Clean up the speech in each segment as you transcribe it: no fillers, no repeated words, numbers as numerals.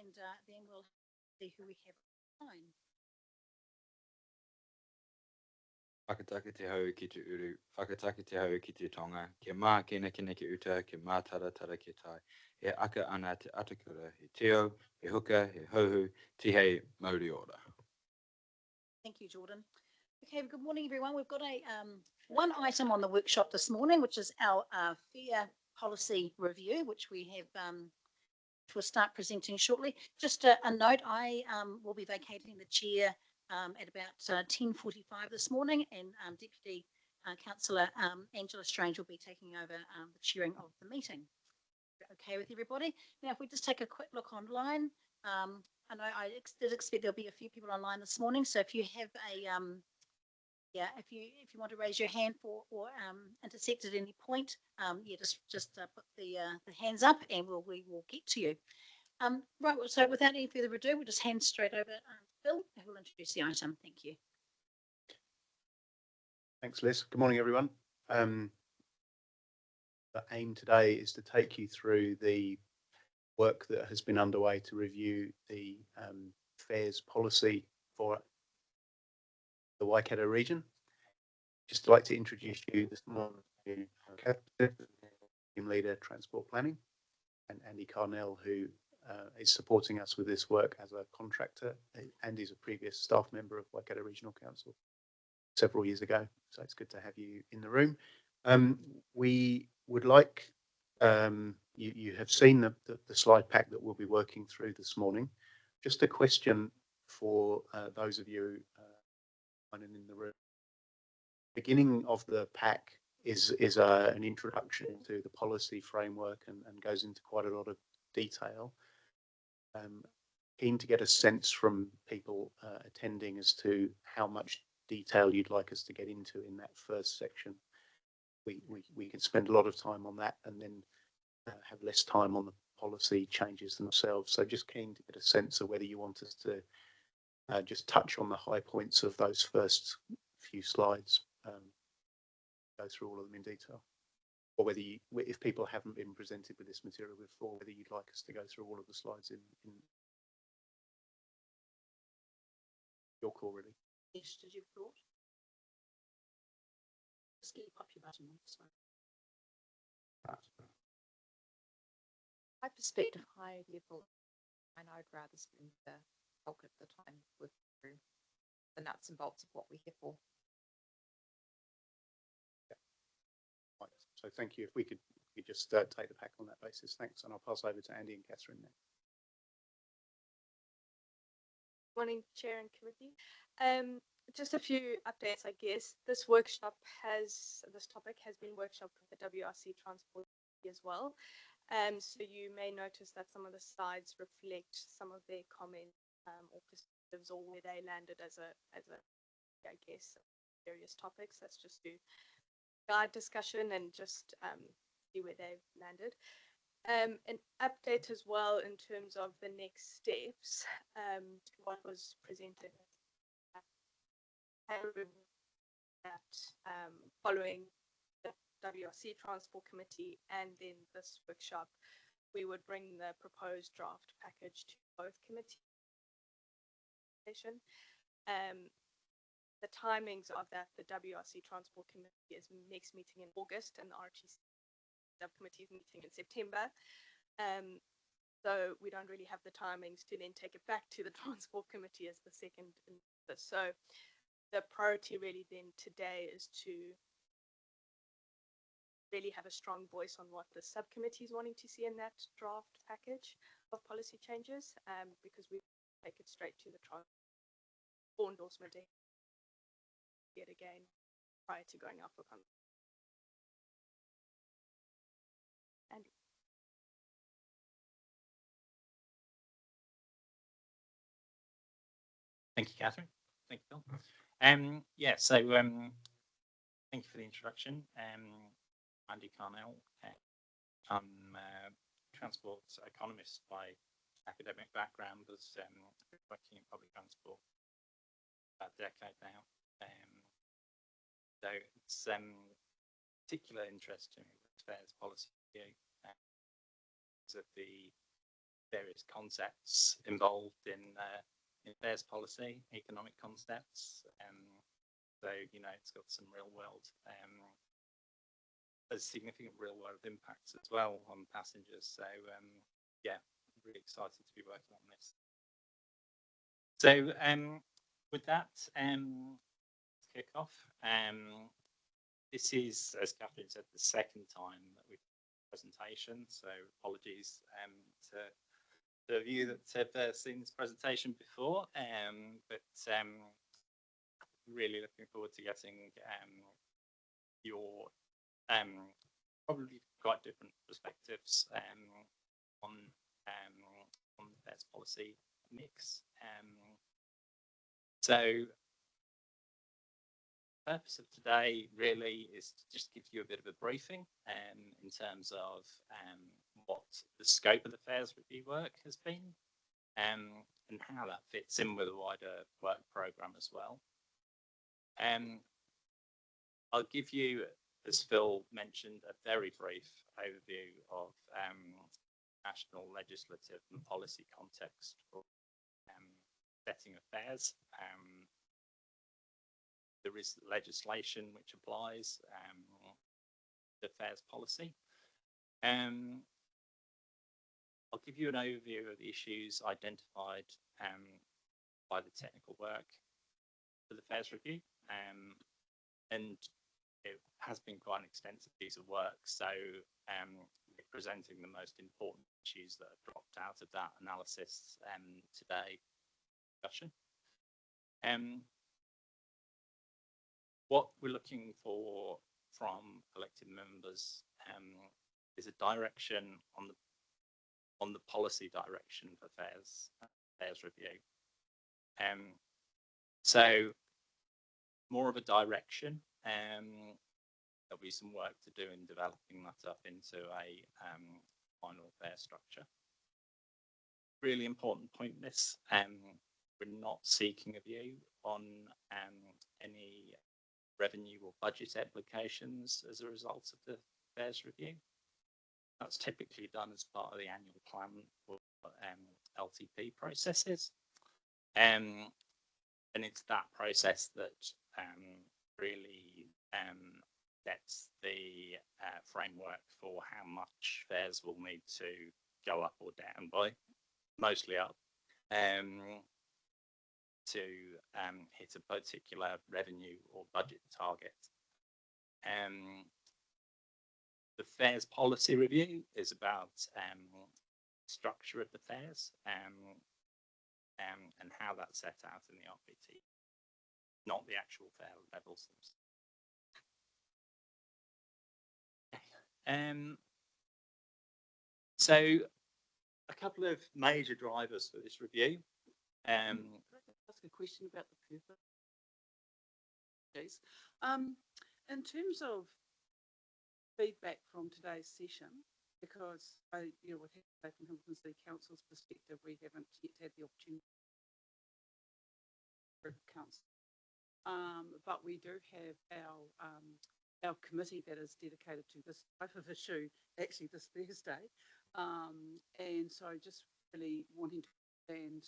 and then we'll see who we have online. Whakatake te hau ki te uru, whakatake te hau ki te tonga, ke mā kena kena ke uta, ke mā tara tara ke tai, he aka ana te atakura, he teo, he huka, he hauhu, tihei mauri ora. Thank you, Jordan. Okay, good morning, everyone. We've got a one item on the workshop this morning, which is our fair policy review, which we have we'll start presenting shortly. Just a note, I will be vacating the chair at about 10:45 this morning, and Deputy Councillor Angela Strange will be taking over the chairing of the meeting. Okay with everybody? Now, if we just take a quick look online, I know I did expect there'll be a few people online this morning, so if you have a if you want to raise your hand for or intersect at any point, just put the hands up, and we will get to you. Right. So without any further ado, we'll just hand straight over to Phil, who will introduce the item. Thank you. Thanks, Liz. Good morning, everyone. The aim today is to take you through the work that has been underway to review the fares policy for the Waikato region. Just like to introduce you this morning to Team Leader Transport Planning, and Andy Carnell, who is supporting us with this work as a contractor. Andy's a previous staff member of Waikato Regional Council several years ago, so it's good to have you in the room. We would like, you have seen the slide pack that we'll be working through this morning. Just a question for those of you in the room. Beginning of the pack is an introduction to the policy framework and goes into quite a lot of detail. Keen to get a sense from people attending as to how much detail you'd like us to get into in that first section. We can spend a lot of time on that and then have less time on the policy changes themselves. So just keen to get a sense of whether you want us to just touch on the high points of those first few slides, go through all of them in detail, or whether you, if people haven't been presented with this material before, whether you'd like us to go through all of the slides in your call, really. Yes, did you thought? Just get pop your button on. Sorry. My perspective, high level, and I'd rather spend the bulk of the time with the nuts and bolts of what we're here for. Yeah. Right. So thank you. If we could just take the pack on that basis, thanks. And I'll pass over to Andy and Catherine now. Morning, Chair and Committee. Just a few updates, I guess. This topic has been workshopped with the WRC Transport as well. So you may notice that some of the slides reflect some of their comments or perspectives, or where they landed as a I guess, various topics. That's just to guide discussion and just see where they've landed. An update as well in terms of the next steps to what was presented. That following the WRC Transport Committee and then this workshop, we would bring the proposed draft package to both committees. The timings of that, the WRC Transport Committee is next meeting in August and the RTC subcommittee is meeting in September. So we don't really have the timings to then take it back to the Transport Committee as the second. So the priority really then today is to really have a strong voice on what the subcommittee is wanting to see in that draft package of policy changes, because we take it straight to the for endorsement yet again prior to going up for comment. Andy. Thank you, Catherine. Thank you, Phil. Yeah, so thank you for the introduction. Andy Carnell. I'm a transport economist by academic background, was working in public transport about a decade now. So it's particular interest to me with fares policy of the various concepts involved in fairs policy, economic concepts. So, you know, it's got some real world, a significant real world impacts as well on passengers. So, yeah, really excited to be working on this. So, with that, let's kick off. This is, as Catherine said, the second time that we've presentation, so apologies to the of you that have seen this presentation before, but really looking forward to getting your probably quite different perspectives on the fairs policy mix. So the purpose of today really is to just give you a bit of a briefing in terms of what the scope of the fairs review work has been and how that fits in with a wider work programme as well. I'll give you, as Phil mentioned, a very brief overview of national legislative and policy context for setting affairs. There is legislation which applies to affairs policy. I'll give you an overview of the issues identified by the technical work for the fairs review, and it has been quite an extensive piece of work, so we're presenting the most important issues that have dropped out of that analysis today discussion. What we're looking for from elected members is a direction on the policy direction for fairs review. So more of a direction. There'll be some work to do in developing that up into a final fair structure. Really important point this. We're not seeking a view on any revenue or budget applications as a result of the fairs review. That's typically done as part of the annual plan or LTP processes. And it's that process that really sets the framework for how much fares will need to go up or down by, mostly up, to hit a particular revenue or budget target. The fairs policy review is about structure of the fairs and how that's set out in the RPT, not the actual fare levels themselves. So a couple of major drivers for this review. Can I ask a question about the purpose, please? In terms of feedback from today's session, because I, would have to say from Hamilton City Council's perspective, we haven't yet had the opportunity to council, but we do have our committee that is dedicated to this type of issue actually this Thursday, and so just really wanting to understand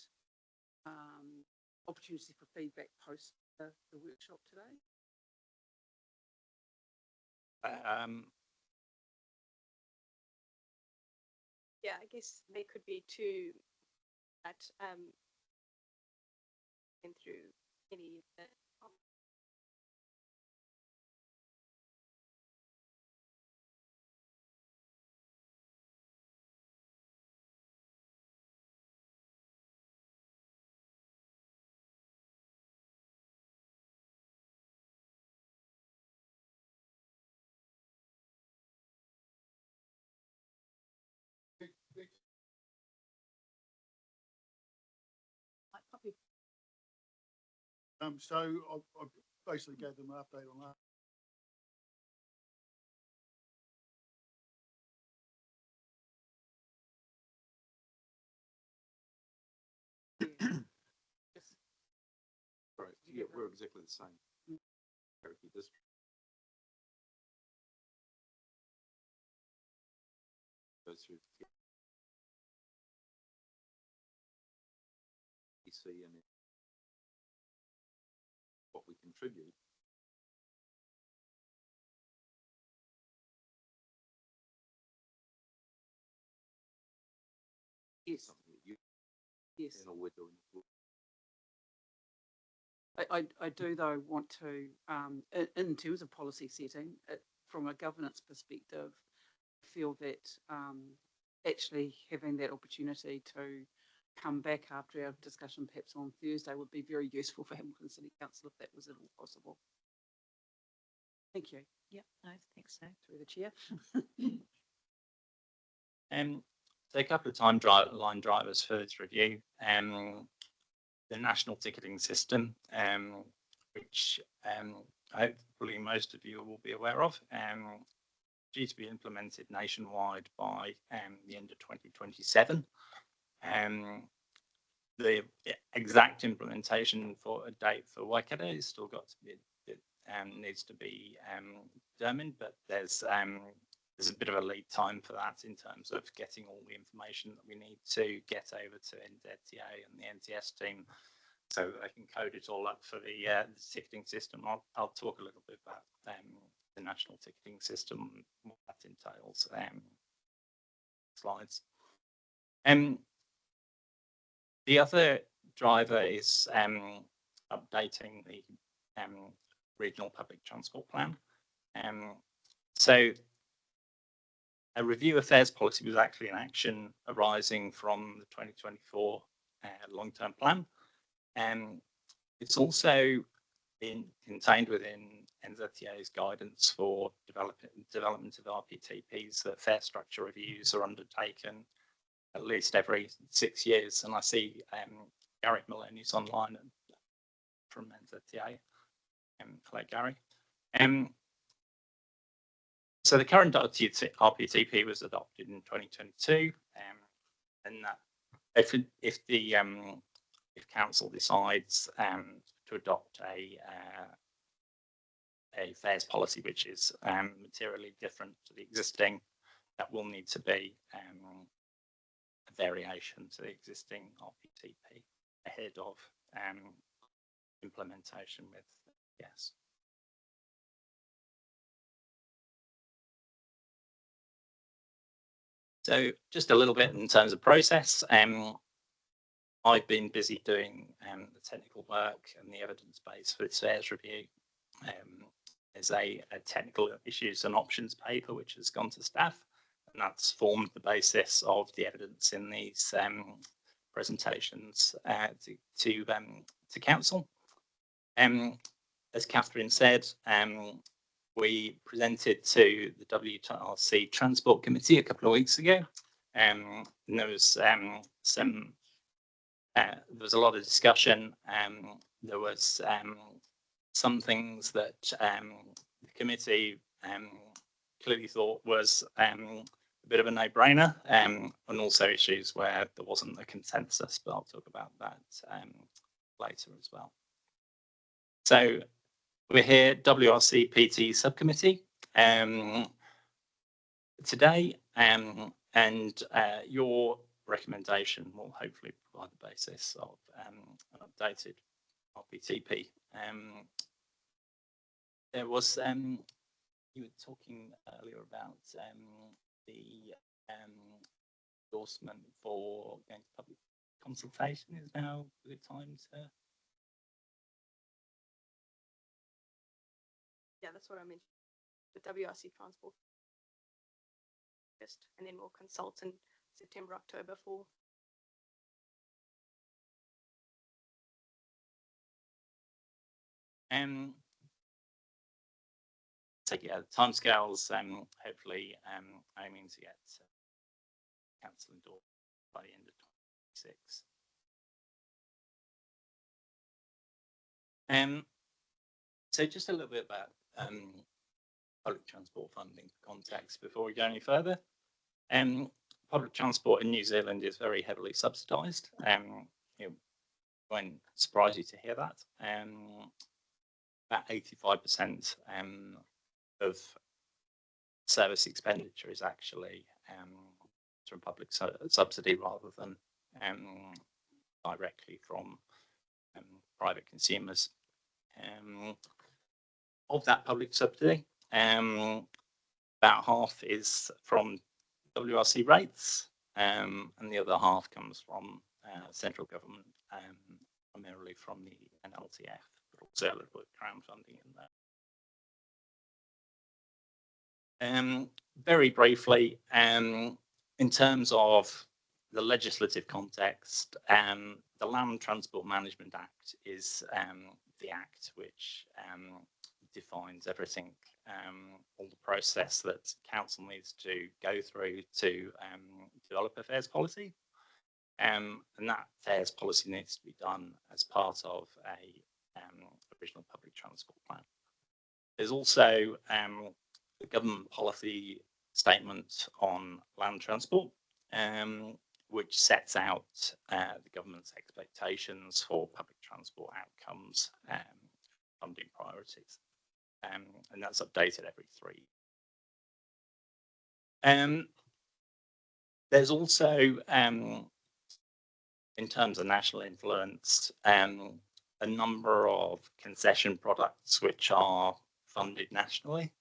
opportunity for feedback post the workshop today. Yeah, I guess there could be two that and through any of the So I basically gave them an update on that. Right, yeah, we're exactly the same. This goes through see and what we contribute. Yes. Something that you Yes. know we're doing. I do though want to, in terms of policy setting, from a governance perspective, feel that actually having that opportunity to come back after our discussion perhaps on Thursday would be very useful for Hamilton City Council if that was at all possible. Thank you. Yep, no, thanks so. Through the chair. So a couple of line drivers for this review. The national ticketing system, which hopefully most of you will be aware of, due to be implemented nationwide by the end of 2027. The exact implementation for a date for Waikato is still got to be, needs to be determined, but there's a bit of a lead time for that in terms of getting all the information that we need to get over to NZTA and the NTS team so that they can code it all up for the ticketing system. I'll talk a little bit about the national ticketing system, what that entails. Slides. The other driver is updating the regional public transport plan. So a review affairs policy was actually an action arising from the 2024 long-term plan. It's also been contained within NZTA's guidance for development of RPTPs that fare structure reviews are undertaken at least every 6 years. And I see Gary Maloney's online from NZTA. Hello, Gary. So the current RPTP was adopted in 2022, and that if council decides to adopt a fares policy which is materially different to the existing, that will need to be a variation to the existing RPTP ahead of implementation with yes. So just a little bit in terms of process. I've been busy doing the technical work and the evidence base for this fares review. There's a technical issues and options paper which has gone to staff, and that's formed the basis of the evidence in these presentations to council. As Catherine said, we presented to the WRC Transport Committee a couple of weeks ago, and there was there was a lot of discussion. There was some things that the committee clearly thought was a bit of a no-brainer, and also issues where there wasn't a consensus, but I'll talk about that later as well. So we're here, WRC PT subcommittee today, and your recommendation will hopefully provide the basis of an updated RPTP. There was you were talking earlier about the endorsement for going to public consultation. Is now a good time to? Yeah, that's what I mentioned. The WRC transport first, and then we'll consult in September, October for. So yeah, timescales. Hopefully, aiming to get council endorsed by the end of 2026. So just a little bit about public transport funding context before we go any further. Public transport in New Zealand is very heavily subsidised. It won't surprise you to hear that. About 85% of service expenditure is actually from public subsidy rather than directly from private consumers. Of that public subsidy, about half is from WRC rates, and the other half comes from central government, primarily from the NLTF, but also a little bit of crowdfunding in there. Very briefly, in terms of the legislative context, the Land Transport Management Act is the act which defines everything, all the process that council needs to go through to develop a fares policy. And that fares policy needs to be done as part of a original public transport plan. There's also the government policy statement on land transport, which sets out the government's expectations for public transport outcomes and funding priorities. And that's updated every 3 years. There's also, in terms of national influence, a number of concession products which are funded nationally.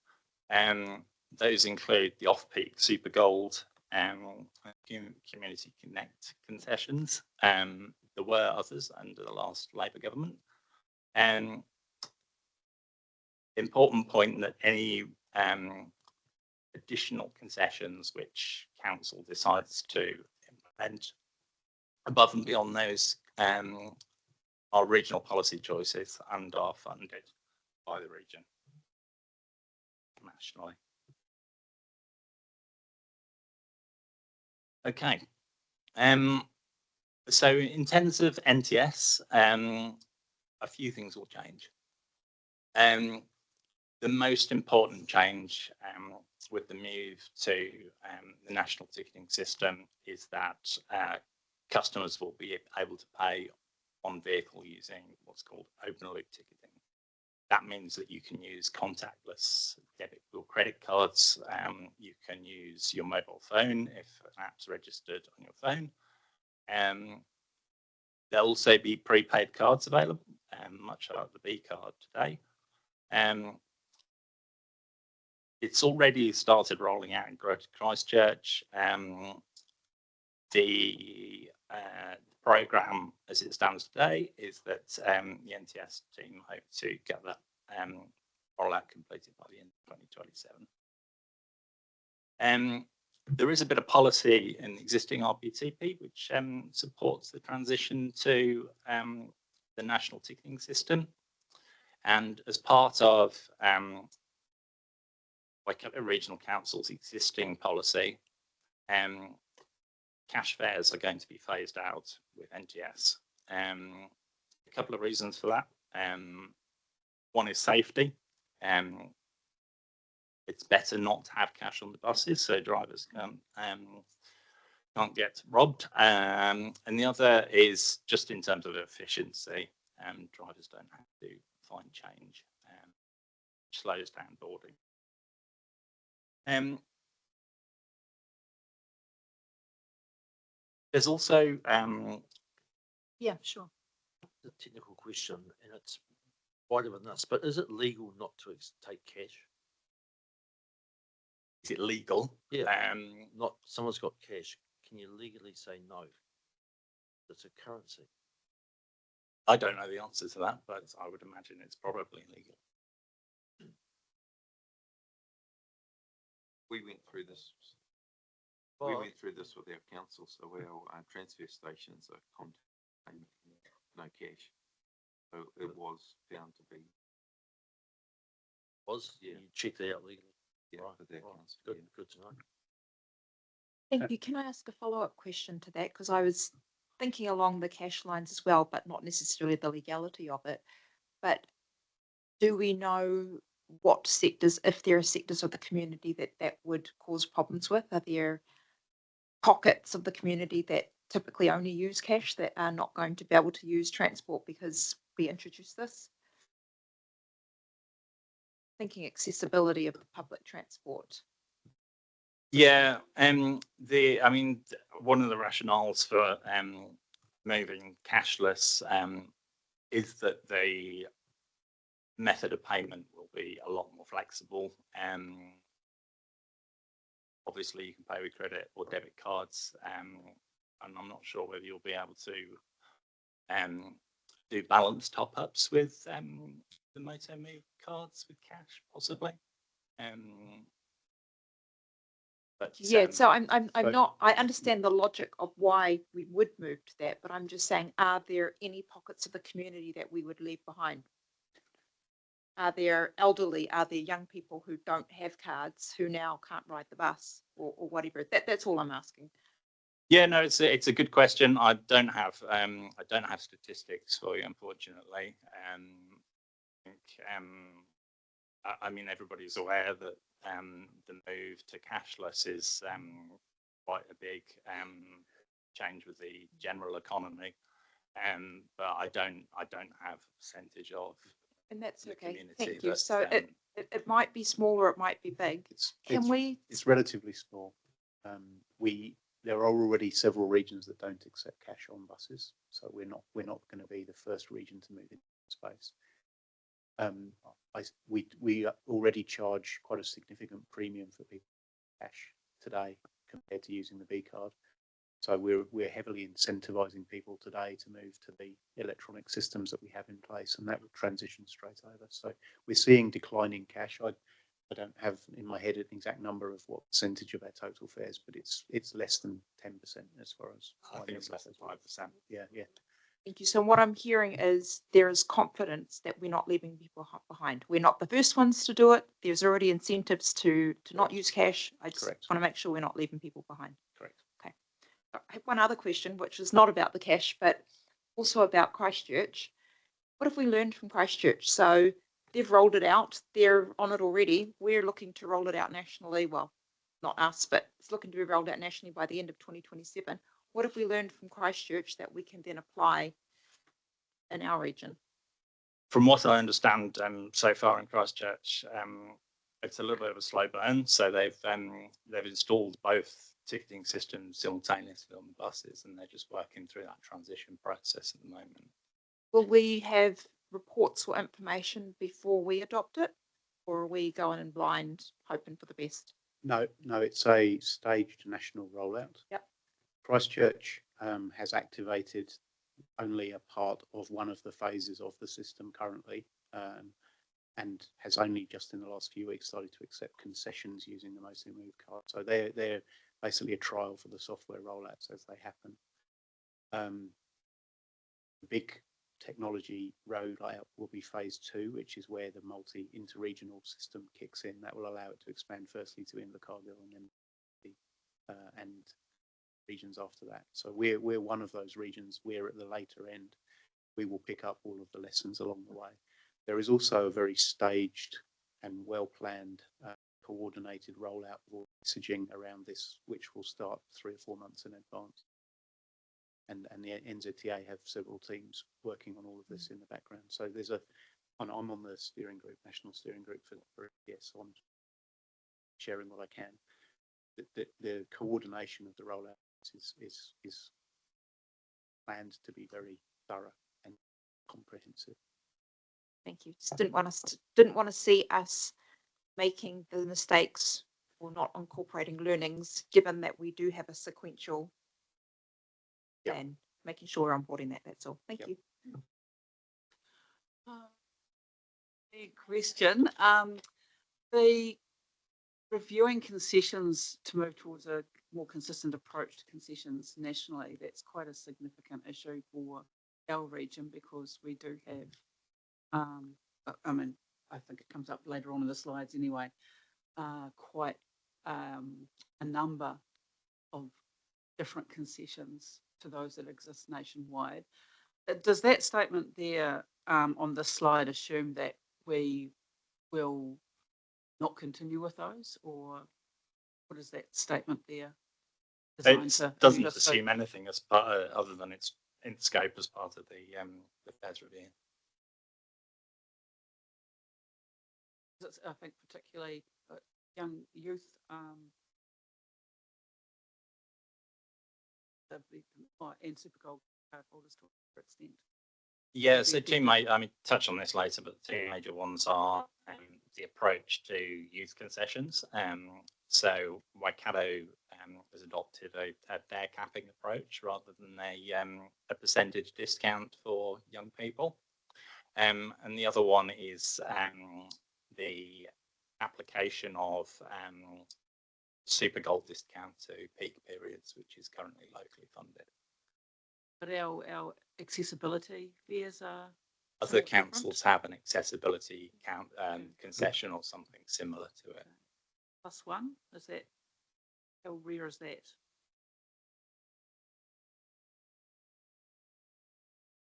Those include the off-peak Super Gold Community Connect concessions. There were others under the last Labour government. Important point that any additional concessions which council decides to implement above and beyond those are regional policy choices and are funded by the region nationally. Okay. So in terms of NTS, a few things will change. The most important change with the move to the national ticketing system is that customers will be able to pay on vehicle using what's called open loop ticketing. That means that you can use contactless debit or credit cards. You can use your mobile phone if an app's registered on your phone. There'll also be prepaid cards available, much like the B card today. It's already started rolling out in Greater Christchurch. The programme as it stands today is that the NTS team hope to get that rollout completed by the end of 2027. There is a bit of policy in the existing RPTP which supports the transition to the national ticketing system. And as part of Waikato Regional Council's existing policy, cash fares are going to be phased out with NTS. A couple of reasons for that. One is safety. It's better not to have cash on the buses so drivers can't get robbed. And the other is just in terms of efficiency. Drivers don't have to find change, which slows down boarding. There's also Yeah, sure. The technical question, and it's wider than this, but is it legal not to take cash? is it legal? Yeah. Not someone's got cash. Can you legally say no? It's a currency. I don't know the answer to that, but I would imagine it's probably legal. We went through this. Well, We went through this with our council, so our transfer stations are contain no cash. So it was found to be. yeah. You checked it out legally. Yeah, Right, with our right. council. Good, Yeah. good to know. Thank you. Can I ask a follow-up question to that? Because I was thinking along the cash lines as well, but not necessarily the legality of it. But do we know what sectors, if there are sectors of the community that would cause problems with? Are there pockets of the community that typically only use cash that are not going to be able to use transport because we introduced this? Thinking accessibility of the public transport. Yeah, one of the rationales for moving cashless is that the method of payment will be a lot more flexible. Obviously, you can pay with credit or debit cards, and I'm not sure whether you'll be able to do balance top-ups with the Moto Move cards with cash, possibly. But Yeah, so I'm so- not, I understand the logic of why we would move to that, but I'm just saying, are there any pockets of the community that we would leave behind? Are there elderly, are there young people who don't have cards who now can't ride the bus or whatever? That's all I'm asking. yeah, no, it's a good question. I don't have statistics for you, unfortunately. I mean, everybody's aware that the move to cashless is quite a big change with the general economy. But I don't have a percentage of And that's the okay. community. Thank you. that, So it might be small or it might be big. It's relatively small. There are already several regions that don't accept cash on buses, so we're not going to be the first region to move into space. We already charge quite a significant premium for people cash today compared to using the B card. So we're heavily incentivizing people today to move to the electronic systems that we have in place, and that will transition straight over. So we're seeing declining cash. I don't have in my head an exact number of what percentage of our total fares, but it's less than 10% as far as I think it's less than 5%. Yeah. Thank you. So what I'm hearing is there is confidence that we're not leaving people behind. We're not the first ones to do it. There's already incentives to not use cash. I just want to make sure we're not leaving people behind. Correct. Okay. I have one other question, which is not about the cash, but also about Christchurch. What have we learned from Christchurch? So they've rolled it out. They're on it already. We're looking to roll it out nationally. Well, not us, but it's looking to be rolled out nationally by the end of 2027. What have we learned from Christchurch that we can then apply in our region? From what I understand so far in Christchurch, it's a little bit of a slow burn. So they've installed both ticketing systems simultaneously on the buses, and they're just working through that transition process at the moment. Will we have reports or information before we adopt it, or are we going in blind, hoping for the best? No, it's a staged national rollout. Yep. Christchurch has activated only a part of one of the phases of the system currently, and has only just in the last few weeks started to accept concessions using the Moto Move card. So they're basically a trial for the software rollouts as they happen. The big technology rollout will be phase 2, which is where the multi-interregional system kicks in. That will allow it to expand firstly to Invercargill and then and regions after that. So we're one of those regions. We're at the later end. We will pick up all of the lessons along the way. There is also a very staged and well-planned coordinated rollout of messaging around this, which will start 3 or 4 months in advance. And the NZTA have several teams working on all of this in the background. So I'm on the steering group, national steering group for yes, I'm sharing what I can. The coordination of the rollout is planned to be very thorough and comprehensive. Thank you. Just didn't want to see us making the mistakes or not incorporating learnings, given that we do have a sequential plan, making sure we're onboarding that. That's all. Thank you. Big question. The reviewing concessions to move towards a more consistent approach to concessions nationally, that's quite a significant issue for our region, because we do have, I mean, I think it comes up later on in the slides anyway, quite a number of different concessions to those that exist nationwide. Does that statement there on this slide assume that we will not continue with those, or what is that statement there? It doesn't assume anything as part other than it's in scope as part of the fares review. I think particularly young youth, and Supergold card holders to a extent. Yeah, Would so be two major, I mean, touch on this later, but the two major ones are the approach to youth concessions. So Waikato has adopted a fare capping approach rather than a percentage discount for young people. And the other one is the application of super gold discount to peak periods, which is currently locally funded. But our accessibility fares are. Other somewhat different. councils have an accessibility concession or something similar to it. +1, is that, how rare is that?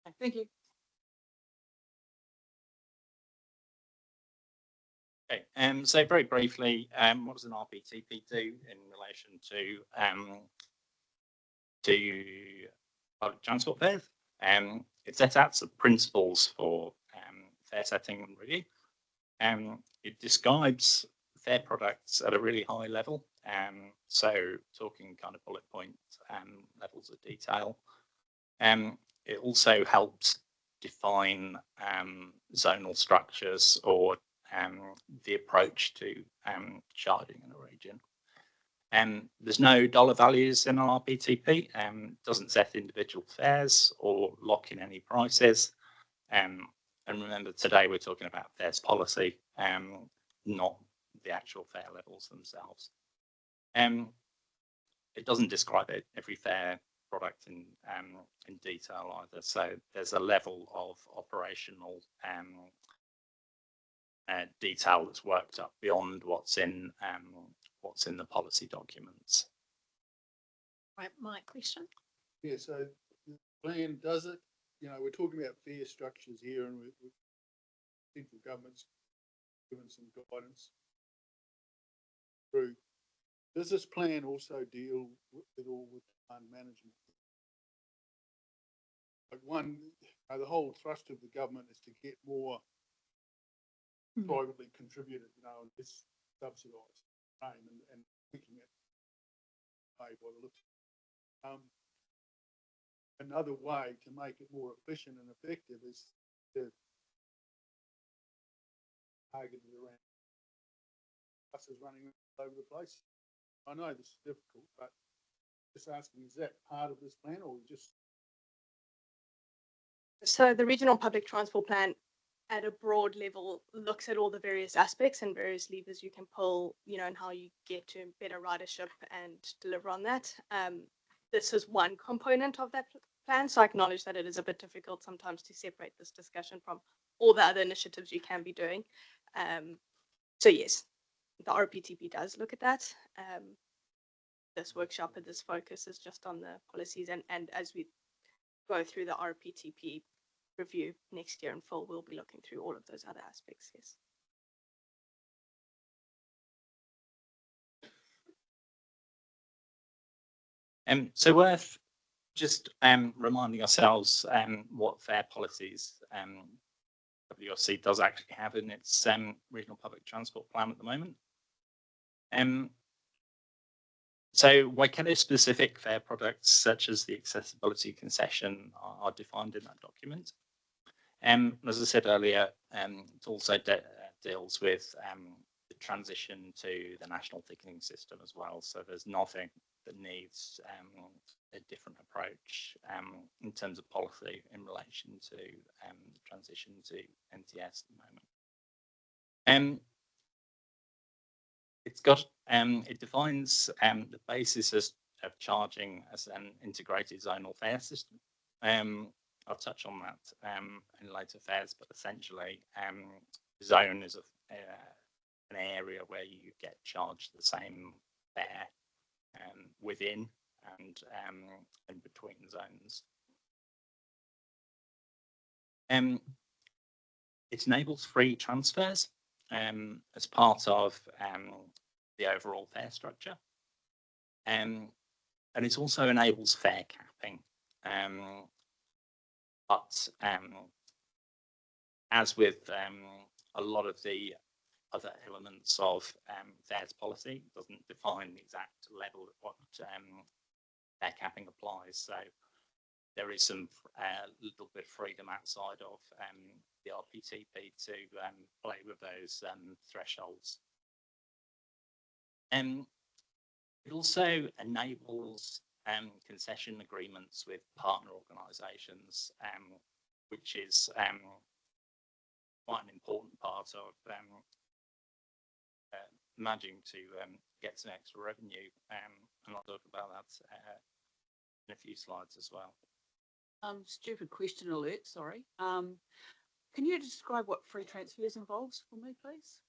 Okay, thank you. Okay, so very briefly, what does an RPTP do in relation to public transport fares? It sets out some principles for fare setting and review. It describes fare products at a really high level, so talking kind of bullet point levels of detail. It also helps define zonal structures or the approach to charging in a region. There's no dollar values in our RPTP, doesn't set individual fares or lock in any prices. And remember, today we're talking about fares policy, not the actual fare levels themselves. It doesn't describe every fare product in detail either. So there's a level of operational detail that's worked up beyond what's in the policy documents. Right, Mike, question? Yeah, so the plan does it, you know, we're talking about fare structures here and central government's given some guidance through. Does this plan also deal with all with fund management? Like the whole thrust of the government is to get more privately contributed, you know, this subsidised and making it paid by the looks. Another way to make it more efficient and effective is to target it around buses running all over the place. I know this is difficult, but just asking, is that part of this plan or just? So the regional public transport plan at a broad level looks at all the various aspects and various levers you can pull, you know, and how you get to better ridership and deliver on that. This is one component of that plan, so I acknowledge that it is a bit difficult sometimes to separate this discussion from all the other initiatives you can be doing. So yes, the RPTP does look at that. This workshop and this focus is just on the policies, and as we go through the RPTP review next year in full, we'll be looking through all of those other aspects. Yes. So worth just reminding ourselves what fare policies WRC does actually have in its regional public transport plan at the moment. So Waikato specific fare products such as the accessibility concession are defined in that document. As I said earlier, it also deals with the transition to the national ticketing system as well. So there's nothing that needs a different approach in terms of policy in relation to transition to NTS at the moment. It's got it defines the basis of charging as an integrated zonal fare system. I'll touch on that in later fares, but essentially, zone is an area where you get charged the same fare within and in between zones. It enables free transfers as part of the overall fare structure, and it also enables fare capping. But as with a lot of the other elements of fares policy, it doesn't define the exact level at what fare capping applies. So there is some little bit of freedom outside of the RPTP to play with those thresholds. It also enables concession agreements with partner organisations, which is quite an important part of managing to get some extra revenue, and I'll talk about that in a few slides as well. Stupid question alert, sorry. Can you describe what free transfers involves for me, please?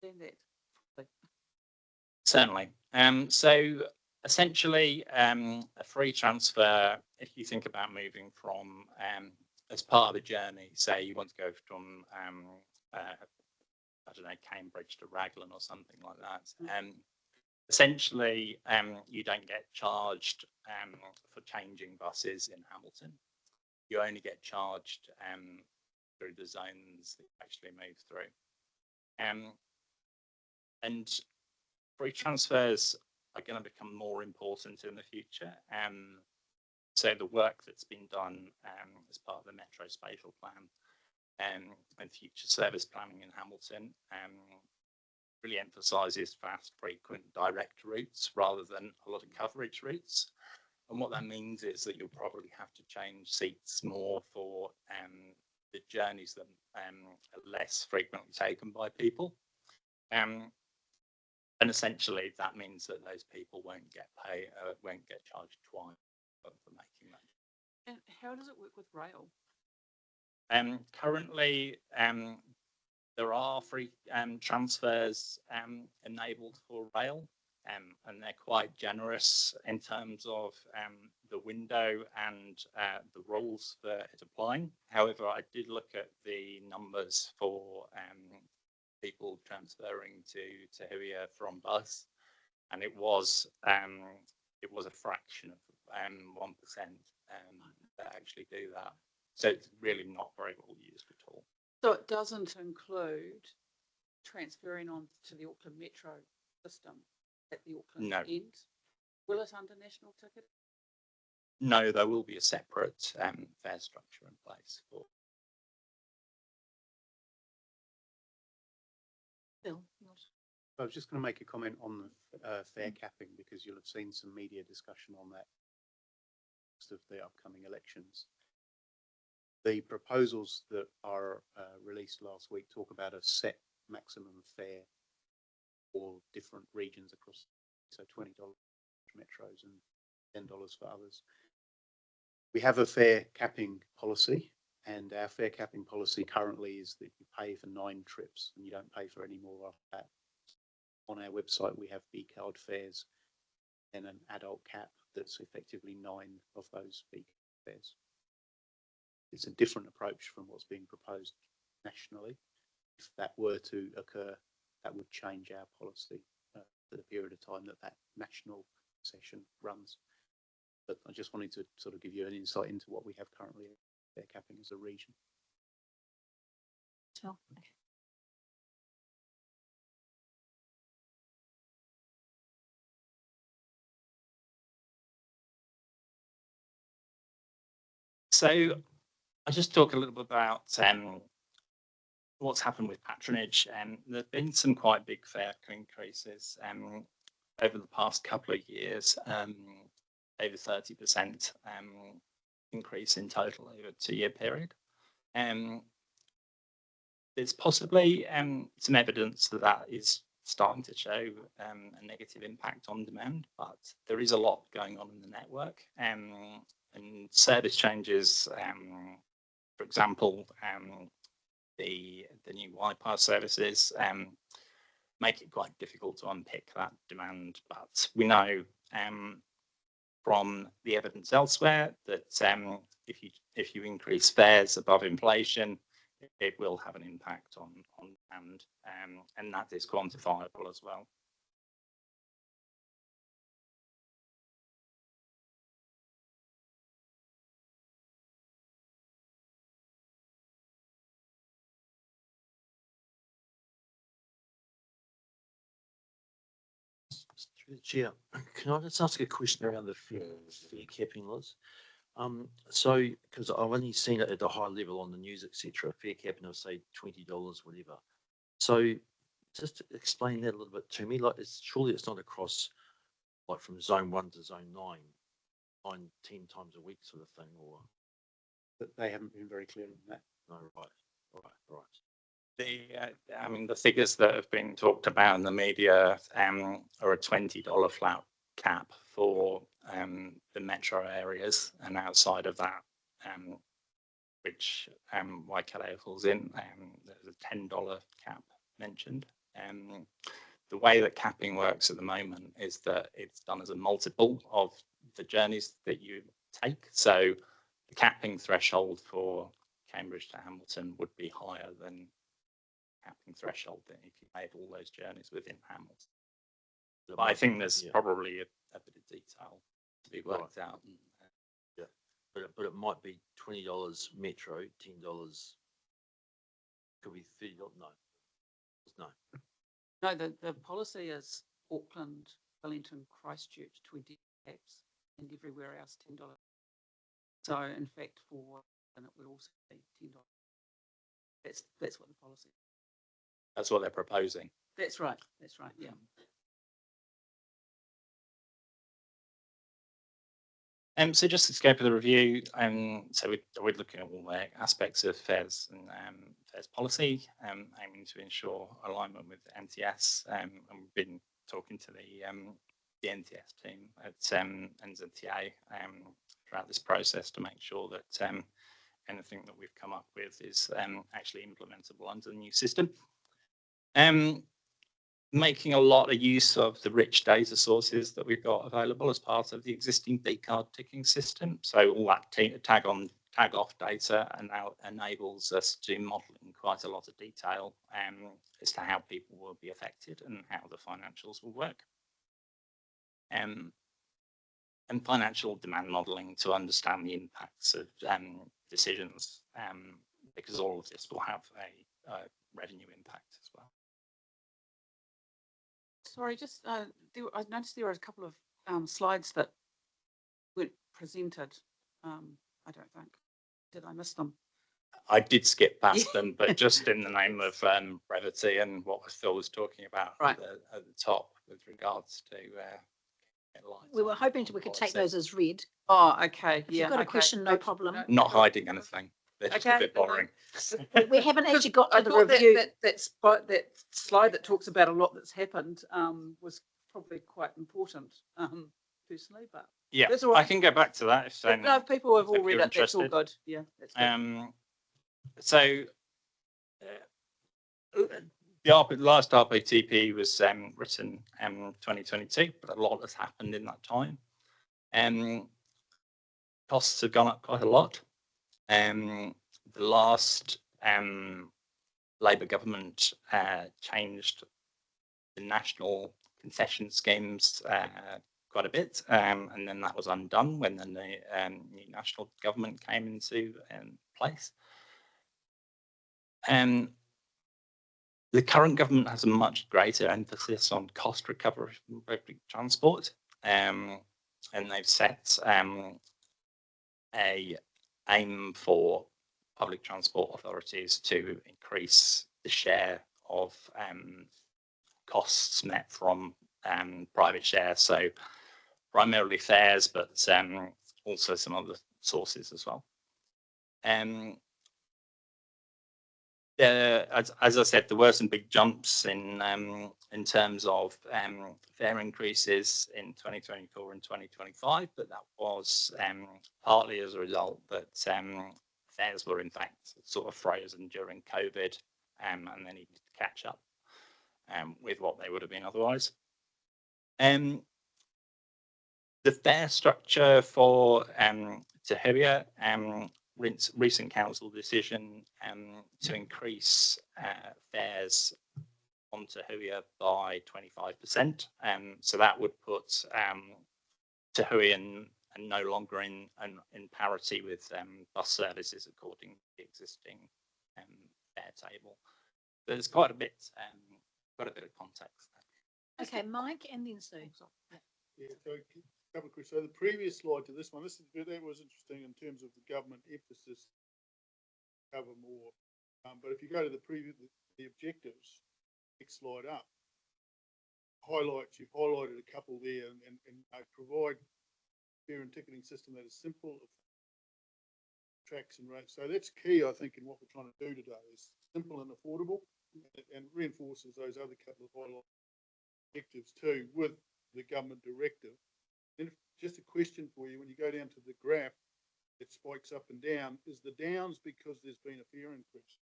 Then that. Certainly. So essentially, a free transfer, if you think about moving from, as part of a journey, say you want to go from, I don't know, Cambridge to Raglan or something like that. Essentially, you don't get charged for changing buses in Hamilton. You only get charged through the zones that you actually move through. And free transfers are going to become more important in the future. So the work that's been done as part of the Metro Spatial Plan and future service planning in Hamilton really emphasises fast, frequent, direct routes rather than a lot of coverage routes. And what that means is that you'll probably have to change seats more for the journeys that are less frequently taken by people. And essentially, that means that those people won't get charged twice for making that. And how does it work with rail? Currently, there are free transfers enabled for rail, and they're quite generous in terms of the window and the rules for it applying. However, I did look at the numbers for people transferring to Tahuia from bus, and it was a fraction of 1% that actually do that. So it's really not very well used at all. So it doesn't include transferring on to the Auckland Metro system at the Auckland end? Will it under national ticket? No, there will be a separate fare structure in place for. Bill, I was just going to make a comment on the fare capping, because you'll have seen some media discussion on that of the upcoming elections. The proposals that are released last week talk about a set maximum fare for different regions across, so $20 metros and $10 for others. We have a fare capping policy, and our fare capping policy currently is that you pay for 9 trips and you don't pay for any more after that. On our website, we have B-card fares and an adult cap that's effectively 9 of those B-card fares. It's a different approach from what's being proposed nationally. If that were to occur, that would change our policy for the period of time that national session runs. But I just wanted to sort of give you an insight into what we have currently fare capping as a region. So I'll just talk a little bit about what's happened with patronage. There have been some quite big fare increases over the past couple of years, over 30% increase in total over a 2-year period. There's possibly some evidence that is starting to show a negative impact on demand, but there is a lot going on in the network, and service changes, for example, the new Wi-Fi services make it quite difficult to unpick that demand. But we know from the evidence elsewhere that if you increase fares above inflation, it will have an impact on demand, and that is quantifiable as well. Through the chair, can I just ask a question around the fare capping, Liz? So, because I've only seen it at a high level on the news, etc., fare capping of say $20, whatever. So, just explain that a little bit to me. Like, surely it's not across like from zone 1 to zone 9, 10 times a week sort of thing, or That they haven't been very clear on that. no? Right. I mean, the figures that have been talked about in the media are a $20 flat cap for the metro areas, and outside of that, which Waikato falls in, there's a $10 cap mentioned. The way that capping works at the moment is that it's done as a multiple of the journeys that you take. So the capping threshold for Cambridge to Hamilton would be higher than capping threshold than if you made all those journeys within Hamilton. But I think there's probably a bit of detail to be worked out. And, but it might be $20 metro, $10 could be $30. No. No, the policy is Auckland, Wellington, Christchurch, 20 caps, and everywhere else $10. So in fact, for and it would also be $10. That's what the policy. that's what they're proposing. That's right. Yeah. So just the scope of the review, so we're looking at all the aspects of fares and fares policy, aiming to ensure alignment with MTS, and we've been talking to the NTS team at NZTA throughout this process to make sure that anything that we've come up with is actually implementable under the new system. Making a lot of use of the rich data sources that we've got available as part of the existing B card ticking system. So all that tag on, tag off data and now enables us to model in quite a lot of detail as to how people will be affected and how the financials will work. And financial demand modeling to understand the impacts of decisions, because all of this will have a revenue impact as well. Sorry, just I noticed there were a couple of slides that weren't presented. I don't think. Did I miss them? I did skip past them, but just in the name of brevity and what Phil was talking about at the top with regards to We were hoping we could take those as read. Oh, okay. If you've got a question, no problem. Not hiding anything. They're just a bit boring. We haven't actually got to the thought review. That slide that talks about a lot that's happened was probably quite important personally, but yeah, that's all right. I can go back to that if no, if people have all read you're it, that's all interested. good. Yeah, that's good. So the last RPTP was written 2022, but a lot has happened in that time. Costs have gone up quite a lot. The last Labour government changed the national concession schemes quite a bit, and then that was undone when the new national government came into place. The current government has a much greater emphasis on cost recovery from public transport, and they've set a aim for public transport authorities to increase the share of costs met from private share, so primarily fares, but also some other sources as well. As I said, there were some big jumps in terms of fare increases in 2024 and 2025, but that was partly as a result that fares were in fact sort of frozen during COVID, and they needed to catch up with what they would have been otherwise. The fare structure for Te Huia, recent council decision to increase fares on Te Huia by 25%. So that would put Te Huia and no longer in parity with bus services according to the existing fare table. There's quite a bit of context. Okay, Mike, and then Sue. Yeah, so couple of questions. So the previous slide to this one, that was interesting in terms of the government emphasis cover more. But if you go to the objectives, next slide up, you've highlighted a couple there and provide fare and ticketing system that is simple, tracks and rates. So that's key, I think, in what we're trying to do today is simple and affordable, and reinforces those other couple of highlight objectives too with the government directive. And just a question for you: when you go down to the graph, it spikes up and down. Is the downs because there's been a fare increase?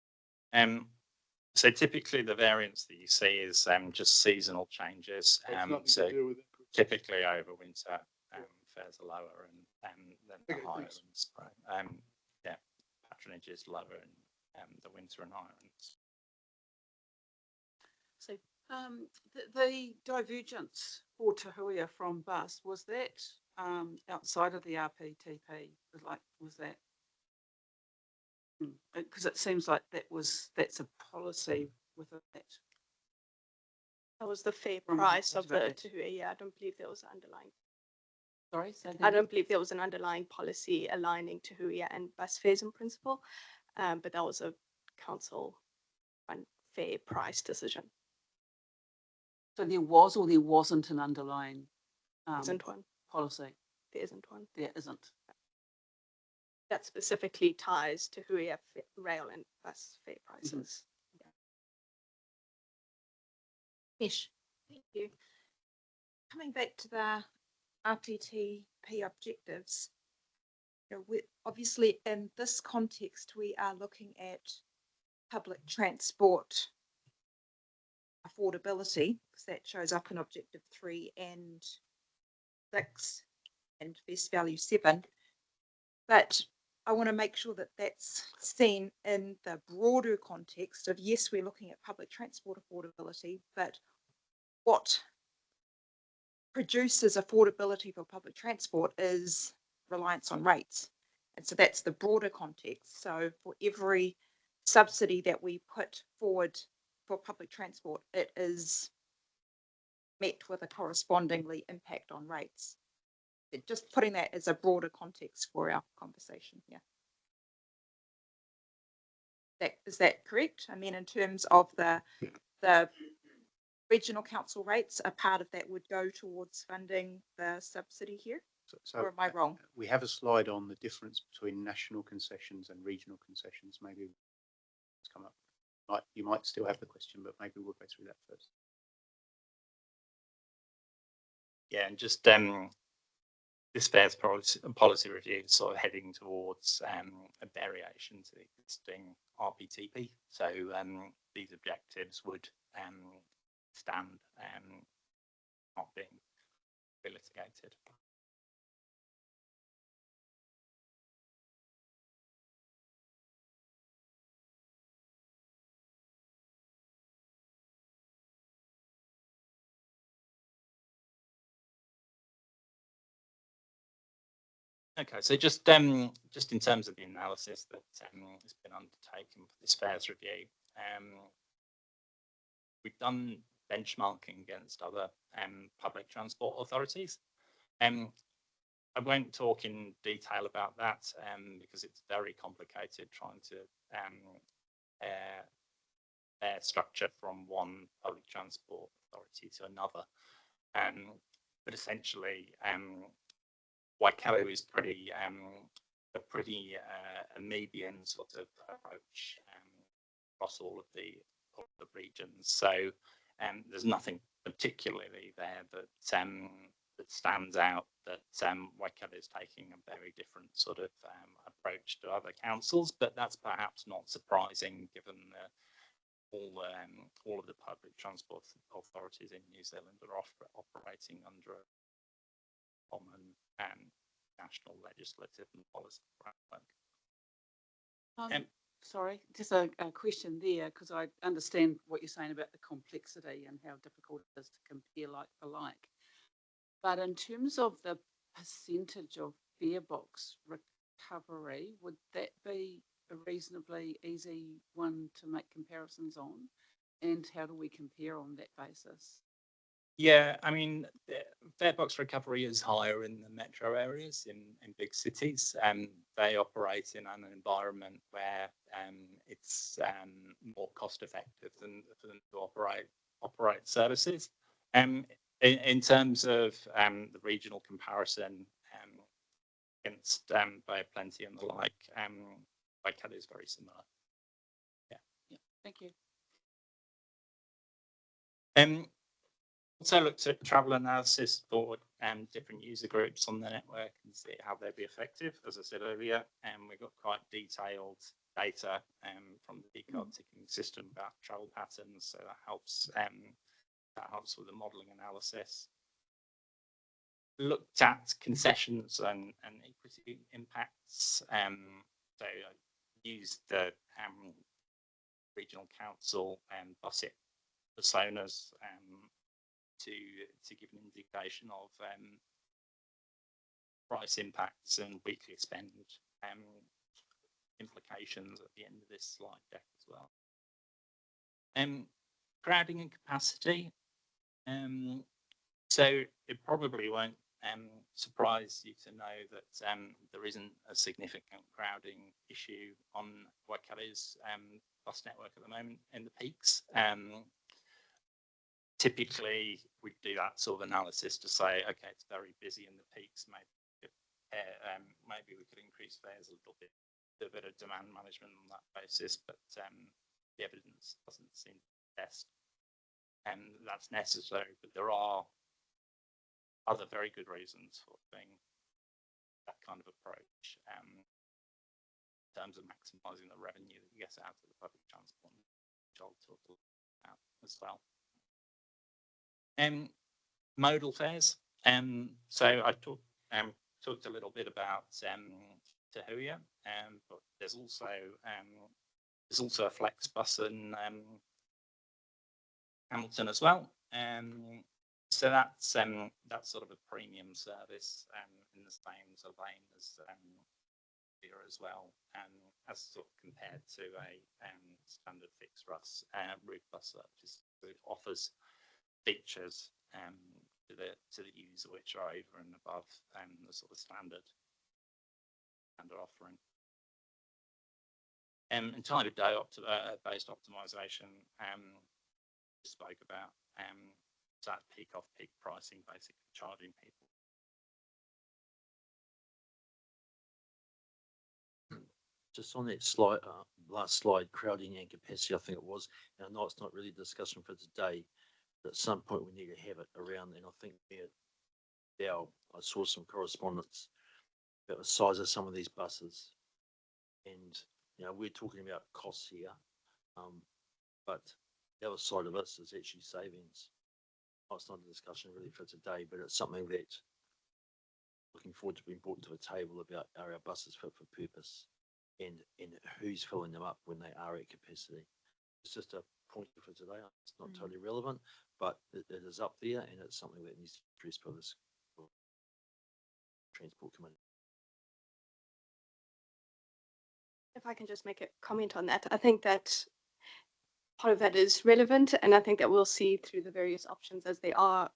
So typically the variance that you see is just seasonal changes. So it's nothing So to do with increases. typically over winter, fares are lower and then the Okay, higher thanks. in spring. Yeah, patronage is lower in the winter and higher in spring. So the divergence for Tahuia from bus, was that outside of the RPTP? Was that? Because it seems like that's a policy within that. That was the fair From price of the about that. Tahuia. Yeah, I don't believe there was underlying. Sorry, say that I again? don't believe there was an underlying policy aligning Tahuia and bus fares in principle, but that was a council and fair price decision. So there was or there wasn't an underlying There isn't one. policy? There isn't one. There isn't. That specifically ties Tahuia rail and bus fare prices. Ish. Thank you. Coming back to the RTTP objectives, obviously in this context, we are looking at public transport affordability, because that shows up in objective 3 and 6 and best value 7. But I want to make sure that that's seen in the broader context of, yes, we're looking at public transport affordability, but what produces affordability for public transport is reliance on rates. And so that's the broader context. So for every subsidy that we put forward for public transport, it is met with a correspondingly impact on rates. Just putting that as a broader context for our conversation here. Is that correct? I mean, in terms of the regional council rates, a part of that would go towards funding the subsidy here? So Or am I wrong? we have a slide on the difference between national concessions and regional concessions. Maybe it's come up. You might still have the question, but maybe we'll go through that first. Yeah, and just this fares policy review is sort of heading towards a variation to the existing RPTP. So these objectives would stand not being litigated. Okay, so just in terms of the analysis that has been undertaken for this fares review, we've done benchmarking against other public transport authorities. I won't talk in detail about that because it's very complicated trying to structure from one public transport authority to another. But essentially, Waikato is a pretty median sort of approach across all of the regions. So there's nothing particularly there that stands out that Waikato is taking a very different sort of approach to other councils, but that's perhaps not surprising given all of the public transport authorities in New Zealand are operating under a common national legislative and policy framework. Sorry, just a question there, because I understand what you're saying about the complexity and how difficult it is to compare like for like. But in terms of the percentage of fare box recovery, would that be a reasonably easy one to make comparisons on? And how do we compare on that basis? Yeah, I mean, fare box recovery is higher in the metro areas in big cities. They operate in an environment where it's more cost effective than for them to operate services. In terms of the regional comparison against Bay of Plenty and the like, Waikato is very similar. Thank you. Also looked at travel analysis for different user groups on the network and see how they'd be effective. As I said earlier, we got quite detailed data from the decard ticking system about travel patterns, so that helps with the modelling analysis. Looked at concessions and equity impacts. So I used the regional council and budget personas to give an indication of price impacts and weekly spend implications at the end of this slide deck as well. Crowding and capacity. So it probably won't surprise you to know that there isn't a significant crowding issue on Waikato's bus network at the moment in the peaks. Typically, we do that sort of analysis to say, okay, it's very busy in the peaks. Maybe we could increase fares a little bit, do a bit of demand management on that basis, but the evidence doesn't seem to test that's necessary. But there are other very good reasons for doing that kind of approach in terms of maximising the revenue that you get out of the public transport, which I'll talk about as well. Modal fares. So I talked a little bit about Te Huia, but there's also a flex bus in Hamilton as well. So that's sort of a premium service in the same sort of vein as here as well, as sort of compared to a standard fixed route bus service that offers features to the user which are over and above the sort of standard offering. In time of day based optimization, spoke about that peak off peak pricing, basically charging people. Just on that slide, last slide, crowding and capacity, I think it was, and I know it's not really a discussion for today, but at some point we need to have it around, and I think I saw some correspondence about the size of some of these buses, and we're talking about costs here, but the other side of this is actually savings. It's not a discussion really for today, but it's something that looking forward to being brought to a table about are our buses fit for purpose and who's filling them up when they are at capacity. It's just a point for today. It's not totally relevant, but it is up there and it's something that needs to be addressed by this Transport Committee. If I can just make a comment on that, I think that part of that is relevant, and I think that we'll see through the various options as there are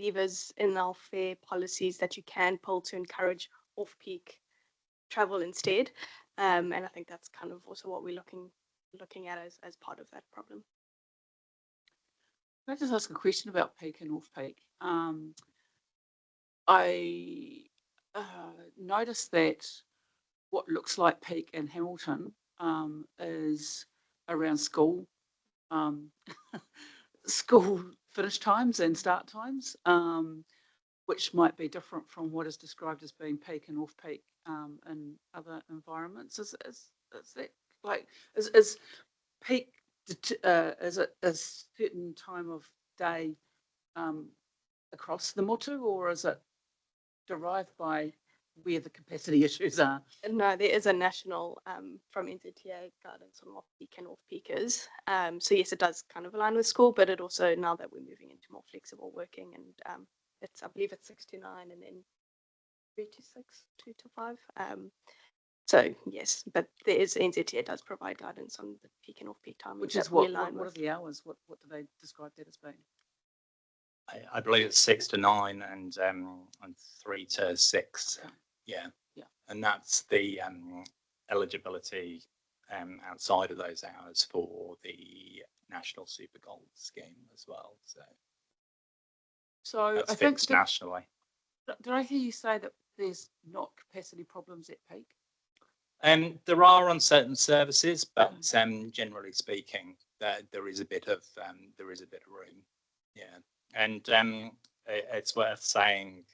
levers in our fare policies that you can pull to encourage off-peak travel instead. And I think that's kind of also what we're looking at as part of that problem. Can I just ask a question about peak and off-peak? I noticed that what looks like peak in Hamilton is around school finish times and start times, which might be different from what is described as being peak and off-peak in other environments. Is that like is peak is it a certain time of day across the motu, or is it derived by where the capacity issues are? No, there is a national from NZTA guidance on off-peak and off-peakers. So yes, it does kind of align with school, but it also, now that we're moving into more flexible working, and I believe it's 6 to 9 and then 3 to 6, 2 to 5. So yes, but there is, NZTA does provide guidance on the peak and off-peak time. Which is what are the hours? What do they describe that as being? I believe it's 6 to 9 and 3 to 6. Yeah. Yeah. And that's the eligibility outside of those hours for the National Super Gold scheme as well. So So that's I think, fixed nationally. did I hear you say that there's not capacity problems at peak? There are on certain services, but generally speaking, there is a bit of room. Yeah, and it's worth saying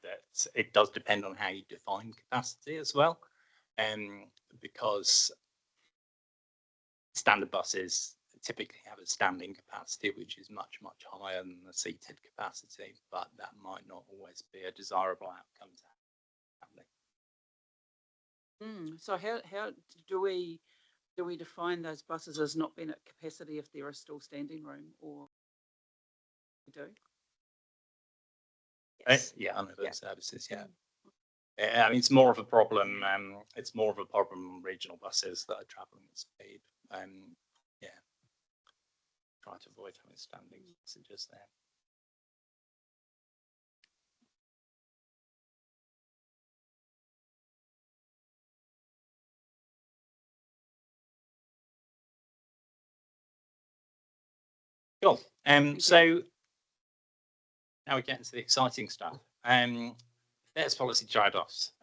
that it does depend on how you define capacity as well, because standard buses typically have a standing capacity which is much higher than the seated capacity, but that might not always be a desirable outcome to have. So how do we define those buses as not being at capacity if there is still standing room, or we do? Yeah, under those Yeah. services, yeah. I mean, it's more of a problem. It's more of a problem on regional buses that are travelling at speed. Yeah, try to avoid having standing passengers there. Cool. So now we get into the exciting stuff. Fares policy trade-offs.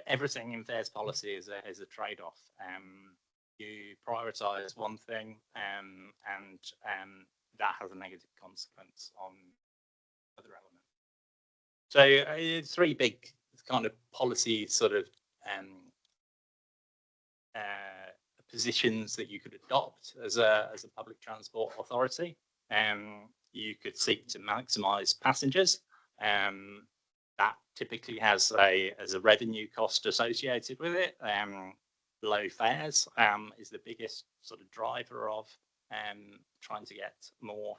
Everything in fares policy is a trade-off. You prioritise one thing, and that has a negative consequence on other elements. So three big kind of policy sort of positions that you could adopt as a public transport authority. You could seek to maximise passengers. That typically has a revenue cost associated with it. Low fares is the biggest sort of driver of trying to get more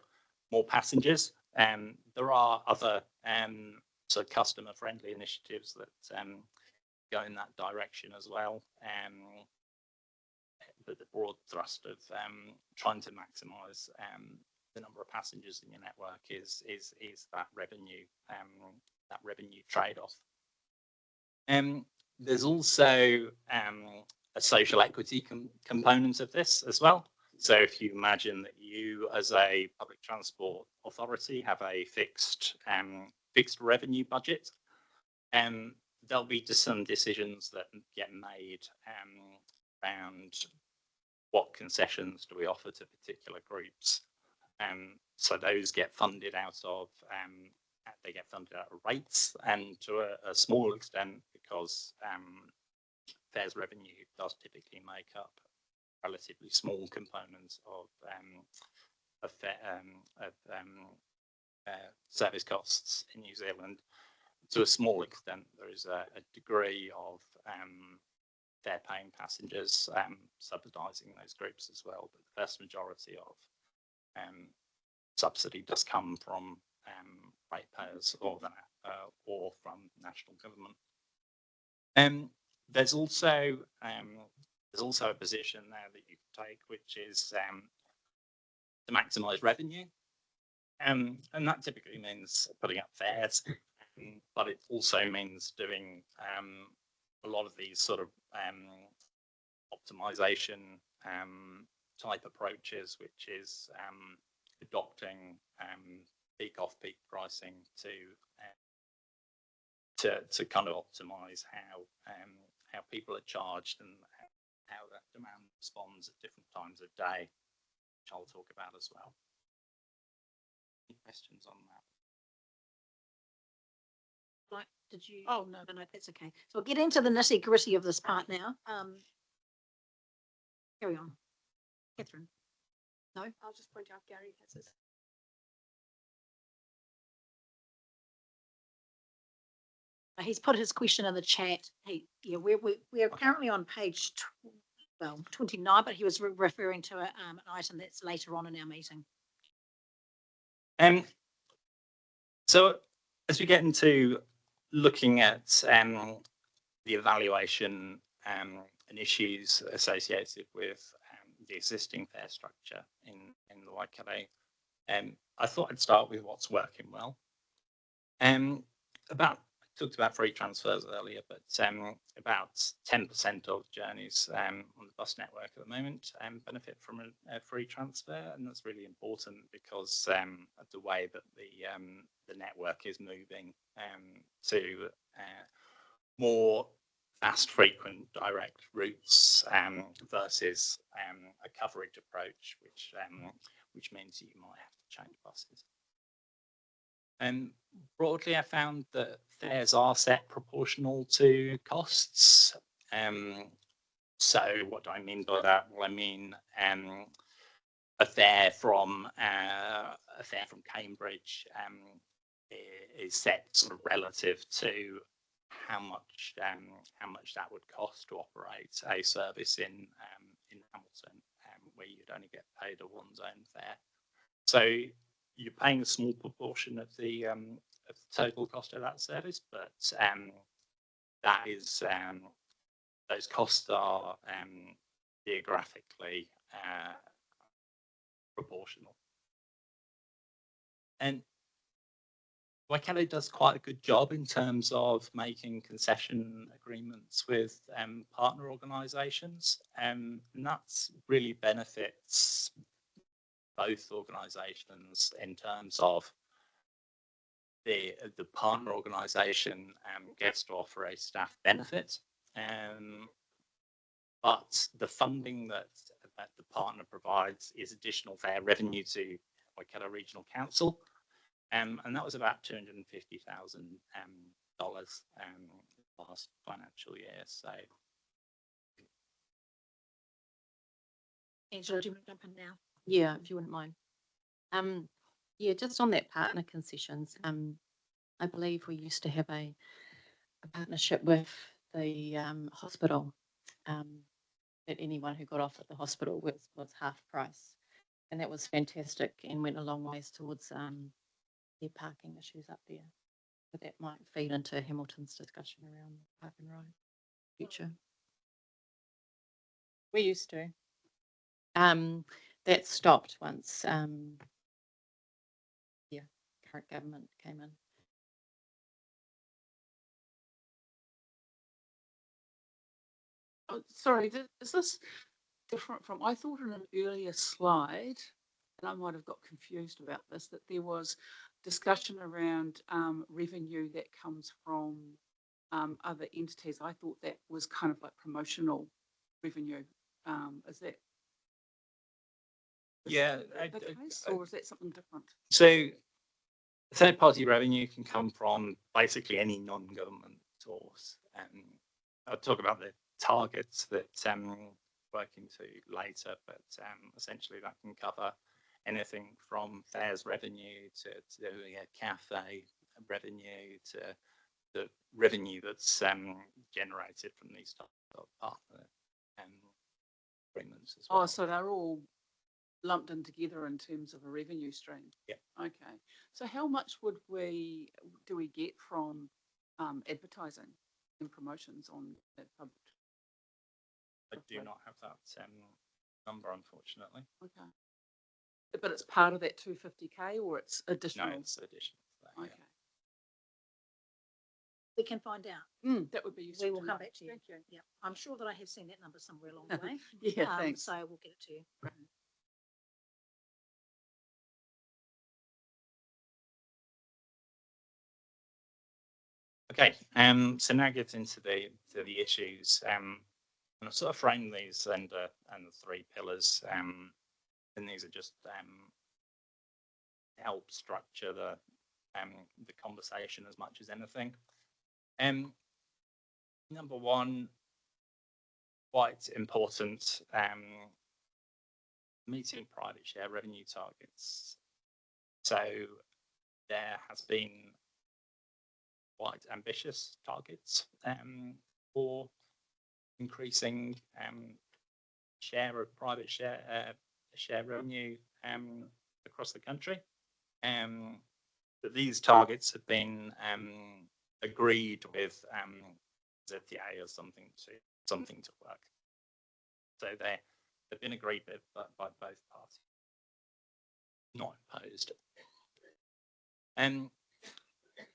passengers. There are other sort of customer friendly initiatives that go in that direction as well. But the broad thrust of trying to maximise the number of passengers in your network is that revenue trade-off. There's also a social equity component of this as well. So if you imagine that you, as a public transport authority, have a fixed revenue budget, there'll be just some decisions that get made around what concessions do we offer to particular groups. So those get funded out of rates, and to a small extent because fares revenue does typically make up a relatively small component of service costs in New Zealand. To a small extent, there is a degree of fare-paying passengers subsidising those groups as well, but the vast majority of subsidy does come from ratepayers or from national government. There's also a position there that you can take, which is to maximise revenue, and that typically means putting up fares, but it also means doing a lot of these sort of optimization type approaches, which is adopting peak off-peak pricing to kind of optimize how people are charged and how that demand responds at different times of day, which I'll talk about as well. Any questions on that? Like, did you? Oh, no. No, that's okay. So we'll get into the nitty gritty of this part now. Carry on, Catherine. No, I'll just point out Gary has his. he's put his question in the chat. Yeah, we're currently on page 29, but he was referring to an item that's later on in our meeting. So as we get into looking at the evaluation and issues associated with the existing fare structure in the Waikato, I thought I'd start with what's working well. I talked about free transfers earlier, but about 10% of journeys on the bus network at the moment benefit from a free transfer, and that's really important because of the way that the network is moving to more fast, frequent, direct routes versus a coverage approach, which means you might have to change buses. Broadly, I found that fares are set proportional to costs. So what do I mean by that? Well, I mean a fare from Cambridge is set sort of relative to how much that would cost to operate a service in Hamilton, where you'd only get paid a one zone fare. So you're paying a small proportion of the total cost of that service, but that is those costs are geographically proportional. And Waikato does quite a good job in terms of making concession agreements with partner organisations, and that really benefits both organisations in terms of the partner organisation gets to offer a staff benefit, but the funding that the partner provides is additional fare revenue to Waikato Regional Council, and that was about $250,000 last financial year. So, Angela, do you want to jump in now? Yeah, if you wouldn't mind. Yeah, just on that partner concessions, I believe we used to have a partnership with the hospital, that anyone who got off at the hospital was half price. And that was fantastic and went a long ways towards their parking issues up there. But that might feed into Hamilton's discussion around park and ride future. We used to. That stopped once current government came in. Oh, sorry, is this different from, I thought in an earlier slide, and I might have got confused about this, that there was discussion around revenue that comes from other entities. I thought that was kind of like promotional revenue. Is that yeah, the case, or is that something different? so third-party revenue can come from basically any non-government source. I'll talk about the targets that working to later, but essentially that can cover anything from fares revenue to cafe revenue to the revenue that's generated from these type of partner agreements as well. Oh, so they're all lumped in together in terms of a revenue stream. Yeah. Okay. So how much do we get from advertising and promotions on that public? I do not have that number, unfortunately. Okay. But it's part of that 250K, or it's additional? No, it's additional. Okay. Yeah. We can find out. That would be useful. We will to come know. back to you. Thank you. Yeah, I'm sure that I have seen that number somewhere along the way. Yeah, thanks. So we'll get it to you. Okay, so now get into the issues, and I've sort of framed these under the three pillars, and these are just help structure the conversation as much as anything. Number one, quite important, meeting private share revenue targets. So there has been quite ambitious targets for increasing share of private share revenue across the country. But these targets have been agreed with ZTA as something to work. So they've been agreed with by both parties. not imposed.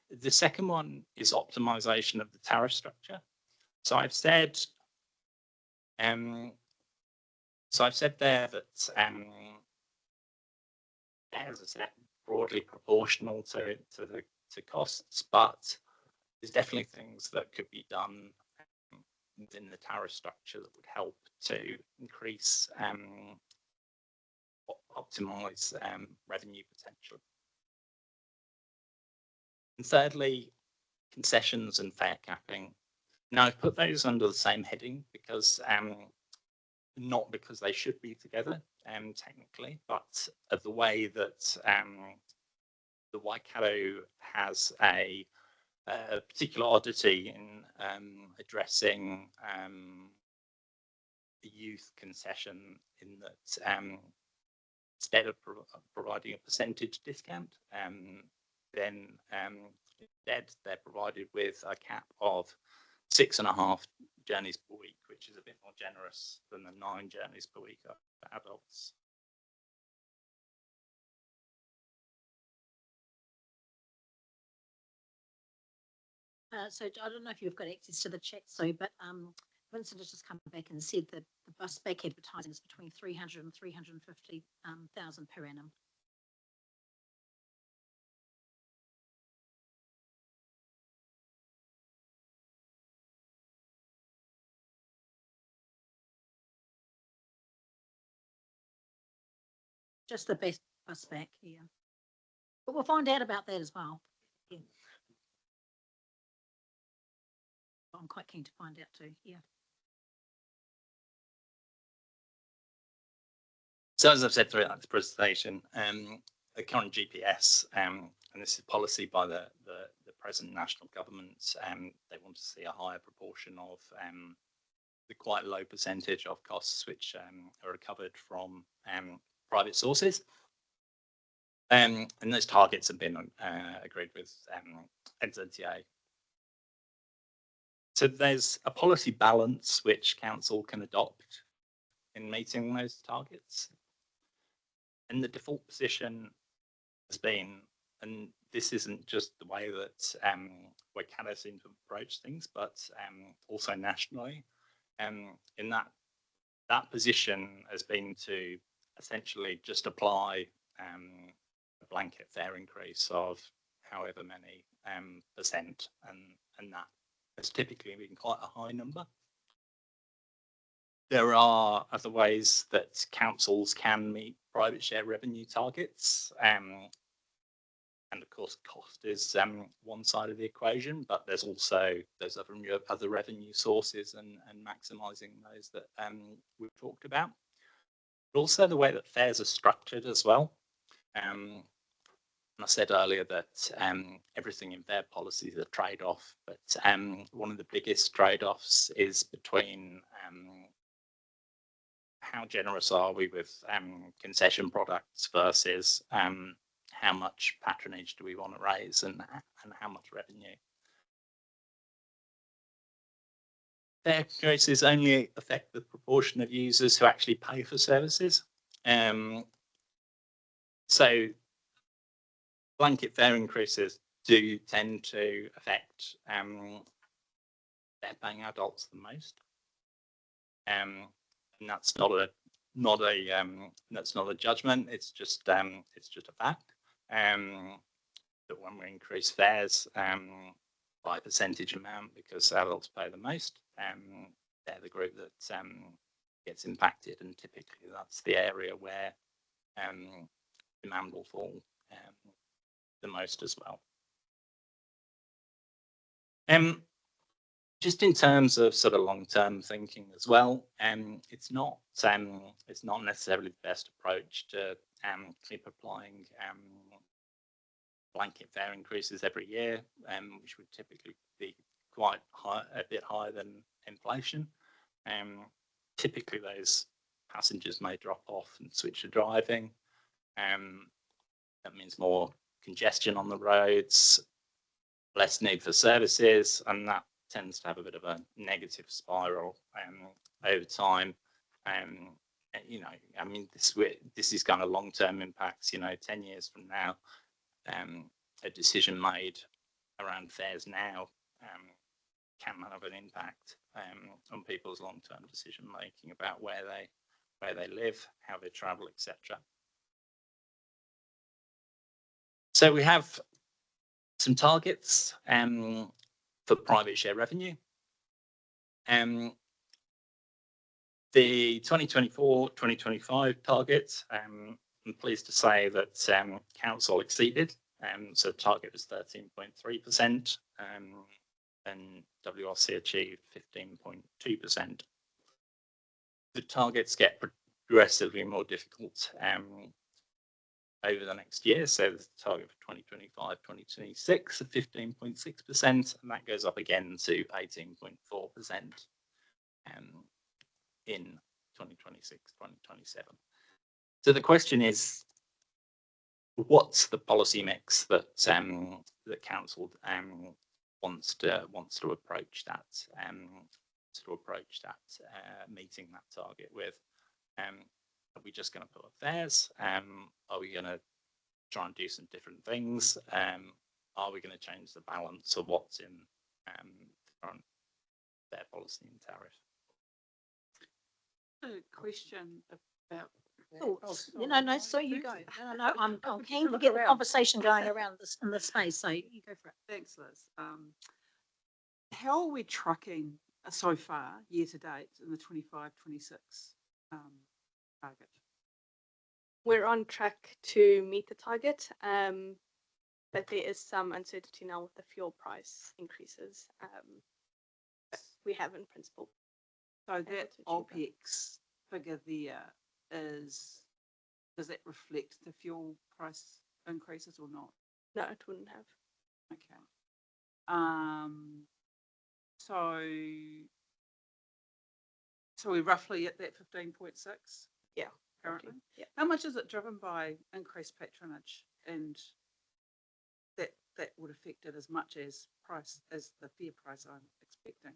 The second one is optimization of the tariff structure. So I've said there that as I said, broadly proportional to costs, but there's definitely things that could be done within the tariff structure that would help to increase, optimize revenue potential. And thirdly, concessions and fare capping. Now I've put those under the same heading because not because they should be together technically, but of the way that the Waikato has a particular oddity in addressing the youth concession, in that instead of providing a percentage discount, then instead they're provided with a cap of 6.5 journeys per week, which is a bit more generous than the 9 journeys per week for adults. So I don't know if you've got access to the chat, so, but Vincent has just come back and said that the bus back advertising is between 300 and 350,000 per annum. Just the best bus back, yeah. But we'll find out about that as well. Yeah. I'm quite keen to find out too, yeah. So as I've said throughout the presentation, the current GPS, and this is policy by the present national government, they want to see a higher proportion of the quite low percentage of costs which are recovered from private sources. And those targets have been agreed with NZTA. So there's a policy balance which council can adopt in meeting those targets. And the default position has been, and this isn't just the way that Waikato seem to approach things, but also nationally, in that position has been to essentially just apply a blanket fare increase of however many percent, and that has typically been quite a high number. There are other ways that councils can meet private share revenue targets. And of course, cost is one side of the equation, but there's also those other revenue sources and maximising those that we've talked about. But also the way that fares are structured as well. And I said earlier that everything in fare policy is a trade-off, but one of the biggest trade-offs is between how generous are we with concession products versus how much patronage do we want to raise and how much revenue. Fare increases only affect the proportion of users who actually pay for services. So blanket fare increases do tend to affect fare-paying adults the most. And that's not a judgment. It's just a fact. That when we increase fares by percentage amount, because adults pay the most, they're the group that gets impacted, and typically that's the area where demand will fall the most as well. Just in terms of sort of long-term thinking as well, it's not necessarily the best approach to keep applying blanket fare increases every year, which would typically be quite high, a bit higher than inflation. Typically, those passengers may drop off and switch to driving. That means more congestion on the roads, less need for services, and that tends to have a bit of a negative spiral over time, and you know, I mean, this is kind of long-term impacts, you know, 10 years from now, a decision made around fares now can have an impact on people's long-term decision making about where they live, how they travel, etc. So we have some targets for private share revenue. The 2024-2025 target, I'm pleased to say that council exceeded. So the target was 13.3%, and WRC achieved 15.2%. The targets get progressively more difficult over the next year. So the target for 2025-2026 of 15.6%, and that goes up again to 18.4% in 2026-2027. So the question is, what's the policy mix that that council wants to approach that meeting that target with? Are we just going to put up fares? Are we going to try and do some different things? Are we going to change the balance of what's in current fare policy and tariff? A question about. Thoughts? No, so you go. No, I'm keen to get the conversation going around this in this space, so you go for it. Thanks, Liz. How are we tracking so far, year to date, in the 25-26 target? We're on track to meet the target, but there is some uncertainty now with the fuel price increases. But we have in principle. So that OPEX figure there does that reflect the fuel price increases or not? No, it wouldn't have. Okay. So we're roughly at that 15.6? Yeah. Currently? Yeah. How much is it driven by increased patronage, and that would affect it as much as the fare price I'm expecting?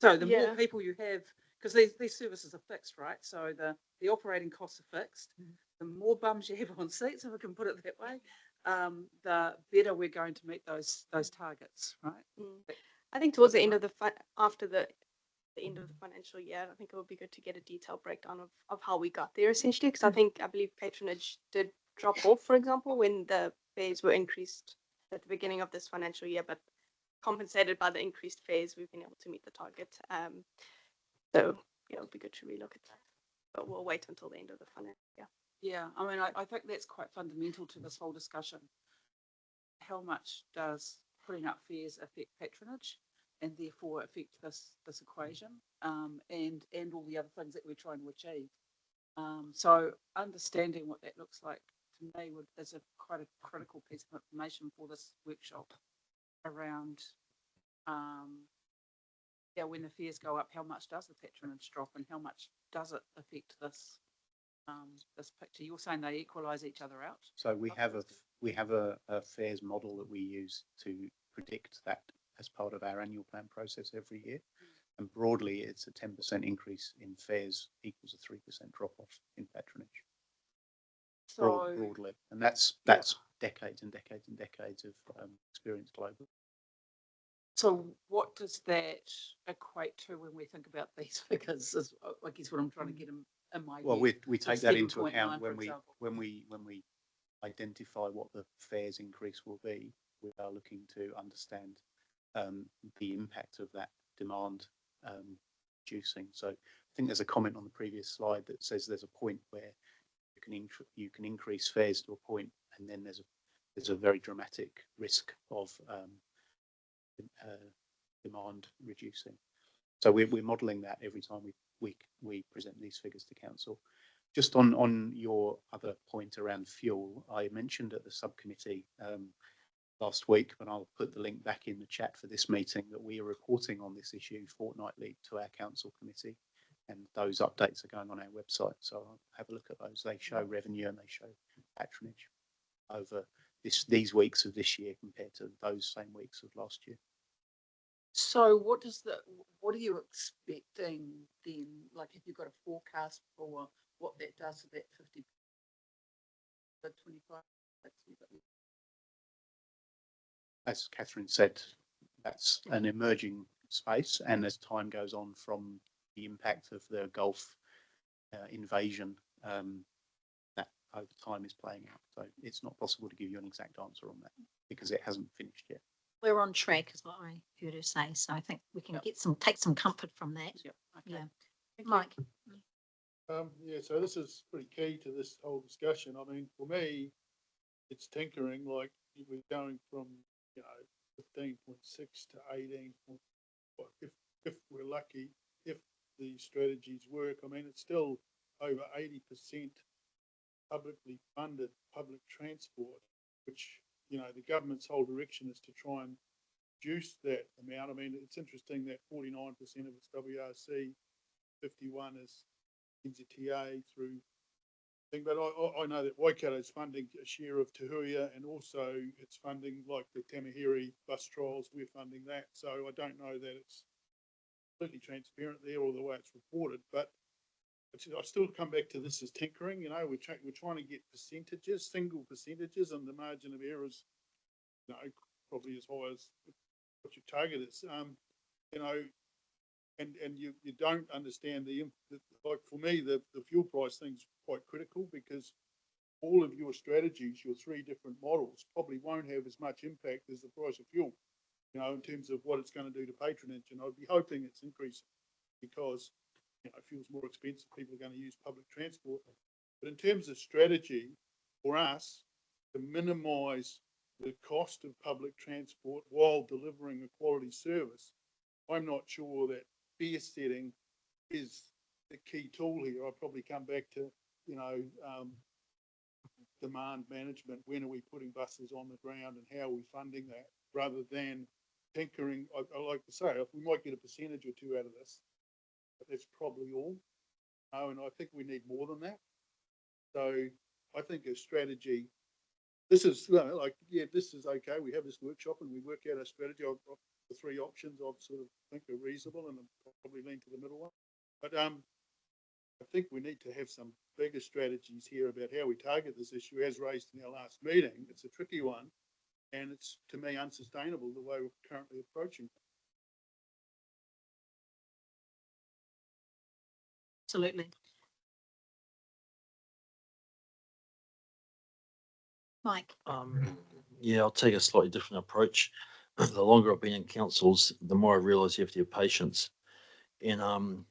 So the more people you have, because these services are fixed, right? So the operating costs are fixed. The more bums you have on seats, if I can put it that way, the better we're going to meet those targets, right? I think towards the end of after the end of the financial year, I think it would be good to get a detailed breakdown of how we got there, essentially, because I believe patronage did drop off, for example, when the fares were increased at the beginning of this financial year, but compensated by the increased fares, we've been able to meet the target. So yeah, it'll be good to relook at that, but we'll wait until the end of the financial year. Yeah, I mean, I think that's quite fundamental to this whole discussion. How much does putting up fares affect patronage, and therefore affect this equation, and all the other things that we're trying to achieve? So understanding what that looks like to me is quite a critical piece of information for this workshop around when the fares go up, how much does the patronage drop, and how much does it affect this picture? You're saying they equalise each other out? So we have a fares model that we use to predict that as part of our annual plan process every year. And broadly, it's a 10% increase in fares equals a 3% drop off in patronage. So broadly, and that's decades and decades and decades of experience globally. So what does that equate to when we think about these figures? Is, I guess, what I'm trying to get in my well, head. we take that into account when we identify what the fares increase will be. We are looking to understand the impact of that demand reducing. So I think there's a comment on the previous slide that says there's a point where you can increase fares to a point, and then there's a very dramatic risk of demand reducing. So we're modelling that every time we present these figures to council. Just on your other point around fuel, I mentioned at the subcommittee last week, but I'll put the link back in the chat for this meeting, that we are reporting on this issue fortnightly to our council committee, and those updates are going on our website. So I'll have a look at those. They show revenue and they show patronage over these weeks of this year compared to those same weeks of last year. So what are you expecting then? Like, have you got a forecast for what that does to that 50, the 25? As Catherine said, that's an emerging space, and as time goes on from the impact of the Gulf invasion, that over time is playing out. So it's not possible to give you an exact answer on that because it hasn't finished yet. We're on track, is what I heard her say. So I think we can take some comfort from that. Yeah. Okay. Yeah. Thank you. Mike. Yeah, so this is pretty key to this whole discussion. I mean, for me, it's tinkering, like we're going from, 15.6 to 18. If we're lucky, if the strategies work, I mean, it's still over 80% publicly funded public transport, which, the government's whole direction is to try and reduce that amount. I mean, it's interesting that 49% of it's WRC, 51 is NZTA through thing, but I know that Waikato is funding a share of Tahuia, and also it's funding like the Tamahiri bus trials. We're funding that, so I don't know that it's completely transparent there or the way it's reported. But I still come back to this as tinkering. We're trying to get percentages, single percentages, and the margin of error is, probably as high as what your target is. And you don't understand like for me, the fuel price thing's quite critical, because all of your strategies, your three different models, probably won't have as much impact as the price of fuel, in terms of what it's going to do to patronage. And I'd be hoping it's increasing because, fuel's more expensive. People are going to use public transport. But in terms of strategy for us to minimise the cost of public transport while delivering a quality service, I'm not sure that fare setting is the key tool here. I'll probably come back to, demand management. When are we putting buses on the ground and how are we funding that, rather than tinkering? I like to say, we might get a percentage or two out of this, but that's probably all. And I think we need more than that. So I think a strategy, this is this is okay. We have this workshop and we work out a strategy. The three options I sort of think are reasonable, and I'll probably lean to the middle one. But I think we need to have some bigger strategies here about how we target this issue, as raised in our last meeting. It's a tricky one, and it's, to me, unsustainable the way we're currently approaching it. Absolutely. Mike. Yeah, I'll take a slightly different approach. The longer I've been in councils, the more I realise you have to have patience. And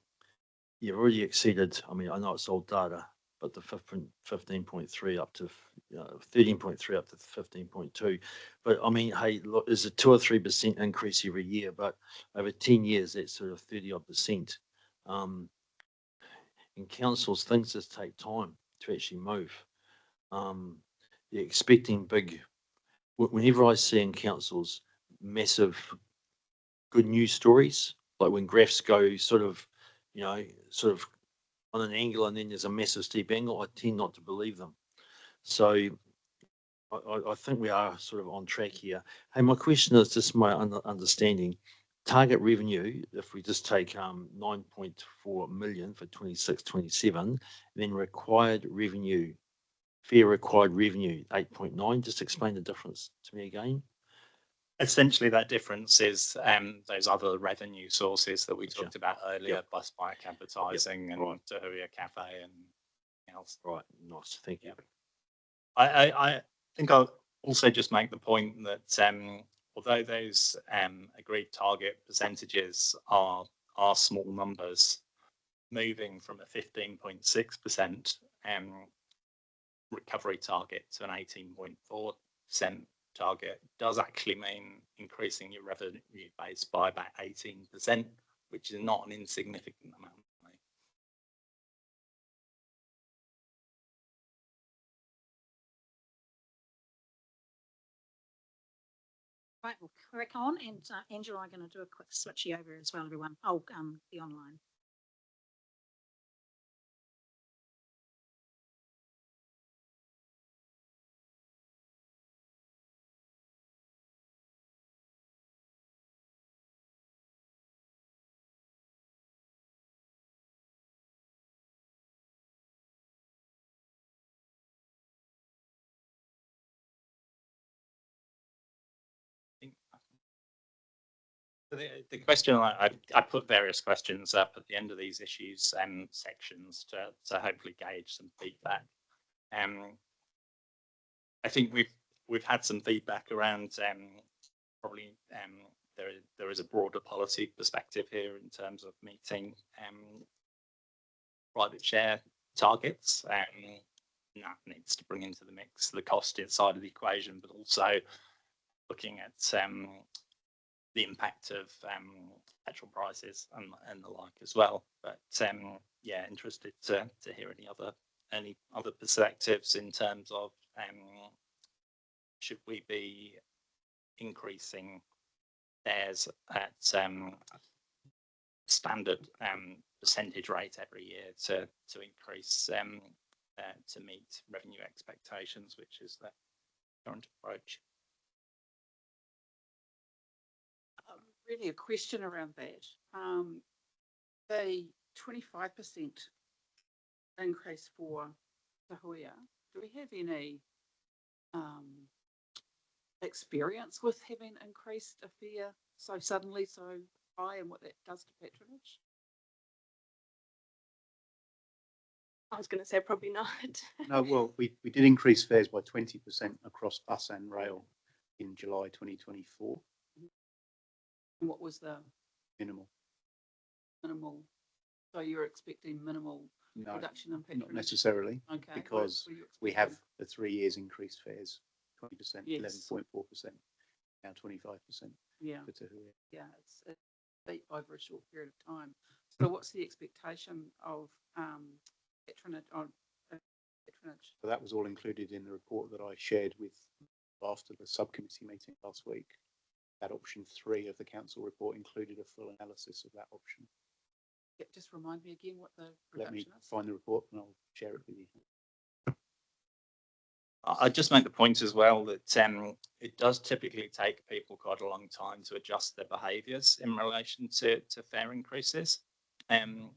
you've already exceeded, I mean, I know it's old data, but the 15.3 up to 13.3 up to 15.2. But I mean, hey, look, there's a 2 or 3% increase every year, but over 10 years, that's sort of 30-odd%. In councils, things just take time to actually move. You're expecting big, whenever I see in councils massive good news stories, like when graphs go sort of on an angle and then there's a massive steep angle, I tend not to believe them. So I think we are sort of on track here. Hey, my question is just my understanding. Target revenue, if we just take 9.4 million for 26-27, then required revenue, fair required revenue, 8.9. Just explain the difference to me again. Essentially, that difference is those other revenue sources that we Gotcha. talked about earlier, Yep. bus bike advertising and Right. Tahuia Cafe and else. Right, nice, thank you. I think I'll also just make the point that although those agreed target percentages are small numbers, moving from a 15.6% recovery target to an 18.4% target does actually mean increasing your revenue base by about 18%, which is not an insignificant amount of money. Right, we'll crack on, and Angela, I'm going to do a quick switchy over as well, everyone. I'll be online. The question I put various questions up at the end of these issues sections to hopefully gauge some feedback. I think we've had some feedback around probably there is a broader policy perspective here in terms of meeting private share targets. And that needs to bring into the mix the cost inside of the equation, but also looking at the impact of petrol prices and the like as well. But yeah, interested to hear any other perspectives in terms of should we be increasing fares at standard percentage rate every year to increase to meet revenue expectations, which is the current approach. Really a question around that. The 25% increase for Tahuia, do we have any experience with having increased a fare so suddenly, so high, and what that does to patronage? I was going to say probably not. No, well, we did increase fares by 20% across bus and rail in July 2024. And what was the Minimal. So you're expecting minimal No, reduction in patronage? not necessarily, Okay. because what are you we expecting? have the 3 years increased fares, 20%, Yes. 11.4%, now 25% Yeah, for Tahuia. yeah, it's deep over a short period of time. So what's the expectation of patronage on patronage? So that was all included in the report that I shared with after the subcommittee meeting last week. That option 3 of the council report included a full analysis of that option. Yeah, just remind me again what the Let me reduction is. find the report and I'll share it with you. I'd just make the point as well that it does typically take people quite a long time to adjust their behaviours in relation to fare increases. And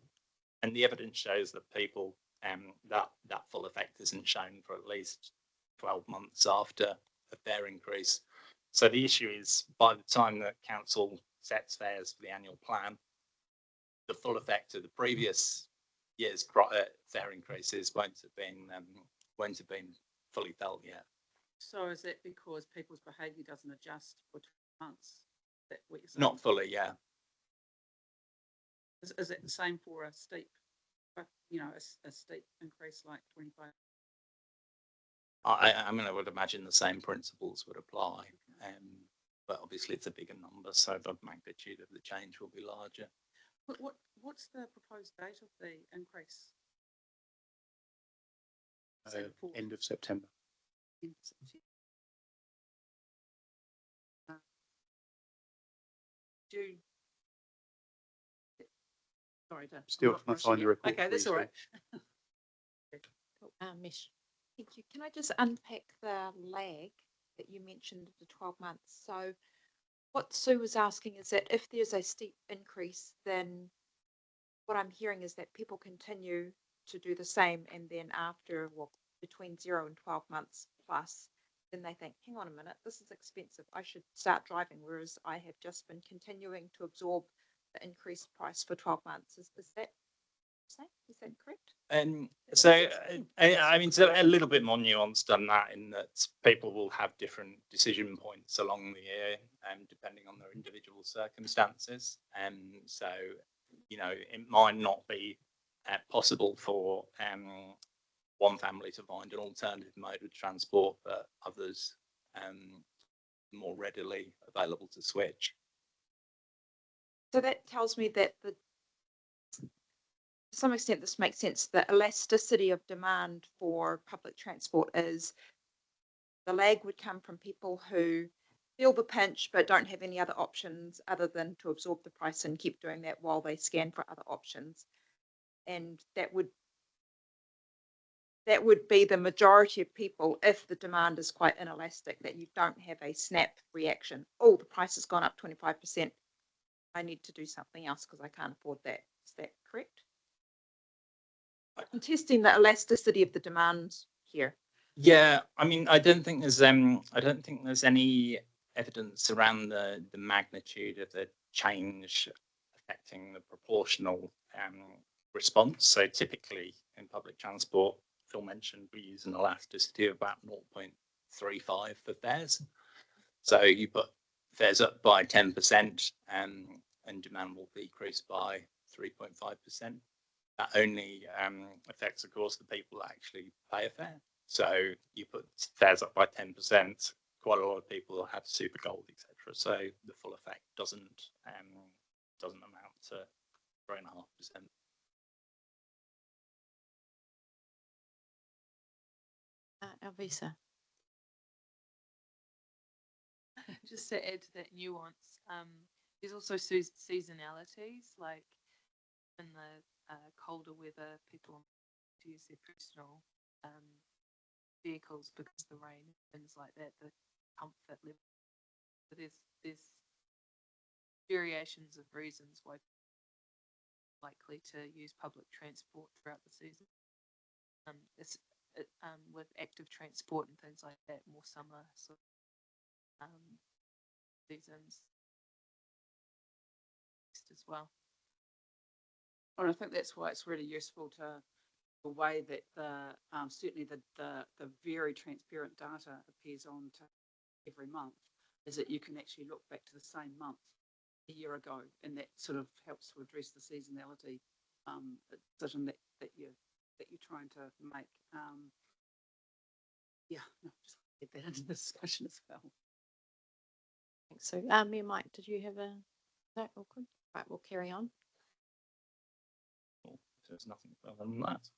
the evidence shows that people, that full effect isn't shown for at least 12 months after a fare increase. So the issue is, by the time that council sets fares for the annual plan, the full effect of the previous year's fare increases won't have been fully felt yet. So is that because people's behaviour doesn't adjust for 2 months? Is that what you're saying? Not fully, yeah. Is it the same for a steep, a steep increase like 25? I mean, I would imagine the same principles would apply, but obviously it's a bigger number, so the magnitude of the change will be larger. What's the proposed date of the increase? End of September. End of September. Sorry, Still I'm not trying to rushing find the you. report Okay, for that's you, all right. Mish. Thank you. Can I just unpack the lag that you mentioned of the 12 months? So what Sue was asking is that if there's a steep increase, then what I'm hearing is that people continue to do the same, and then after, well, between 0 and 12 months plus, then they think, hang on a minute, this is expensive, I should start driving, whereas I have just been continuing to absorb the increased price for 12 months. Is that correct? So, I mean, so a little bit more nuanced than that, in that people will have different decision points along the year, depending on their individual circumstances. So, it might not be possible for one family to find an alternative mode of transport, but others more readily available to switch. So that tells me that to some extent this makes sense. The elasticity of demand for public transport is the lag would come from people who feel the pinch but don't have any other options other than to absorb the price and keep doing that while they scan for other options. And that would be the majority of people if the demand is quite inelastic, that you don't have a snap reaction. Oh, the price has gone up 25%. I need to do something else because I can't afford that. Is that correct? I'm testing the elasticity of the demand here. Yeah, I mean, I don't think there's any evidence around the magnitude of the change affecting the proportional response. So typically in public transport, Phil mentioned we use an elasticity of about 0.35 for fares. So you put fares up by 10% and demand will decrease by 3.5%. That only affects, of course, the people that actually pay a fare. So you put fares up by 10%, quite a lot of people have super gold, etc. So the full effect doesn't amount to 3.5%. Alvisa. Just to add to that nuance, there's also seasonalities, like in the colder weather, people use their personal vehicles because of the rain, things like that, the comfort level. So there's variations of reasons why people are likely to use public transport throughout the season. With active transport and things like that, more summer seasons as well. And I think that's why it's really useful to the way that certainly the very transparent data appears on every month, is that you can actually look back to the same month a year ago, and that sort of helps to address the seasonality decision that you're trying to make. Just get that into the discussion as well. Thanks. So, Mayor Mike, did you have a no? Awkward. Right, we'll carry on. There's nothing further than that.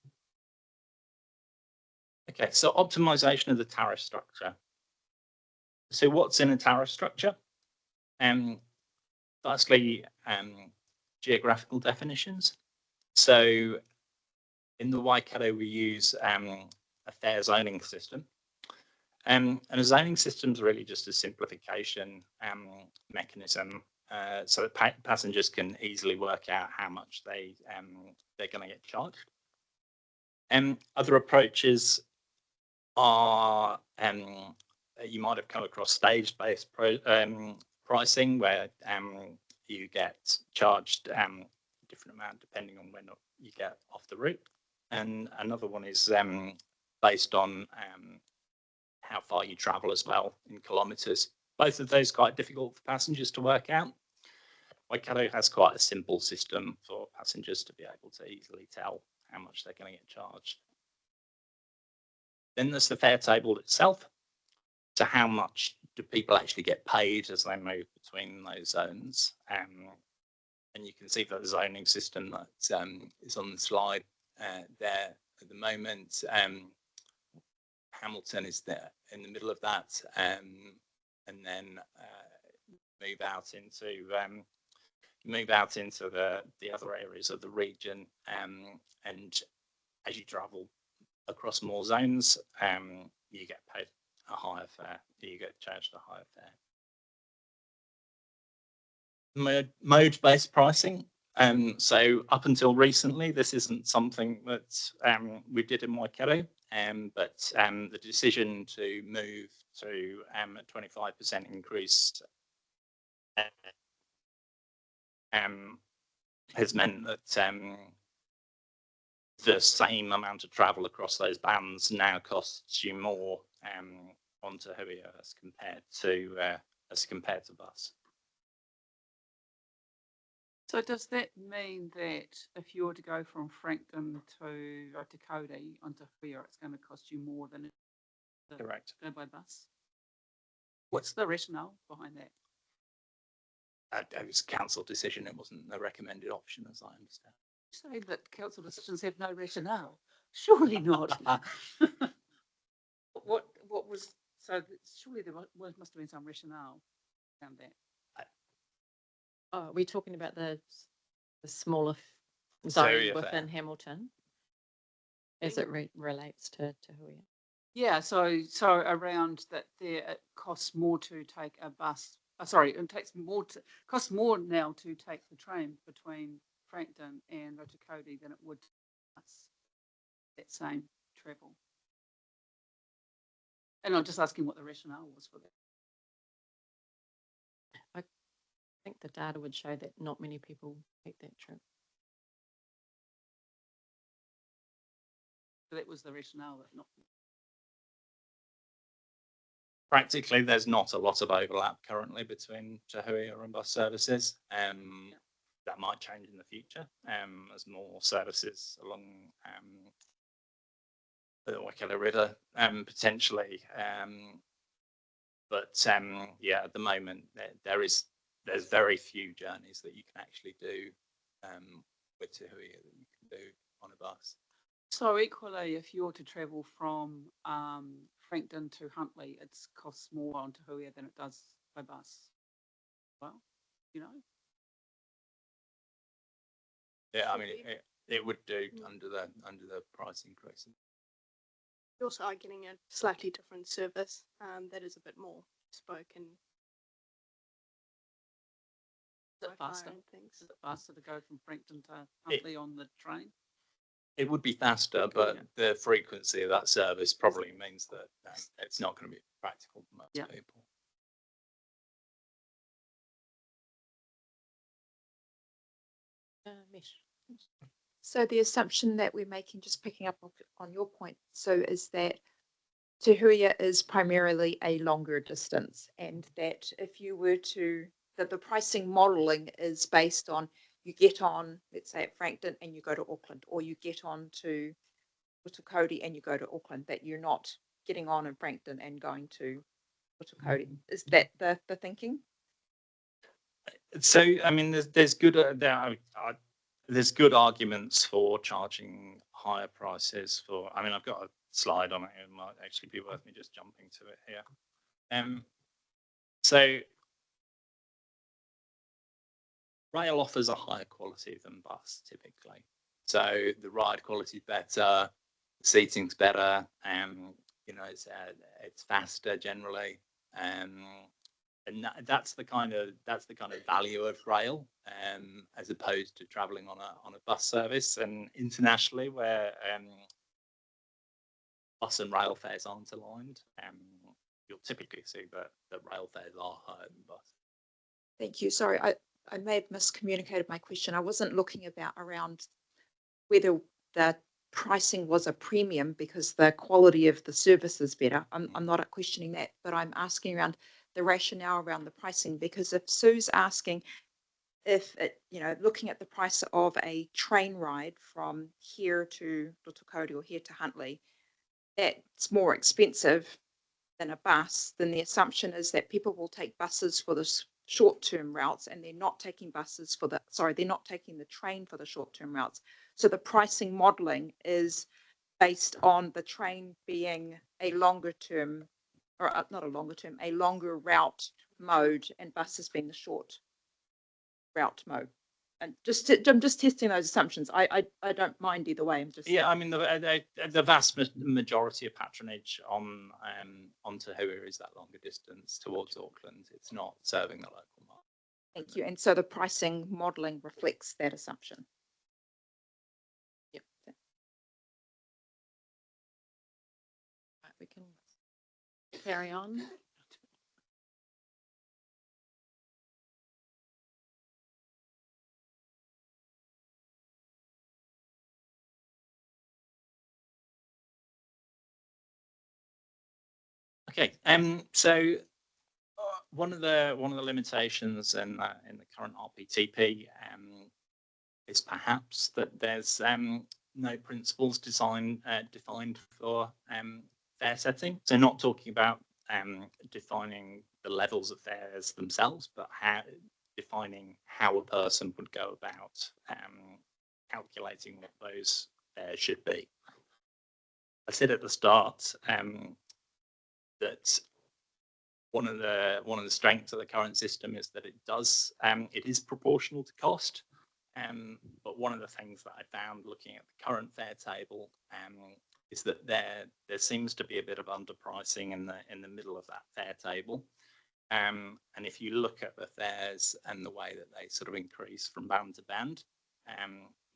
Okay, so optimization of the tariff structure. So what's in a tariff structure? Firstly, geographical definitions. So in the Waikato, we use a fare zoning system. And a zoning system is really just a simplification mechanism so that passengers can easily work out how much they're going to get charged. Other approaches are you might have come across stage-based pricing, where you get charged a different amount depending on when you get off the route. And another one is based on how far you travel as well in kilometres. Both of those quite difficult for passengers to work out. Waikato has quite a simple system for passengers to be able to easily tell how much they're going to get charged. Then there's the fare table itself. So how much do people actually get paid as they move between those zones? And you can see the zoning system that is on the slide there at the moment. Hamilton is there in the middle of that, and then move out into the other areas of the region. And as you travel across more zones, you get paid a higher fare. You get charged a higher fare. Mode-based pricing. So up until recently, this isn't something that we did in Waikato, but the decision to move to a 25% increase has meant that the same amount of travel across those bands now costs you more onto Huia as compared to bus. So does that mean that if you were to go from Frankton to Rotekoti onto Huia, it's going to cost you more than Correct. Go by bus? What's the rationale behind that? It was a council decision. It wasn't the recommended option, as I understand. You say that council decisions have no rationale? Surely not. What was so? Surely there must have been some rationale around that. Oh, are we talking about the smaller So, zone yeah, within fair. Hamilton as it relates to Huia? Yeah, so around that there it costs more to take a bus. It costs more now to take the train between Frankton and Rotekoti than it would us that same travel. And I'm just asking what the rationale was for that. think the data would show that not many people take that trip. So that was the rationale that not. Practically, there's not a lot of overlap currently between Te Huia and bus services. That might change in the future as more services along the Waikato River potentially. But yeah, at the moment there's very few journeys that you can actually do with Te Huia that you can do on a bus. So equally, if you were to travel from Frankton to Huntly, it costs more on Te Huia than it does by bus. Well, you know. Yeah, I mean it would do under the price increase. You also are getting a slightly different service that is a bit more bespoke and Is it Wi-Fi faster? and things. Is it faster to go from Frankton to Huntly on the train? It would be faster, but the frequency of that service probably means that it's not going to be practical for most people. Mish. So the assumption that we're making, just picking up on your point, so is that Te Huia is primarily a longer distance, and that if you were to, that the pricing modelling is based on you get on, let's say at Frankton and you go to Auckland, or you get on to Putukoti and you go to Auckland, that you're not getting on in Frankton and going to Putukoti. Is that the thinking? So I mean, there's good there's good arguments for charging higher prices for. I mean, I've got a slide on it. It might actually be worth me just jumping to it here. So rail offers a higher quality than bus typically. So the ride quality is better, the seating's better, you know, it's faster generally, and that's the kind of value of rail, as opposed to travelling on a bus service. And internationally, where bus and rail fares aren't aligned, you'll typically see that rail fares are higher than bus. Thank you. Sorry, I may have miscommunicated my question. I wasn't looking around whether the pricing was a premium because the quality of the service is better. I'm not questioning that, but I'm asking around the rationale around the pricing, because if Sue's asking if it, you know, looking at the price of a train ride from here to Putukoti or here to Huntly, that's more expensive than a bus, then the assumption is that people will take buses for the short-term routes, and they're not taking they're not taking the train for the short-term routes. So the pricing modelling is based on the train being a longer term, or not a longer term, a longer route mode, and buses being the short route mode. And I'm just testing those assumptions. I don't mind either way. I'm just I mean the vast majority of patronage on Te Huia is that longer distance towards Auckland. It's not serving the local market. Thank you. And so the pricing modelling reflects that assumption. Yep. Right, we can carry on. Okay, so one of the limitations in the current RPTP is perhaps that there's no principles defined for fare setting. So not talking about defining the levels of fares themselves, but defining how a person would go about calculating what those fares should be. I said at the start that one of the strengths of the current system is that it is proportional to cost. But one of the things that I found looking at the current fare table is that there seems to be a bit of underpricing in the middle of that fare table. And if you look at the fares and the way that they sort of increase from band to band,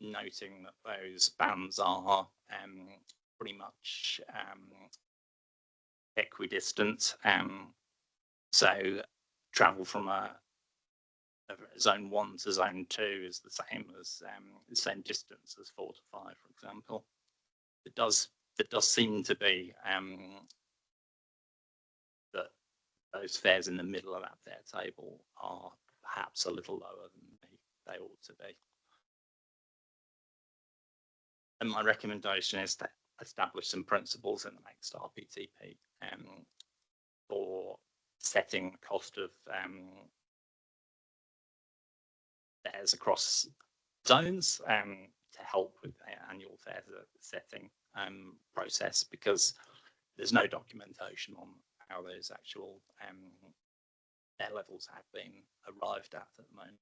noting that those bands are pretty much equidistant. So travel from a zone 1 to zone 2 is the same distance as 4 to 5, for example. It does seem to be that those fares in the middle of that fare table are perhaps a little lower than they ought to be. And my recommendation is to establish some principles in the next RPTP for setting the cost of fares across zones to help with the annual fare setting process, because there's no documentation on how those actual fare levels have been arrived at the moment.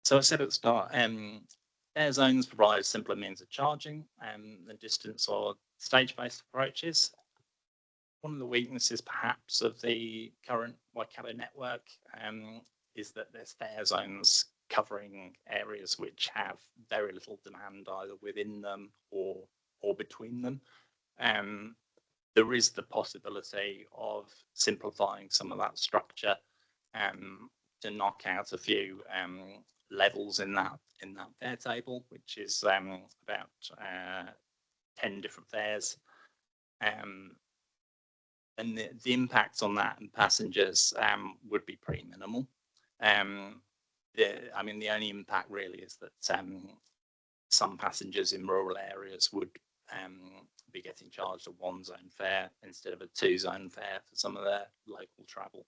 So I said at the start, fare zones provide simpler means of charging than distance or stage-based approaches. One of the weaknesses, perhaps, of the current Waikato network is that there's fare zones covering areas which have very little demand either within them or between them. There is the possibility of simplifying some of that structure to knock out a few levels in that fare table, which is about 10 different fares. And the impact on that and passengers would be pretty minimal. The only impact really is that some passengers in rural areas would be getting charged a 1-zone fare instead of a 2-zone fare for some of their local travel.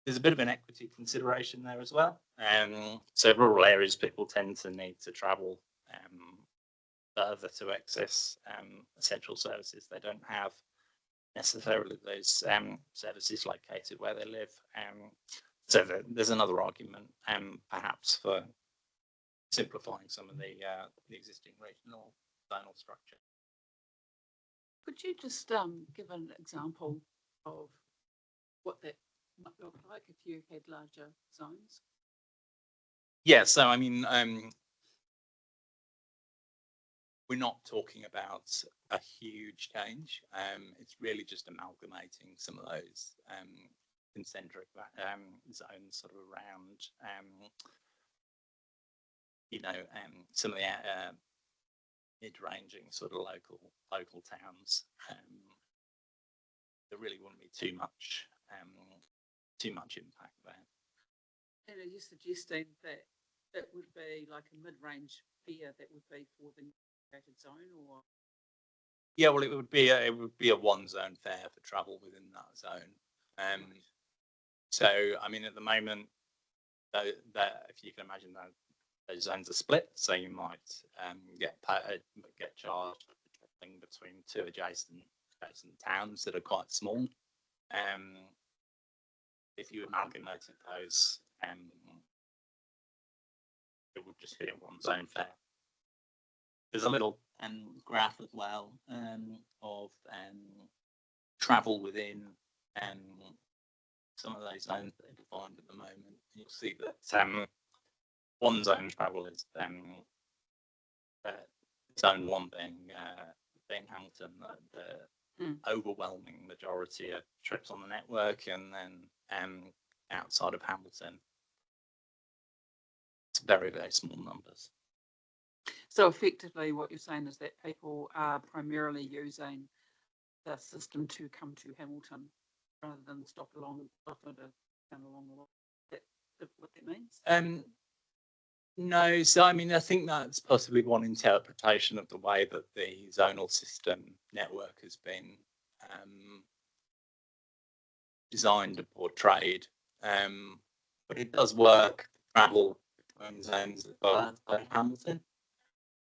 There's a bit of an equity consideration there as well. So rural areas, people tend to need to travel further to access essential services. They don't have necessarily those services located where they live. So there's another argument, perhaps, for simplifying some of the existing regional zonal structure. Could you just give an example of what that might look like if you had larger zones? Yeah, so I mean, we're not talking about a huge change. It's really just amalgamating some of those concentric zones sort of around, some of the mid-ranging sort of local towns. There really wouldn't be too much impact there. And are you suggesting that it would be like a mid-range fare that would be for the integrated zone, or? Yeah, well, it would be a 1-zone fare for travel within that zone. So, I mean, at the moment, if you can imagine that those zones are split, so you might get charged between 2 adjacent towns that are quite small. If you amalgamated those, it would just be a 1-zone fare. There's a little graph as well of travel within some of those zones that are defined at the moment. You'll see that 1-zone travel is zone 1 being Hamilton, the overwhelming majority of trips on the network, and then outside of Hamilton, it's very, very small numbers. So effectively what you're saying is that people are primarily using the system to come to Hamilton rather than stop along the line. That what that means? No, so I mean, I think that's possibly one interpretation of the way that the zonal system network has been designed and portrayed. But it does work, travel between zones as well as Hamilton.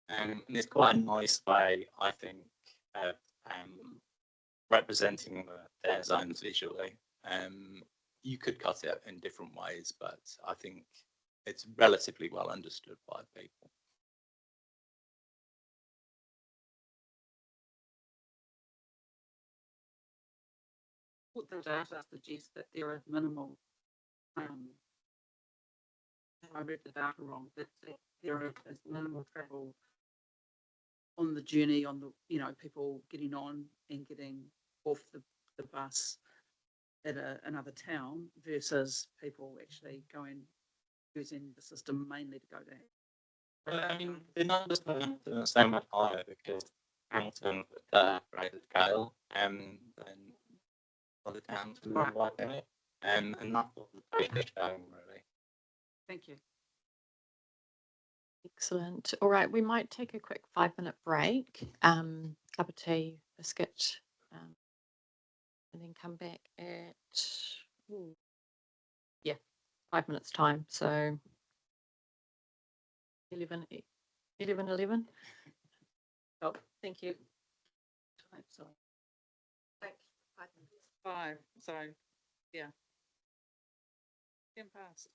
And it's quite a nice way, I think, of representing their zones visually. You could cut it in different ways, but I think it's relatively well understood by people. What the data suggests that there are minimal, I read the data wrong, that there is minimal travel on the journey, on the, people getting on and getting off the bus at another town versus people actually using the system mainly to go to. Well, I mean, the numbers for Hampton are so much higher because Hampton put the greater scale than other towns who are like it. And that's what the data is showing, really. Thank you. Excellent. All right, we might take a quick 5-minute break, cup of tea, biscuit, and then come back at, 5 minutes time. So 11. Oh, thank you. Sorry. Five, so, yeah. 10 past.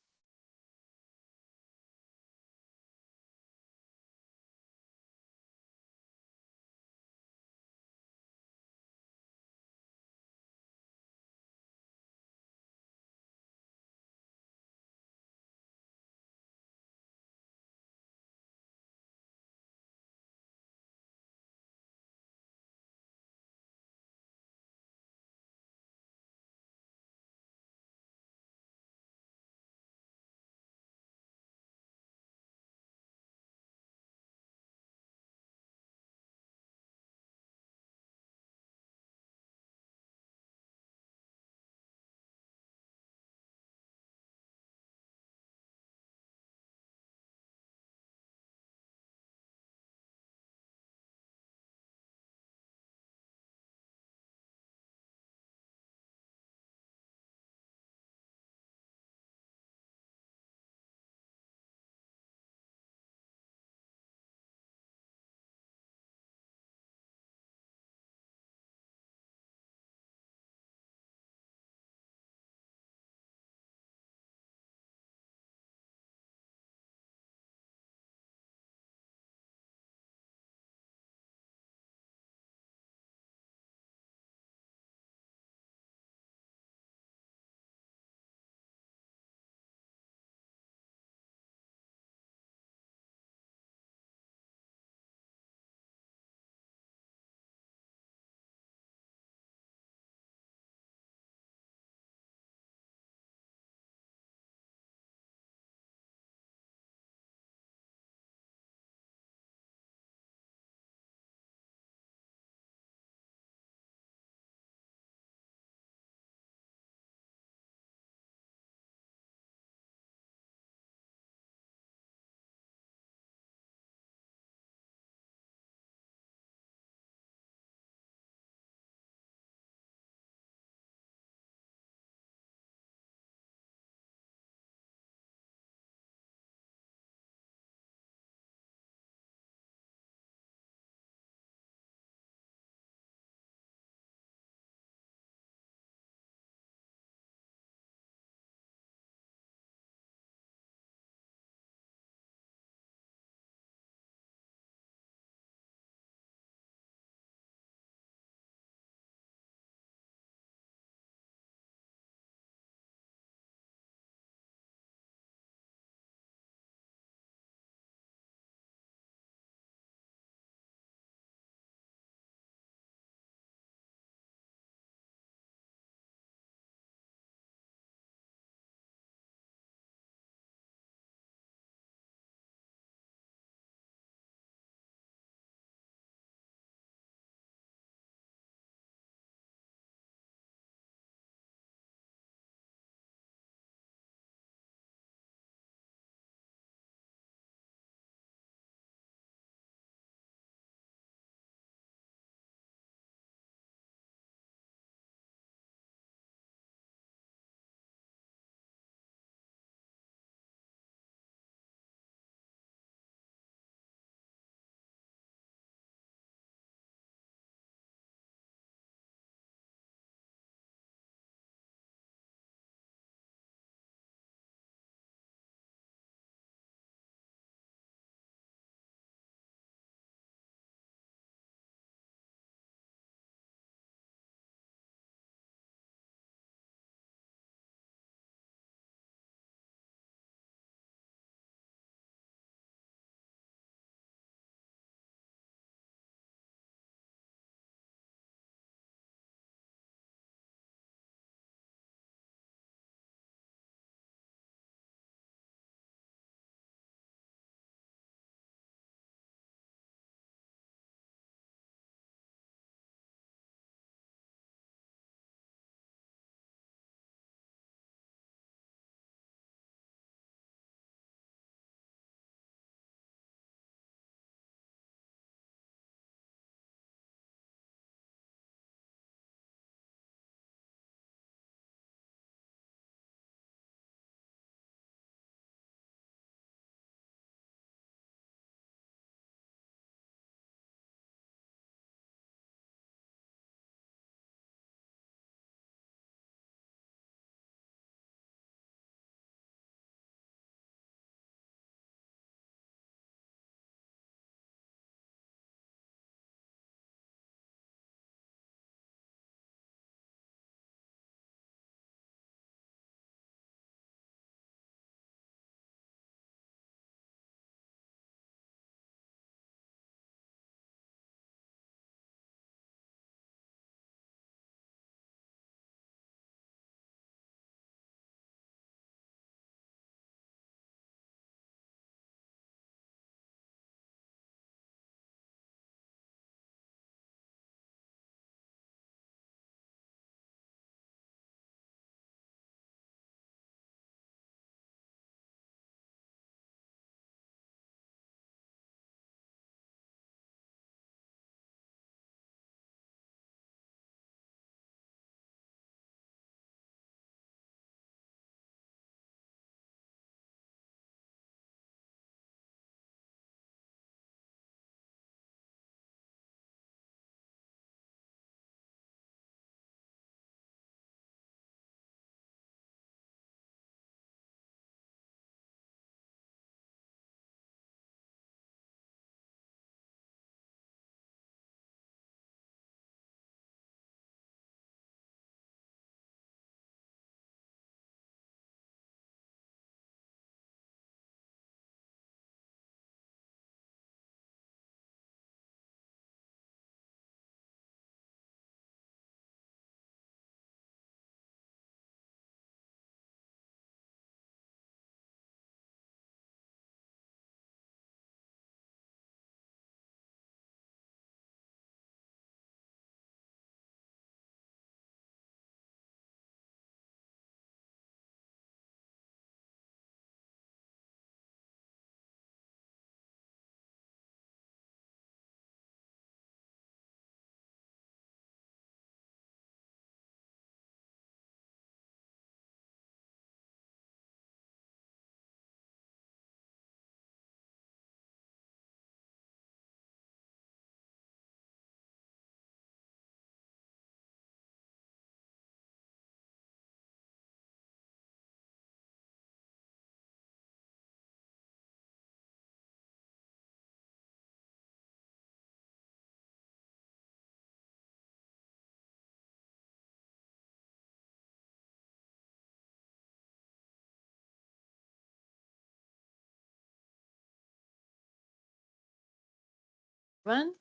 Everyone,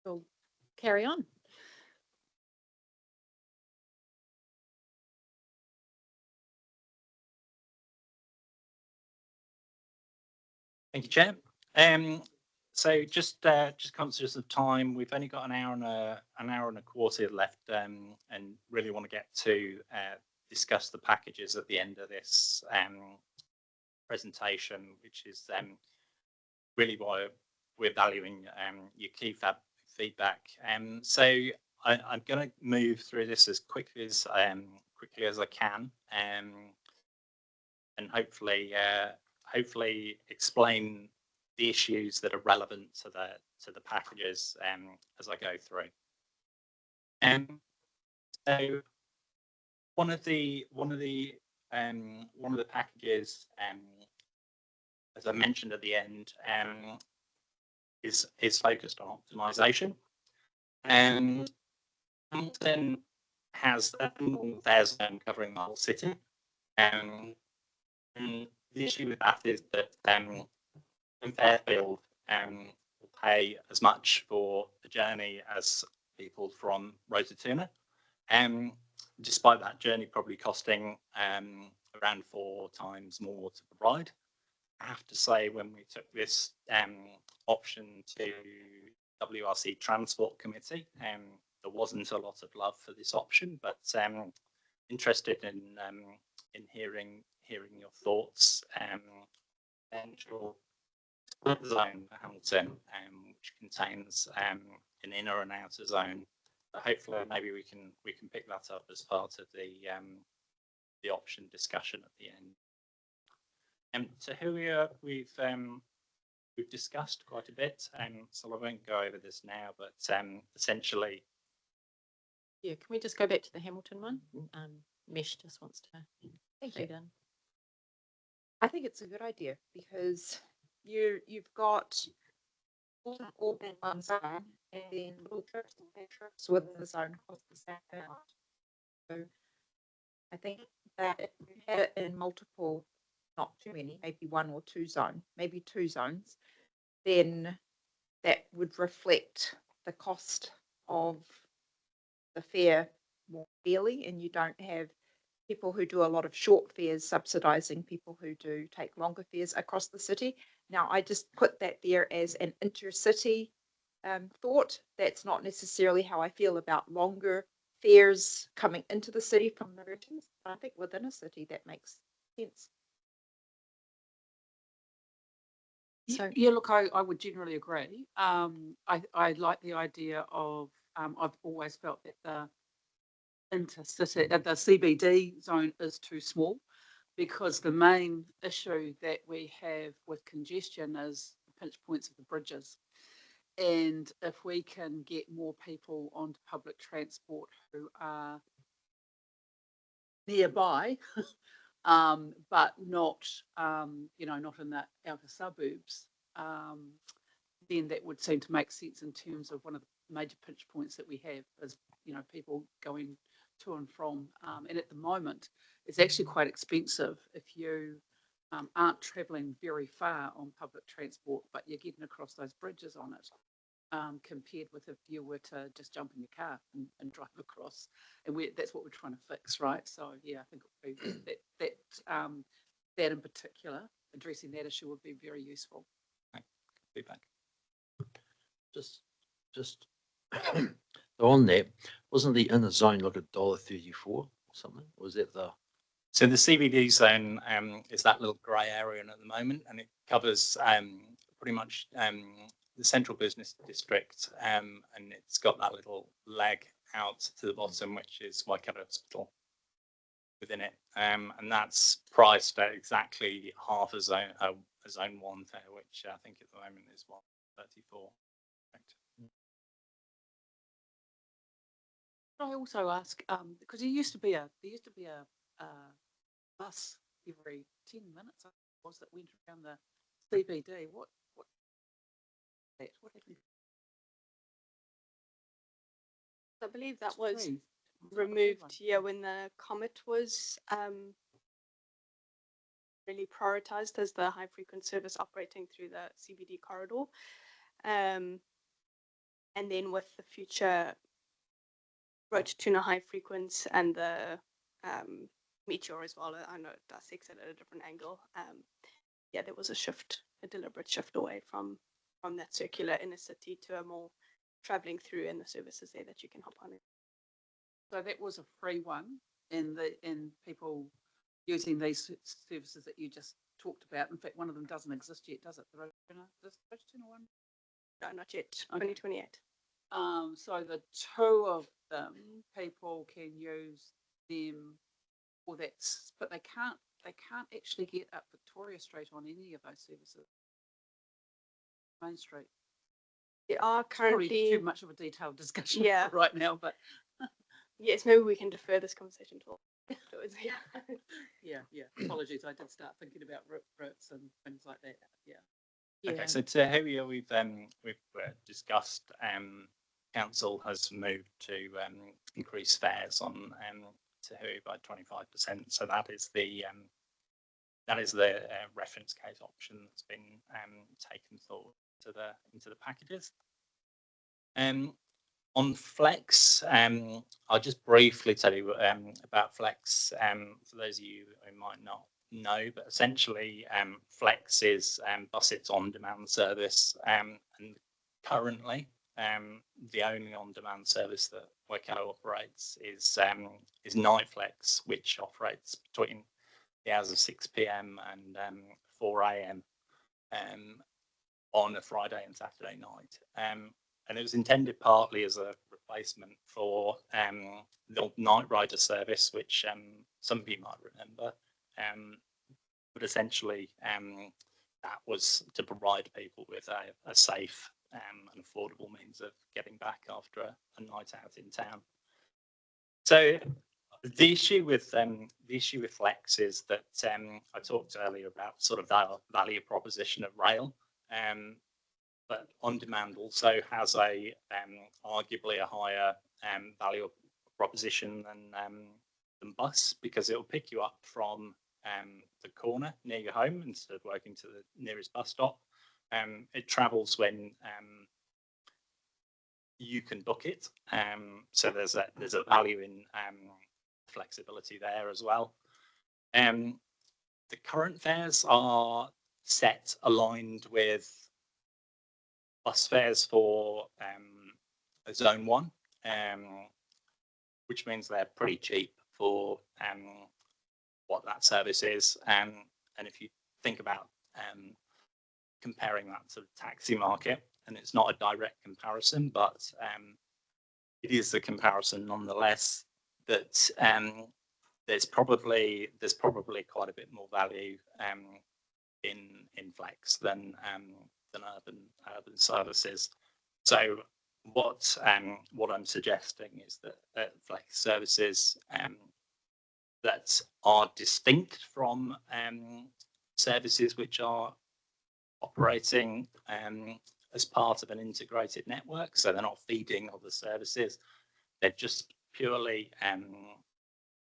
we'll carry on. Thank you, Chair. So just conscious of time, we've only got an hour and a quarter left, and really want to get to discuss the packages at the end of this presentation, which is really why we're valuing your key feedback. So I'm going to move through this as quickly as I can, and hopefully explain the issues that are relevant to the packages as I go through. So one of the packages, as I mentioned at the end, is focused on optimization. Hamilton has a normal fare zone covering the whole city. And the issue with that is that in Fairfield will pay as much for the journey as people from Rosatuna. Despite that journey probably costing around 4 times more to provide. I have to say, when we took this option to WRC Transport Committee, there wasn't a lot of love for this option, but interested in hearing your thoughts. Central zone for Hamilton, which contains an inner and outer zone. But hopefully, maybe we can pick that up as part of the option discussion at the end. So here we've discussed quite a bit, so I won't go over this now. But essentially, Yeah, can we just go back to the Hamilton one? Mesh just wants to Thank feed you. in. I think it's a good idea because you've got all in one zone, and then little trips and big trips within the zone cost the same amount. So I think that if you had it in multiple, not too many, maybe 1 or 2 zones, maybe 2 zones, then that would reflect the cost of the fare more fairly, and you don't have people who do a lot of short fares subsidizing people who do take longer fares across the city. Now, I just put that there as an intercity thought. That's not necessarily how I feel about longer fares coming into the city from the regions. I think within a city that makes sense. So Yeah, look, I would generally agree. I like the idea of, I've always felt that the intercity, the CBD zone is too small, because the main issue that we have with congestion is the pinch points of the bridges. And if we can get more people onto public transport who are nearby, but not, not in the outer suburbs, then that would seem to make sense in terms of one of the major pinch points that we have is, people going to and from. And at the moment, it's actually quite expensive if you aren't travelling very far on public transport, but you're getting across those bridges on it, compared with if you were to just jump in your car and drive across. And that's what we're trying to fix, right? So yeah, I think it would be that in particular, addressing that issue would be very useful. feedback. Just on that, wasn't the inner zone like $1.34 or something? Or was that the? So the CBD zone is that little grey area at the moment, and it covers pretty much the central business district, and it's got that little leg out to the bottom, which is Waikato Hospital within it, and that's priced at exactly half a zone 1 fare, which I think at the moment is $1.34. I also ask, because there used to be a bus every 10 minutes was that went around the CBD. What happened? I believe that was Free. removed, yeah, when the Comet was really prioritized as the high frequency service operating through the CBD corridor. And then with the future road to tuna high frequency and the Meteor as well, I know it dissects it at a different angle. Yeah, there was a deliberate shift away from that circular inner city to a more traveling through and the services there that you can hop on. So that was a free one, and people using these services that you just talked about. In fact, one of them doesn't exist yet, does it? The road tuner one? No, not yet. Okay. 2028. So the two of them, people can use them, or but they can't actually get up Victoria Street on any of those services. Main Street. There are Probably currently too much of a detailed discussion Yeah. right now, but yes, maybe we can defer this conversation till afterwards. Yeah. yeah. Apologies, I did start thinking about routes and things like that. Yeah. Okay, so to here we've discussed council has moved to increase fares on Te by 25%. So that is the reference case option that's been taken forward into the packages. On Flex, I'll just briefly tell you about Flex for those of you who might not know, but essentially Flex is Busset's on-demand service, and currently the only on-demand service that Waikato operates is Night Flex, which operates between the hours of 6 p.m. and 4 a.m. On a Friday and Saturday night. And it was intended partly as a replacement for the Night Rider service, which some of you might remember. But essentially, that was to provide people with a safe and affordable means of getting back after a night out in town. So the issue with Flex is that I talked earlier about sort of the value proposition of rail. But on demand also has a arguably a higher value proposition than bus, because it will pick you up from the corner near your home instead of walking to the nearest bus stop. It travels when you can book it, so there's a value in flexibility there as well. The current fares are set aligned with bus fares for Zone 1, which means they're pretty cheap for what that service is. And if you think about comparing that to the taxi market, and it's not a direct comparison, but it is the comparison nonetheless, that there's probably quite a bit more value in Flex than urban services. So what I'm suggesting is that Flex services that are distinct from services which are operating as part of an integrated network, so they're not feeding other services, they're just purely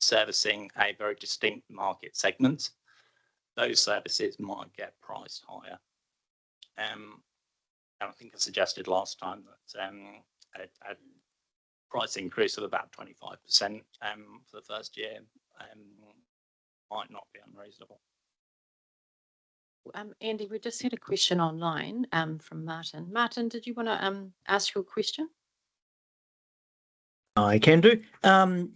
servicing a very distinct market segment. Those services might get priced higher. I think I suggested last time that a price increase of about 25% for the first year might not be unreasonable. Andy, we just had a question online from Martin. Martin, did you want to ask your question? I can do.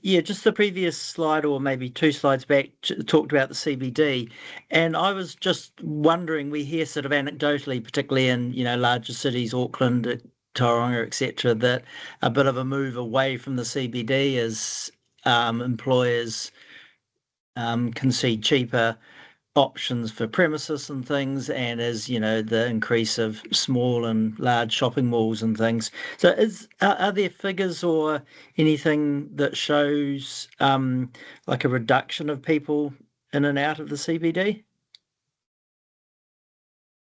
Yeah, just the previous slide, or maybe two slides back, talked about the CBD, and I was just wondering, we hear sort of anecdotally, particularly in larger cities, Auckland, Tauranga, etc., that a bit of a move away from the CBD as employers can see cheaper options for premises and things, and as the increase of small and large shopping malls and things. So are there figures or anything that shows like a reduction of people in and out of the CBD?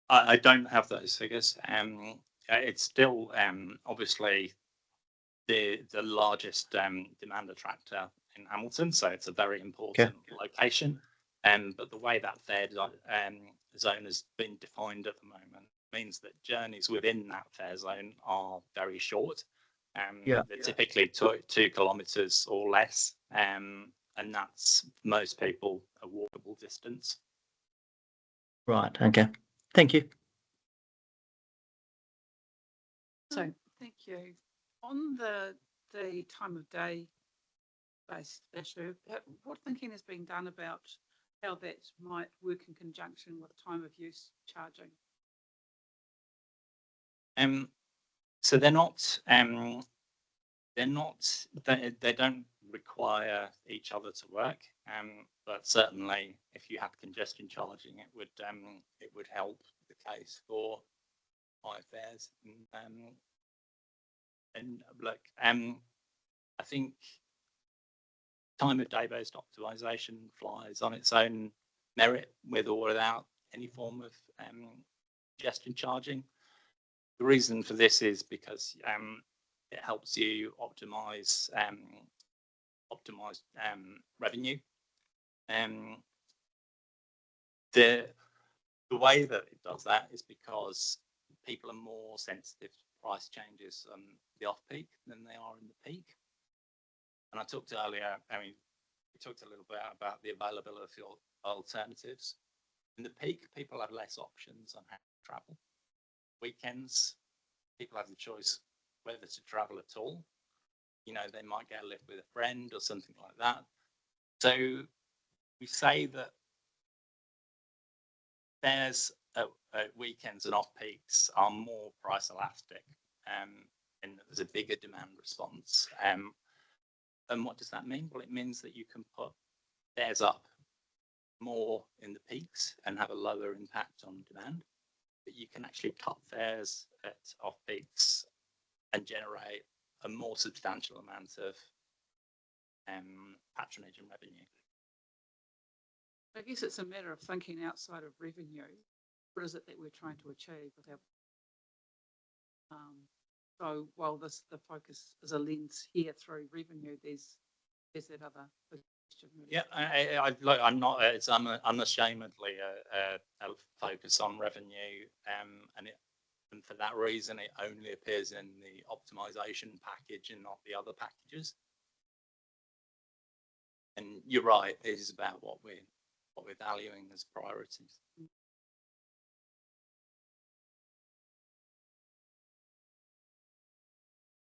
I don't have those figures. It's still obviously the largest demand attractor in Hamilton, so it's a very important location. But the way that fare zone has been defined at the moment means that journeys within that fare zone are very short. Yeah. They're typically 2 kilometres or less, and that's most people a walkable distance. Right. Okay. Thank you. So Thank you. On the time of day based issue, what thinking is being done about how that might work in conjunction with time of use charging? So they don't require each other to work. But certainly if you had congestion charging, it would help the case for high fares. And look, I think time of day based optimization flies on its own merit with or without any form of congestion charging. The reason for this is because it helps you optimize revenue. The way that it does that is because people are more sensitive to price changes on the off-peak than they are in the peak. And I talked earlier, we talked a little bit about the availability of alternatives. In the peak, people have less options on how to travel. Weekends, people have the choice whether to travel at all. You know, they might get a lift with a friend or something like that. So we say that fares at weekends and off peaks are more price elastic, and there's a bigger demand response. And what does that mean? Well, it means that you can put fares up more in the peaks and have a lower impact on demand, but you can actually cut fares at off peaks and generate a more substantial amount of patronage and revenue. I guess it's a matter of thinking outside of revenue. What is it that we're trying to achieve with our? So while the focus is a lens here through revenue, there's that other question. Really. Yeah, I'm not. It's unashamedly a focus on revenue, and for that reason, it only appears in the optimization package and not the other packages. And you're right; it is about what we're valuing as priorities.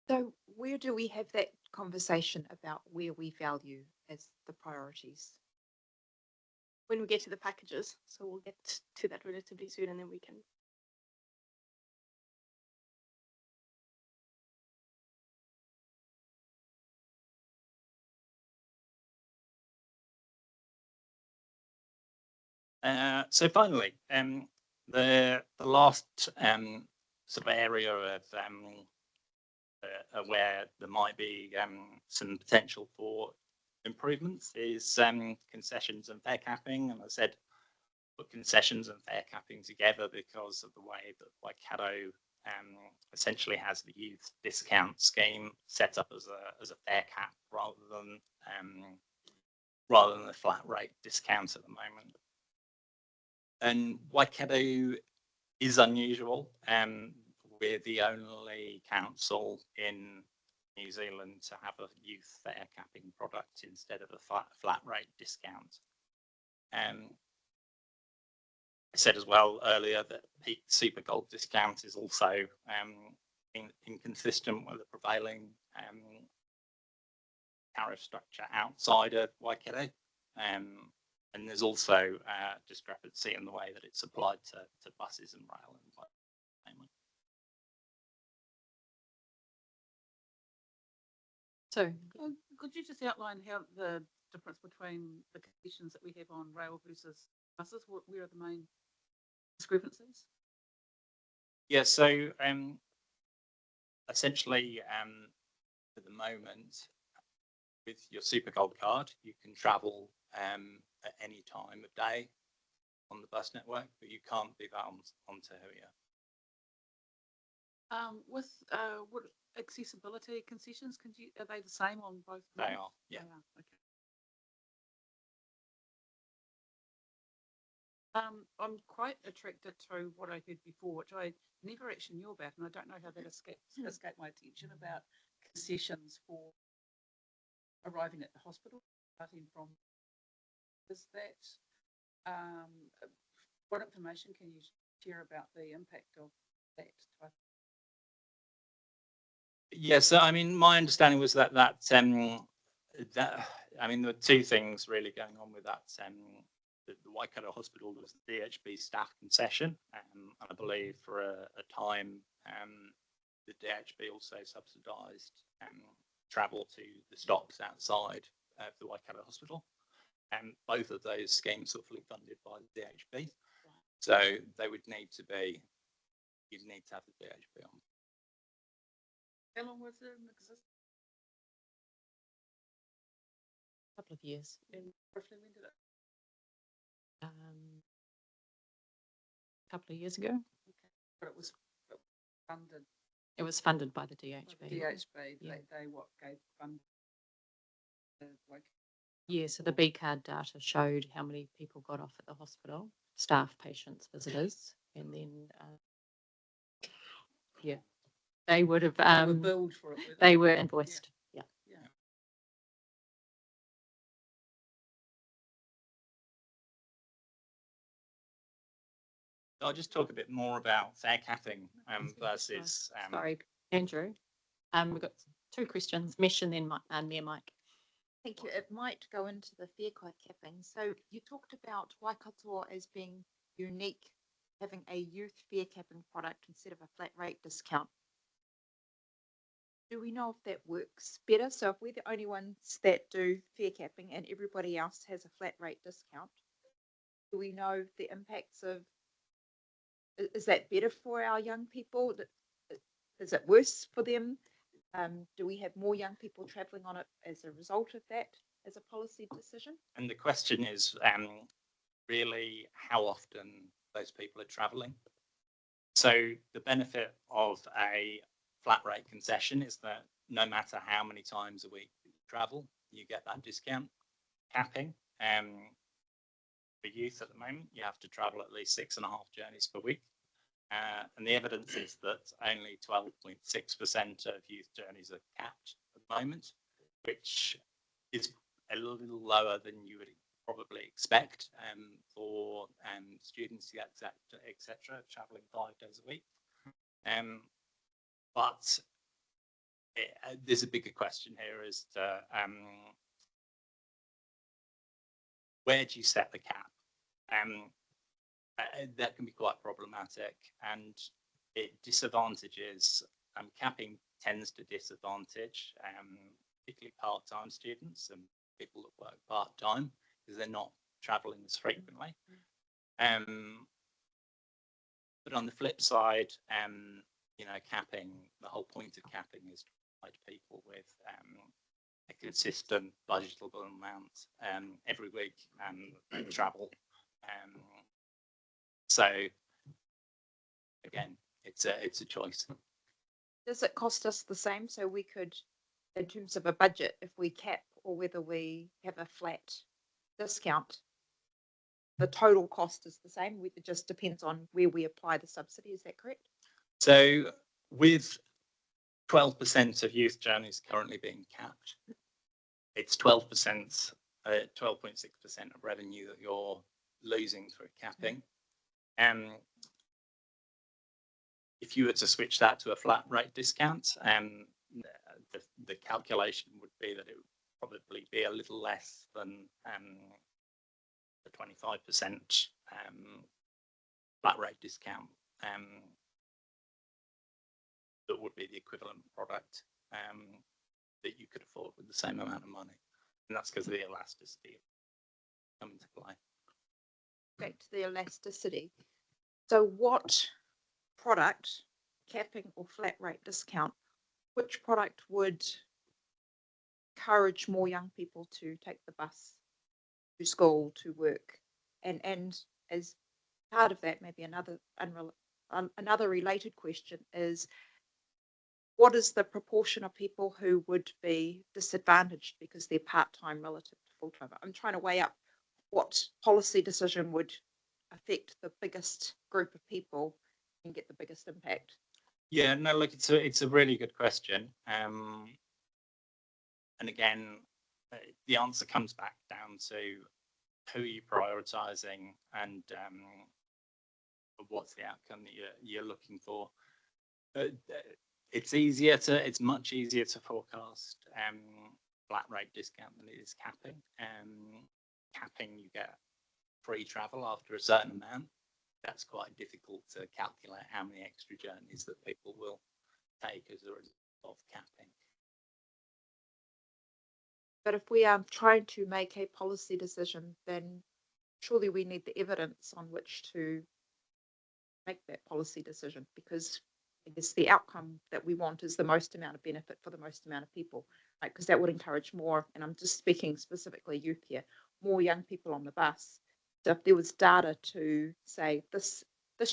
So where do we have that conversation about where we value as the priorities? When we get to the packages, so we'll get to that relatively soon, and then we can. So finally, the last sort of area of where there might be some potential for improvements is concessions and fare capping. And I said put concessions and fare capping together because of the way that Waikato essentially has the youth discount scheme set up as a fare cap rather than a flat rate discount at the moment. And Waikato is unusual. We're the only council in New Zealand to have a youth fare capping product instead of a flat rate discount. I said as well earlier that peak super gold discount is also inconsistent with the prevailing tariff structure outside of Waikato. And there's also discrepancy in the way that it's applied to buses and rail and mainly. So could you just outline how the difference between the conditions that we have on rail versus buses? Where are the main discrepancies? Yeah, so essentially at the moment with your Super Gold card, you can travel at any time of day on the bus network, but you can't do that on Te Huia. With what accessibility concessions, are they the same on both? They are, yeah. They are. Okay. I'm quite attracted to what I heard before, which I never actually knew about, and I don't know how that escaped my attention about concessions for arriving at the hospital, starting from. Is that what information can you share about the impact of that type? Yes, I mean, my understanding was that I mean, there were two things really going on with that. The Waikato Hospital was the DHB staff concession, and I believe for a time the DHB also subsidised travel to the stops outside of the Waikato Hospital. And both of those schemes were fully funded by the DHB. So they would need to be, you'd need to have the DHB on. How long was it in existence? Couple of years. And roughly when did it? Couple of years ago. Okay. But it was funded. It was funded by the DHB. By the DHB, Yeah. they what gave fund? Like Yeah, so the B card data showed how many people got off at the hospital, staff, patients, visitors, and then yeah, they would have they were billed for it. they were invoiced. Yeah. Yeah. I'll just talk a bit more about fare capping versus. Sorry, Andrew. We've got two questions, Mesh and then Mayor Mike. Thank you. It might go into the fare capping. So you talked about Waikato as being unique, having a youth fare capping product instead of a flat rate discount. Do we know if that works better? So if we're the only ones that do fare capping and everybody else has a flat rate discount, do we know the impacts of, is that better for our young people? Is it worse for them? Do we have more young people travelling on it as a result of that as a policy decision? And the question is really how often those people are travelling. So the benefit of a flat rate concession is that no matter how many times a week you travel, you get that discount. Capping for youth at the moment, you have to travel at least 6.5 journeys per week. And the evidence is that only 12.6% of youth journeys are capped at the moment, which is a little lower than you would probably expect for students, etc., traveling 5 days a week. But there's a bigger question here as to where do you set the cap? That can be quite problematic, and it disadvantages. Capping tends to disadvantage particularly part-time students and people that work part-time because they're not travelling as frequently. But on the flip side, capping, the whole point of capping is to provide people with a consistent budgetable amount every week and travel. So again, it's a choice. Does it cost us the same? So we could, in terms of a budget, if we cap or whether we have a flat discount, the total cost is the same. It just depends on where we apply the subsidy. Is that correct? So with 12% of youth journeys currently being capped, it's 12%, 12.6% of revenue that you're losing through capping. If you were to switch that to a flat rate discount, the calculation would be that it would probably be a little less than the 25% flat rate discount. That would be the equivalent product that you could afford with the same amount of money, and that's because of the elasticity come into play. Back to the elasticity. So what product, capping or flat rate discount, which product would encourage more young people to take the bus to school, to work? And as part of that, maybe another related question is, what is the proportion of people who would be disadvantaged because they're part-time relative to full-time? I'm trying to weigh up what policy decision would affect the biggest group of people and get the biggest impact? Yeah, no, look, it's a really good question. And again, the answer comes back down to who are you prioritizing and what's the outcome that you're looking for. It's much easier to forecast flat rate discount than it is capping. Capping, you get free travel after a certain amount. That's quite difficult to calculate how many extra journeys that people will take as a result of capping. But if we are trying to make a policy decision, then surely we need the evidence on which to make that policy decision, because I guess the outcome that we want is the most amount of benefit for the most amount of people, right? Because that would encourage more, and I'm just speaking specifically youth here, more young people on the bus. So if there was data to say this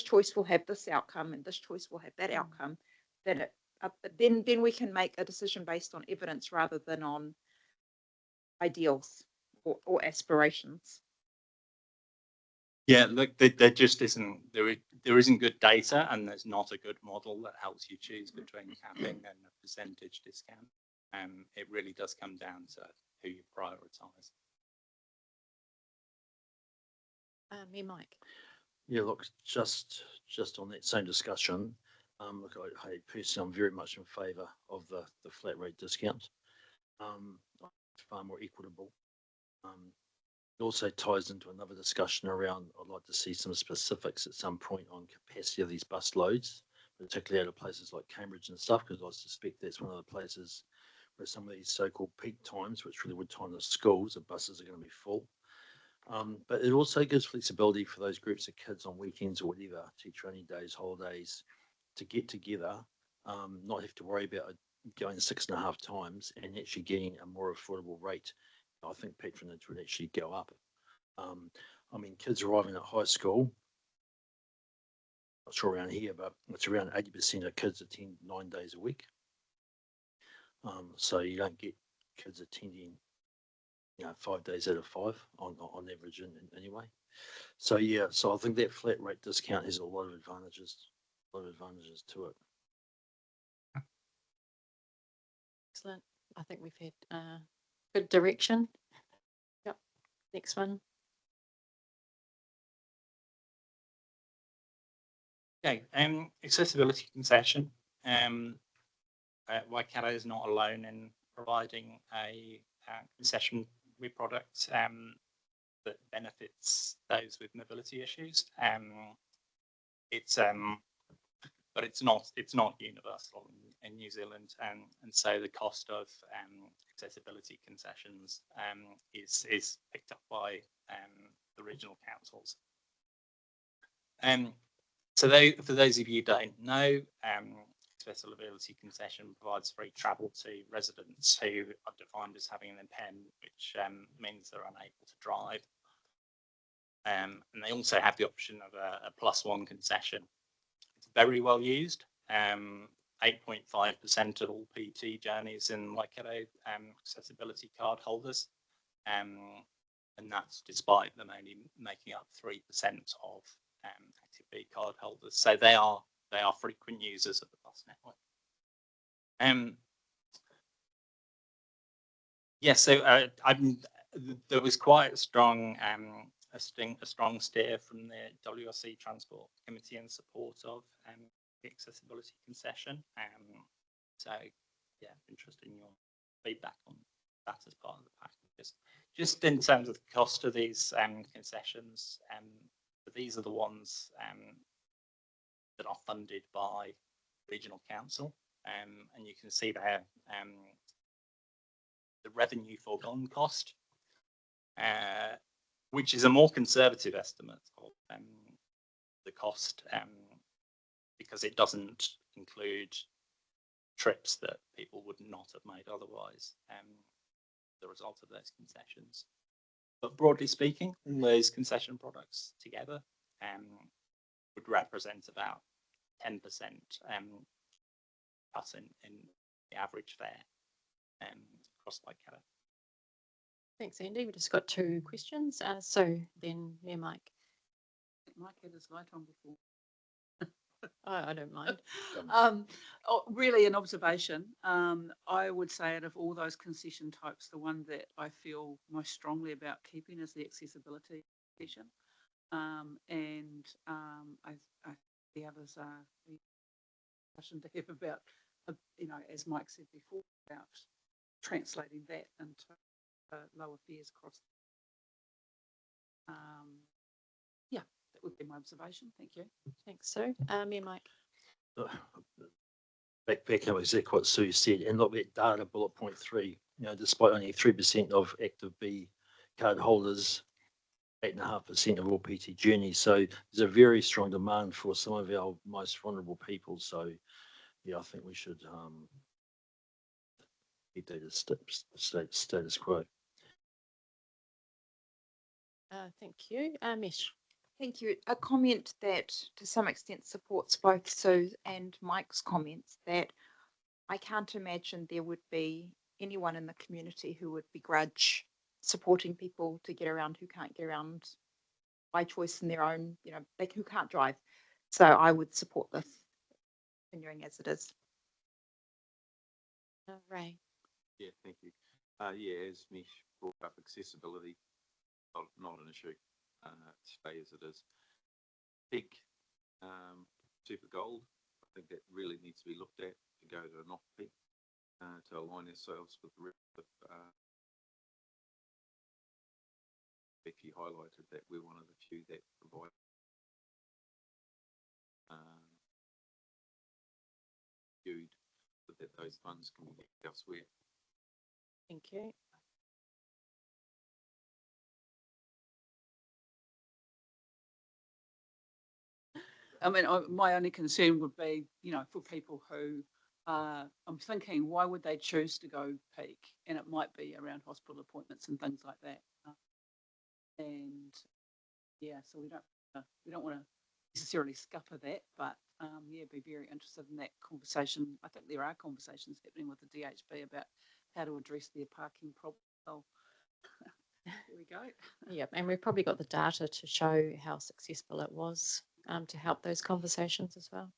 choice will have this outcome and this choice will have that outcome, then then we can make a decision based on evidence rather than on ideals or aspirations. Yeah, look, there just isn't there isn't good data, and there's not a good model that helps you choose between capping and a percentage discount. It really does come down to who you prioritize. Mike. Yeah, look, just on that same discussion, look, I personally, I'm very much in favour of the flat rate discount. Far more equitable. It also ties into another discussion around, I'd like to see some specifics at some point on capacity of these bus loads, particularly out of places like Cambridge and stuff, because I suspect that's one of the places where some of these so-called peak times, which really would time the schools, the buses are going to be full. But it also gives flexibility for those groups of kids on weekends or whatever, teacher only days, holidays, to get together, not have to worry about going 6.5 times and actually getting a more affordable rate. I think patronage would actually go up. I mean, kids arriving at high school, not sure around here, but it's around 80% of kids attend 9 days a week. So you don't get kids attending 5 days out of 5 on average anyway. So yeah, so I think that flat rate discount has a lot of advantages to it. Excellent. I think we've had good direction. Yep. Next one. Okay, accessibility concession. Waikato is not alone in providing a concession product that benefits those with mobility issues. But it's not universal in New Zealand, and so the cost of accessibility concessions is picked up by the regional councils. So for those of you who don't know, accessibility concession provides free travel to residents who are defined as having an impairment, which means they're unable to drive. And they also have the option of a +1 concession. It's very well used. 8.5% of all PT journeys in Waikato accessibility card holders, and that's despite them only making up 3% of active B card holders. So they are frequent users of the bus network. Yeah, so there was quite a strong a strong steer from the WRC Transport Committee in support of the accessibility concession. So yeah, interested in your feedback on that as part of the package. Just in terms of the cost of these concessions, these are the ones that are funded by regional council, and you can see there the revenue foregone cost, which is a more conservative estimate of the cost, because it doesn't include trips that people would not have made otherwise, the result of those concessions. But broadly speaking, all those concession products together would represent about 10% cut in the average fare across Waikato. Thanks, Andy. We've just got 2 questions. So then, Mayor Mike. Mike had his light on before. I don't mind. Really an observation. I would say out of all those concession types, the one that I feel most strongly about keeping is the accessibility concession. The others are the discussion to have about, as Mike said before, about translating that into lower fares across. Yeah, that would be my observation. Thank you. Thanks, Sue. Yeah, Mike. Back up exactly what Sue said, and look at data bullet point 3. Despite only 3% of active B card holders, 8.5% of all PT journeys. So there's a very strong demand for some of our most vulnerable people. So yeah, I think we should keep that as status quo. Thank you. Mish. Thank you. A comment that to some extent supports both Sue and Mike's comments, that I can't imagine there would be anyone in the community who would begrudge supporting people to get around who can't get around by choice in their own, who can't drive. So I would support this continuing as it is. Ray. Yeah, thank you. Yeah, as Mish brought up, accessibility, not an issue. Stay as it is. Big super gold, I think that really needs to be looked at to go to an off-peak to align ourselves with the rest of Becky highlighted that we're one of the few that provide viewed so that those funds can be used elsewhere. Thank you. I mean, my only concern would be, for people who I'm thinking, why would they choose to go peak? And it might be around hospital appointments and things like that. And yeah, so we don't want to necessarily scupper that, but yeah, be very interested in that conversation. I think there are conversations happening with the DHB about how to address their parking problem. So, there we go. Yeah, and we've probably got the data to show how successful it was to help those conversations as well.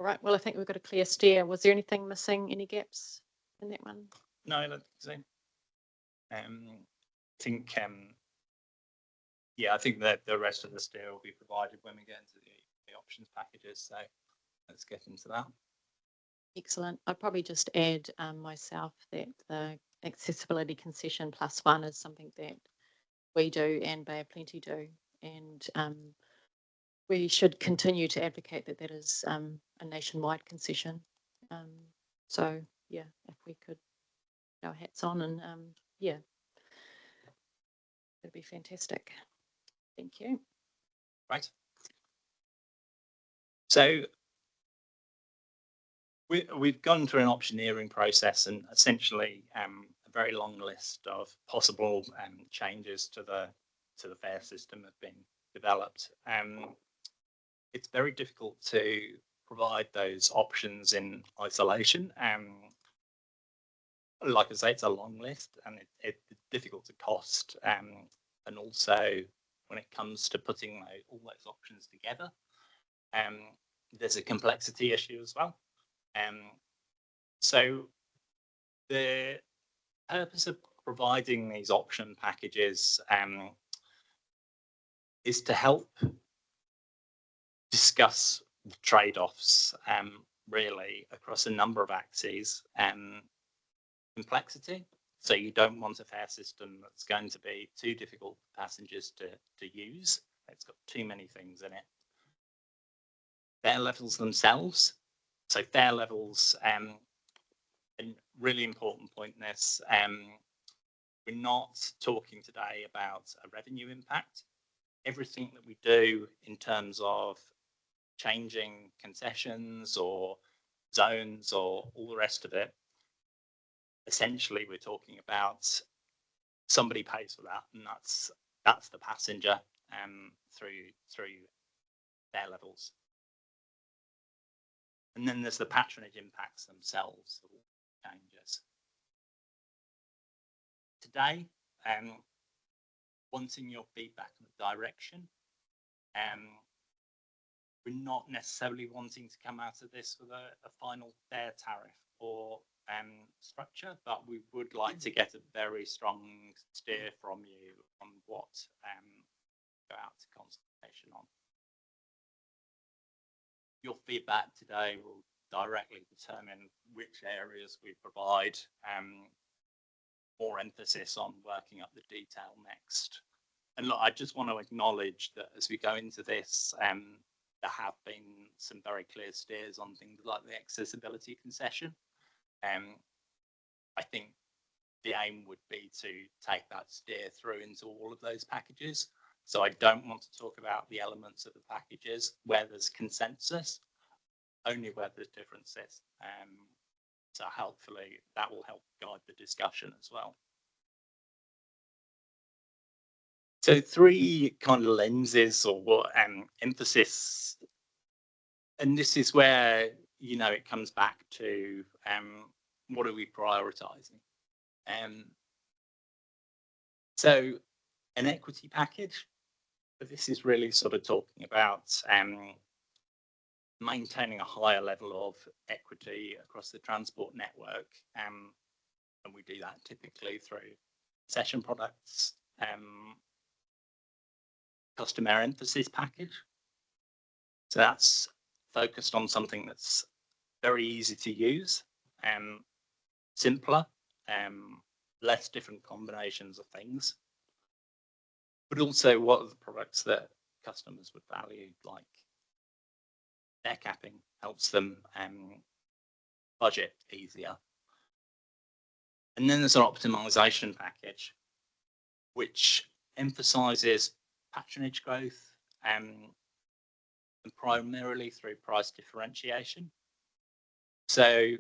All right, well, I think we've got a clear steer. Was there anything missing, any gaps in that one? No, I don't think so. I think that the rest of the steer will be provided when we get into the options packages. So let's get into that. Excellent. I'd probably just add myself that the accessibility concession +1 is something that we do and Bay of Plenty do. And we should continue to advocate that that is a nationwide concession. So, yeah, if we could put our hats on and, yeah, that'd be fantastic. Thank you. Right. So we've gone through an optioneering process and essentially a very long list of possible changes to the fare system have been developed. It's very difficult to provide those options in isolation. Like I say, it's a long list and it's difficult to cost. And also when it comes to putting all those options together, there's a complexity issue as well. So the purpose of providing these option packages is to help discuss the trade-offs really across a number of axes. Complexity, so you don't want a fare system that's going to be too difficult for passengers to use. It's got too many things in it. Fare levels themselves, so fare levels, a really important point in this, we're not talking today about a revenue impact. Everything that we do in terms of changing concessions or zones or all the rest of it, essentially we're talking about somebody pays for that, and that's the passenger through fare levels. And then there's the patronage impacts themselves of all changes. Today, wanting your feedback on the direction we're not necessarily wanting to come out of this with a final fare tariff or structure, but we would like to get a very strong steer from you on what go out to consultation on. Your feedback today will directly determine which areas we provide more emphasis on working up the detail next. And look, I just want to acknowledge that as we go into this, there have been some very clear steers on things like the accessibility concession. I think the aim would be to take that steer through into all of those packages. So I don't want to talk about the elements of the packages where there's consensus, only where there's differences. So hopefully that will help guide the discussion as well. So 3 kind of lenses or what emphasis, and this is where, you know, it comes back to what are we prioritizing? So an equity package, but this is really sort of talking about maintaining a higher level of equity across the transport network. And we do that typically through session products, customer emphasis package. So that's focused on something that's very easy to use, simpler, less different combinations of things, but also what are the products that customers would value, like fare capping helps them budget easier. And then there's an optimization package, which emphasizes patronage growth and primarily through price differentiation. So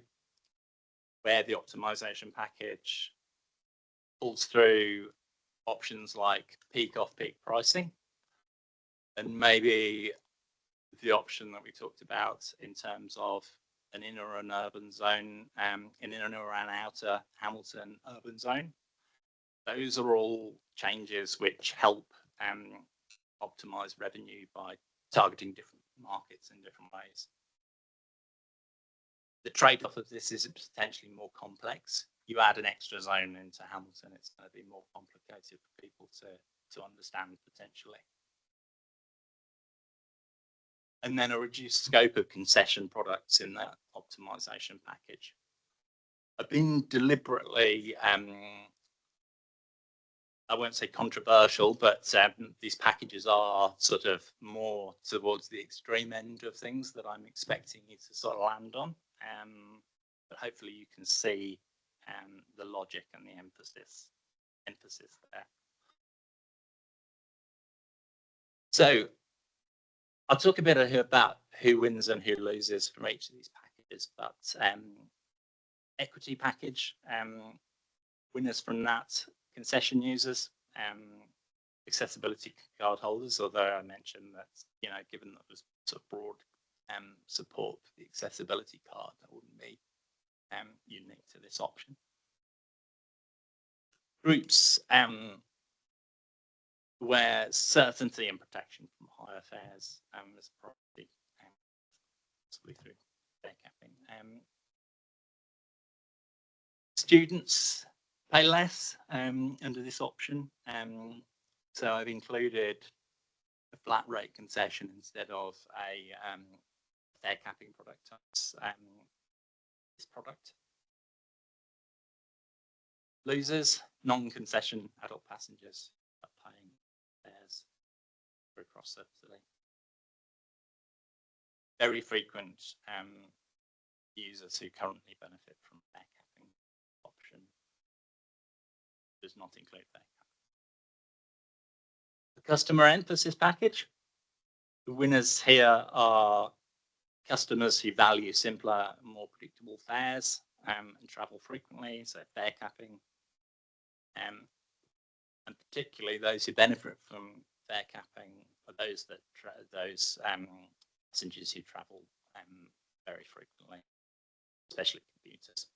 where the optimization package pulls through options like peak off-peak pricing, and maybe the option that we talked about in terms of an inner and urban zone, an inner and outer Hamilton urban zone. Those are all changes which help optimize revenue by targeting different markets in different ways. The trade-off of this is potentially more complex. You add an extra zone into Hamilton, it's going to be more complicated for people to understand potentially. And then a reduced scope of concession products in that optimization package. I've been deliberately, I won't say controversial, but these packages are sort of more towards the extreme end of things that I'm expecting you to sort of land on. But hopefully you can see the logic and the emphasis there. So I'll talk a bit about who wins and who loses from each of these packages, but equity package, winners from that, concession users, accessibility card holders, although I mentioned that, you know, given that there's sort of broad support for the accessibility card, that wouldn't be unique to this option. Groups where certainty and protection from higher fares is a priority, possibly through fare capping. Students pay less under this option, so I've included a flat rate concession instead of a fare capping product. This product. Losers, non-concession adult passengers are paying fares for across subsidy. Very frequent users who currently benefit from fare capping option does not include fare capping. The customer emphasis package. The winners here are customers who value simpler, more predictable fares and travel frequently, so fare capping. And particularly those who benefit from fare capping are those that passengers who travel very frequently, especially commuters.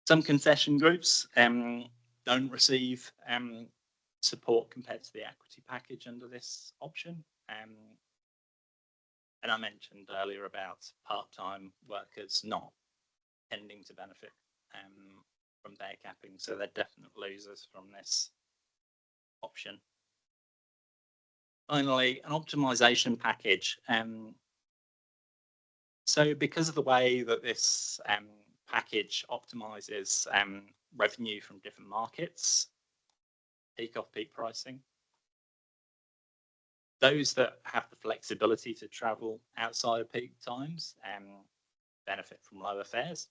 Some concession groups don't receive support compared to the equity package under this option. And I mentioned earlier about part-time workers not tending to benefit from day capping, so they're definite losers from this option. Finally, an optimization package. So because of the way that this package optimizes revenue from different markets, peak off-peak pricing, those that have the flexibility to travel outside of peak times benefit from lower fares,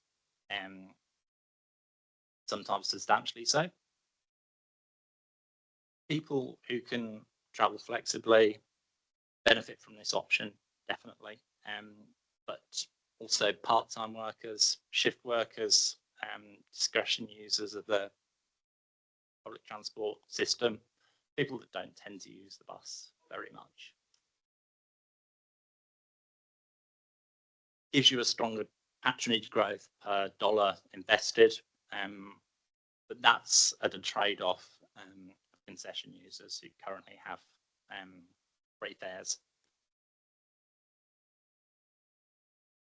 sometimes substantially so. People who can travel flexibly benefit from this option, definitely. But also part-time workers, shift workers, discretion users of the public transport system, people that don't tend to use the bus very much. Gives you a stronger patronage growth per dollar invested, but that's at a trade-off of concession users who currently have free fares.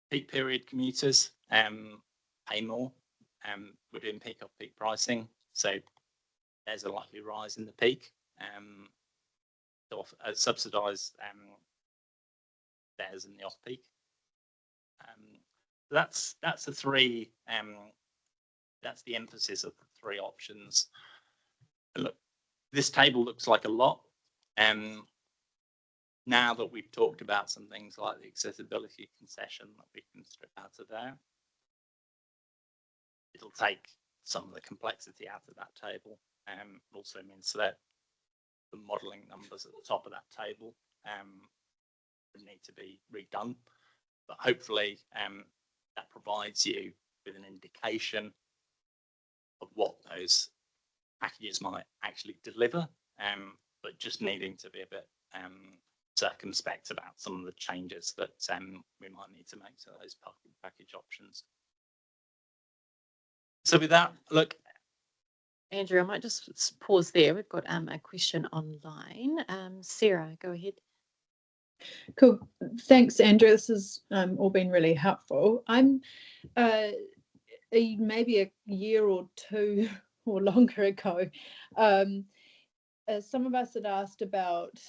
Peak period commuters pay more within peak off-peak pricing, so there's a likely rise in the peak. Subsidised fares in the off-peak. That's the three. That's the emphasis of the three options. And look, this table looks like a lot. Now that we've talked about some things like the accessibility concession that we can strip out of there, it'll take some of the complexity out of that table. It also means that the modelling numbers at the top of that table need to be redone. But hopefully that provides you with an indication of what those packages might actually deliver, but just needing to be a bit circumspect about some of the changes that we might need to make to those package options. So with that, look. Andrew, I might just pause there. We've got a question online. Sarah, go ahead. Cool. Thanks, Andrew. This has all been really helpful. I'm maybe a year or two or longer ago, some of us had asked about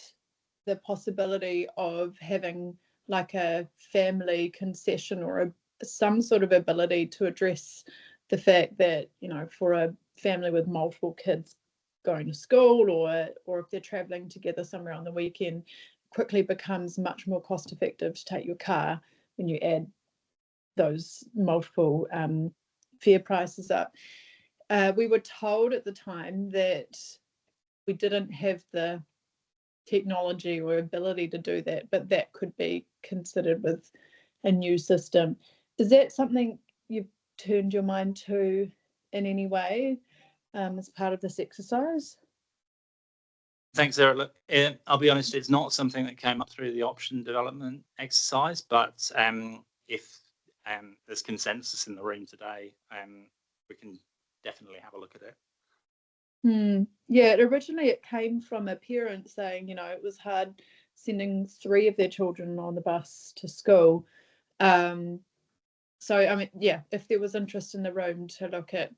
the possibility of having like a family concession or some sort of ability to address the fact that, you know, for a family with multiple kids going to school or if they're traveling together somewhere on the weekend, quickly becomes much more cost effective to take your car when you add those multiple fare prices up. We were told at the time that we didn't have the technology or ability to do that, but that could be considered with a new system. Is that something you've turned your mind to in any way as part of this exercise? Thanks, Sarah. Look, I'll be honest, it's not something that came up through the option development exercise, but if there's consensus in the room today, we can definitely have a look at it. Yeah, originally it came from a parent saying, you know, it was hard sending 3 of their children on the bus to school. So, I mean, yeah, if there was interest in the room to look at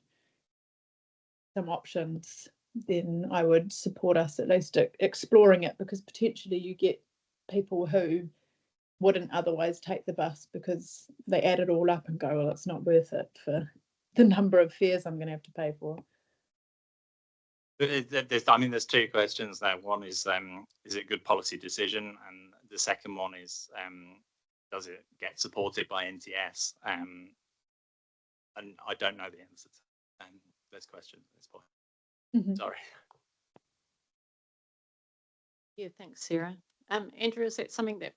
some options, then I would support us at least exploring it, because potentially you get people who wouldn't otherwise take the bus because they add it all up and go, well, it's not worth it for the number of fares I'm going to have to pay for. There's 2 questions there. One is it a good policy decision? And the second one is, does it get supported by NTS? And I don't know the answer to those questions at this point. Sorry. Yeah, thanks, Sarah. Andrew, is that something that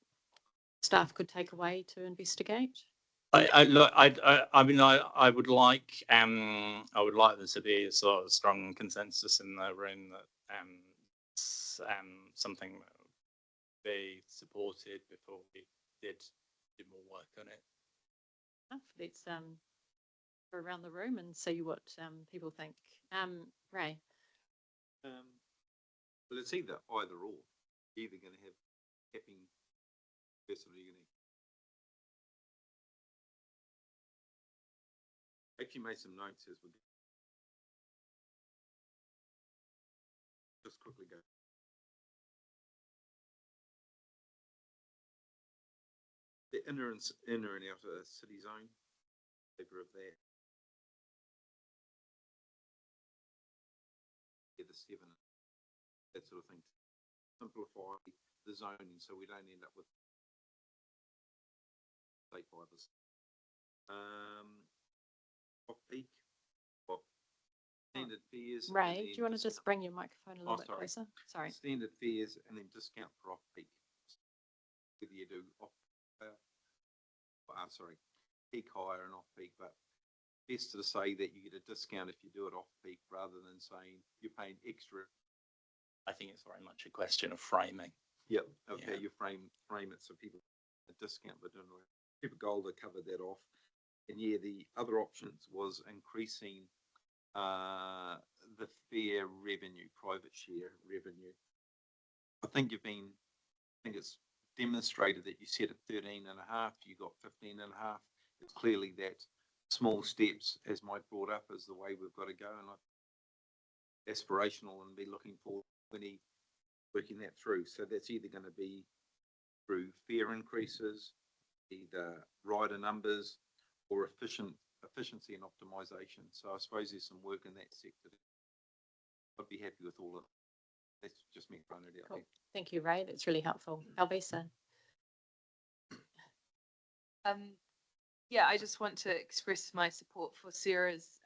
staff could take away to investigate? I mean, I would like there to be a sort of strong consensus in the room that something that would be supported before we did more work on it. Let's go around the room and see what people think. Ray. it's either or. You're either going to have capping person or you're going to actually made some notes as we just quickly go. The inner and outer city zone, figure of that. Yeah, the 7, that sort of thing. Simplify the zoning so we don't end up with state fibers. Off peak, standard fares. Ray, do you want to just bring your microphone a little bit closer? Sorry. Standard fares and then discount for off peak. Whether you do off, peak hire and off peak, but best to say that you get a discount if you do it off peak rather than saying you're paying extra. I think it's very much a question of framing. Yep. Okay. Yeah. You frame it so people a discount, but don't know. People goal to cover that off. And yeah, the other options was increasing the fare revenue, private share revenue. I think it's demonstrated that you set at 13.5, you got 15.5. It's clearly that small steps, as Mike brought up, is the way we've got to go, and aspirational and be looking for working that through. So that's either going to be through fare increases, either rider numbers, or efficiency and optimization. So I suppose there's some work in that sector. I'd be happy with all of it. That's just me throwing it out Cool. there. Thank you, Ray. That's really helpful. Alvisa. Yeah, I just want to express my support for Sarah's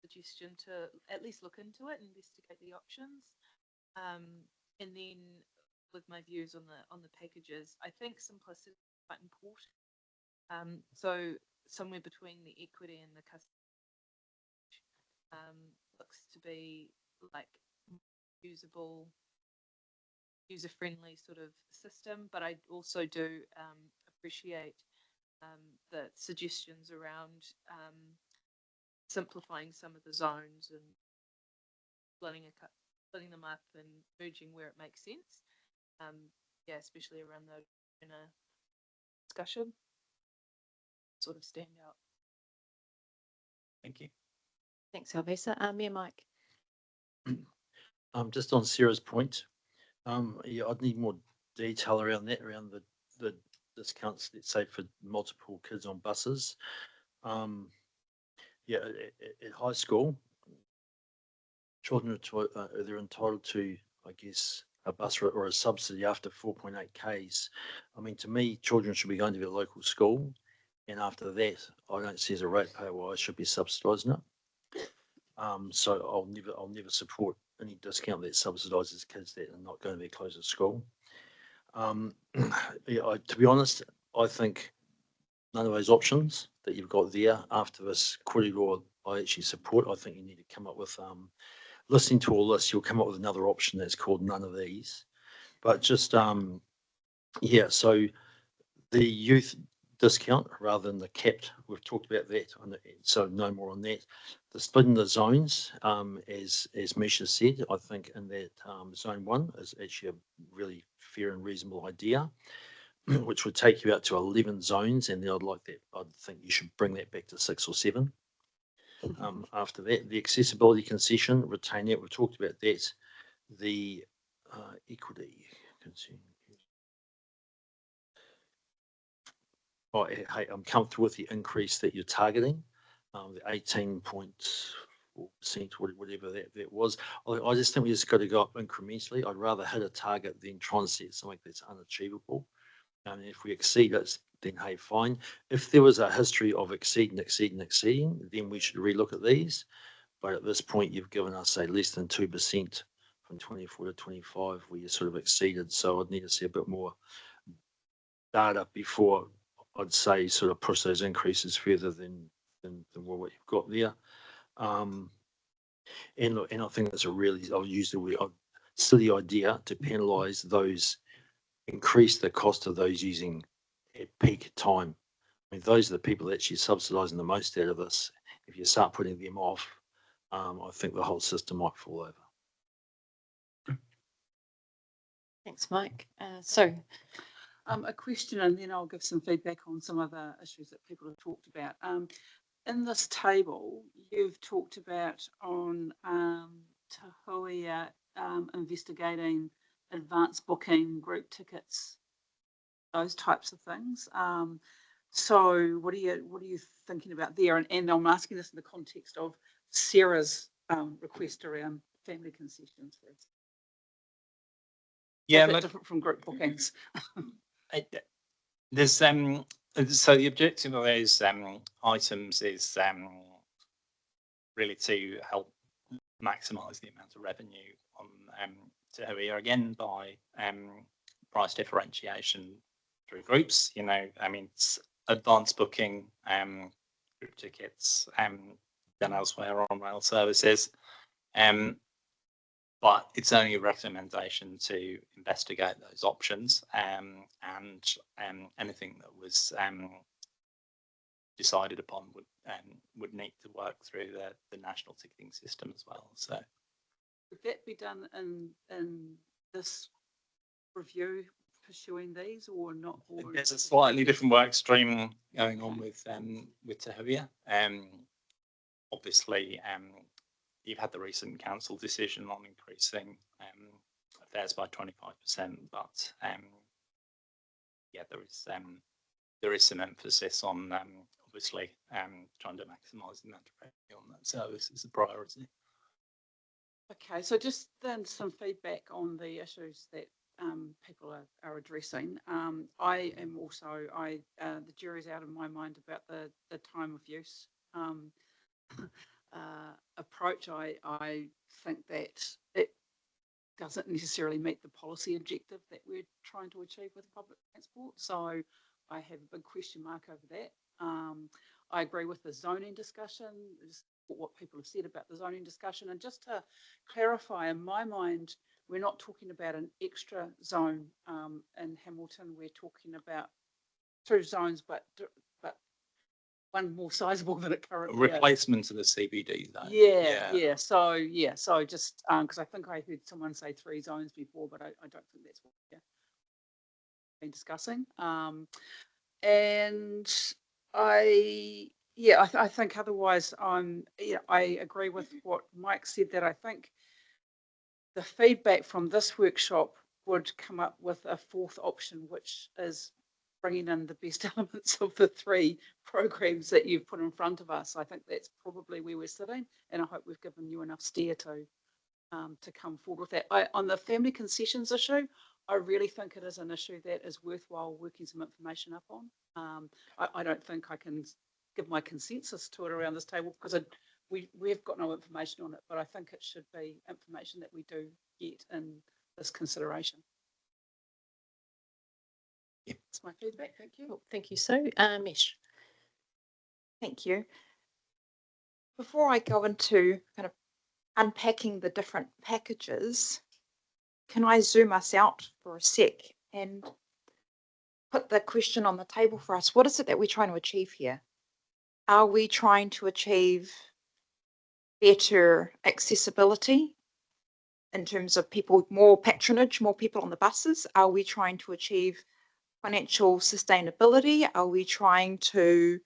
suggestion to at least look into it, investigate the options, and then with my views on the packages, I think simplicity is quite important. So somewhere between the equity and the customer looks to be like usable, user-friendly sort of system, but I also do appreciate the suggestions around simplifying some of the zones and splitting them up and merging where it makes sense. Yeah, especially around the discussion, sort of stand out. Thank you. Thanks, Alvisa. Mayor Mike. Just on Sarah's point, yeah, I'd need more detail around that, around the discounts, let's say, for multiple kids on buses. Yeah, at high school, children they're entitled to, I guess, a bus or a subsidy after 4.8 Ks. I mean, to me, children should be going to their local school, and after that, I don't see as a ratepayer why I should be subsidising it. So I'll never support any discount that subsidises kids that are not going to their closest school. Yeah, to be honest, I think none of those options that you've got there after this corridor I actually support. I think you need to come up with, listening to all this, you'll come up with another option that's called none of these. But just, yeah, so the youth discount rather than the capped, we've talked about that, so no more on that. The splitting the zones, as Misha said, I think in that zone 1 is actually a really fair and reasonable idea, which would take you out to 11 zones, and then I'd think you should bring that back to 6 or 7. After that, the accessibility concession, retain that, we've talked about that. The equity concession. Hey, I'm comfortable with the increase that you're targeting, the 18.4%, whatever that was. I just think we just got to go up incrementally. I'd rather hit a target than try and set something that's unachievable. And if we exceed it, then hey, fine. If there was a history of exceeding, then we should relook at these. But at this point, you've given us, say, less than 2% from 24 to 25, where you sort of exceeded. So I'd need to see a bit more data before I'd say sort of push those increases further than what you've got there. And I think that's I'll use the word, silly idea to penalise those, increase the cost of those using at peak time. I mean, those are the people actually subsidising the most out of this. If you start putting them off, I think the whole system might fall over. Thanks, Mike. A question, and then I'll give some feedback on some other issues that people have talked about. In this table, you've talked about on Tahuia investigating advance booking, group tickets, those types of things. So what are you thinking about there? And I'm asking this in the context of Sarah's request around family concessions. Yeah, Is that different from group bookings? There's so the objective of those items is really to help maximise the amount of revenue on Tahuia again by price differentiation through groups. You know, I mean, it's advance booking, group tickets, done elsewhere on rail services. But it's only a recommendation to investigate those options, and anything that was decided upon would need to work through the national ticketing system as well. So would that be done in this review, pursuing these, or not? Or there's a slightly different work stream going on with Tahuia. Obviously, you've had the recent council decision on increasing fares by 25%, but yeah, there is some emphasis on obviously trying to maximise the amount of revenue on that service is a priority. Okay, so just then some feedback on the issues that people are addressing. I am also the jury's out of my mind about the time of use approach. I think that it doesn't necessarily meet the policy objective that we're trying to achieve with public transport. So I have a big question mark over that. I agree with the zoning discussion, just what people have said about the zoning discussion. And just to clarify, in my mind, we're not talking about an extra zone in Hamilton. We're talking about 2 zones, but one more sizable than it currently is. Replacement of the CBD zone. Yeah. So just because I think I heard someone say 3 zones before, but I don't think that's what we've been discussing. And I think otherwise I agree with what Mike said, that I think the feedback from this workshop would come up with a 4th option, which is bringing in the best elements of the 3 programs that you've put in front of us. I think that's probably where we're sitting, and I hope we've given you enough steer to come forward with that. On the family concessions issue, I really think it is an issue that is worthwhile working some information up on. I don't think I can give my consensus to it around this table because we've got no information on it, but I think it should be information that we do get in this consideration. That's my feedback. Thank you. Cool. Thank you, Sue. Mish. Thank you. Before I go into kind of unpacking the different packages, can I zoom us out for a sec and put the question on the table for us? What is it that we're trying to achieve here? Are we trying to achieve better accessibility in terms of people, more patronage, more people on the buses? Are we trying to achieve financial sustainability? Are we trying to,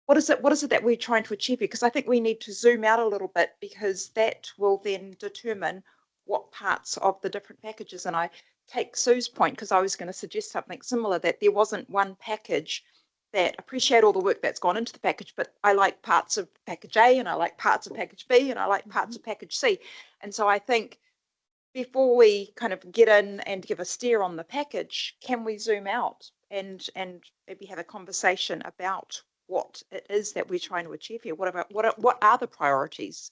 what is it that we're trying to achieve here? Because I think we need to zoom out a little bit, because that will then determine what parts of the different packages. And I take Sue's point, because I was going to suggest something similar, that there wasn't one package that appreciate all the work that's gone into the package, but I like parts of package A and I like parts of package B and I like parts of package C. And so I think before we kind of get in and give a steer on the package, can we zoom out and maybe have a conversation about what it is that we're trying to achieve here? What are the priorities?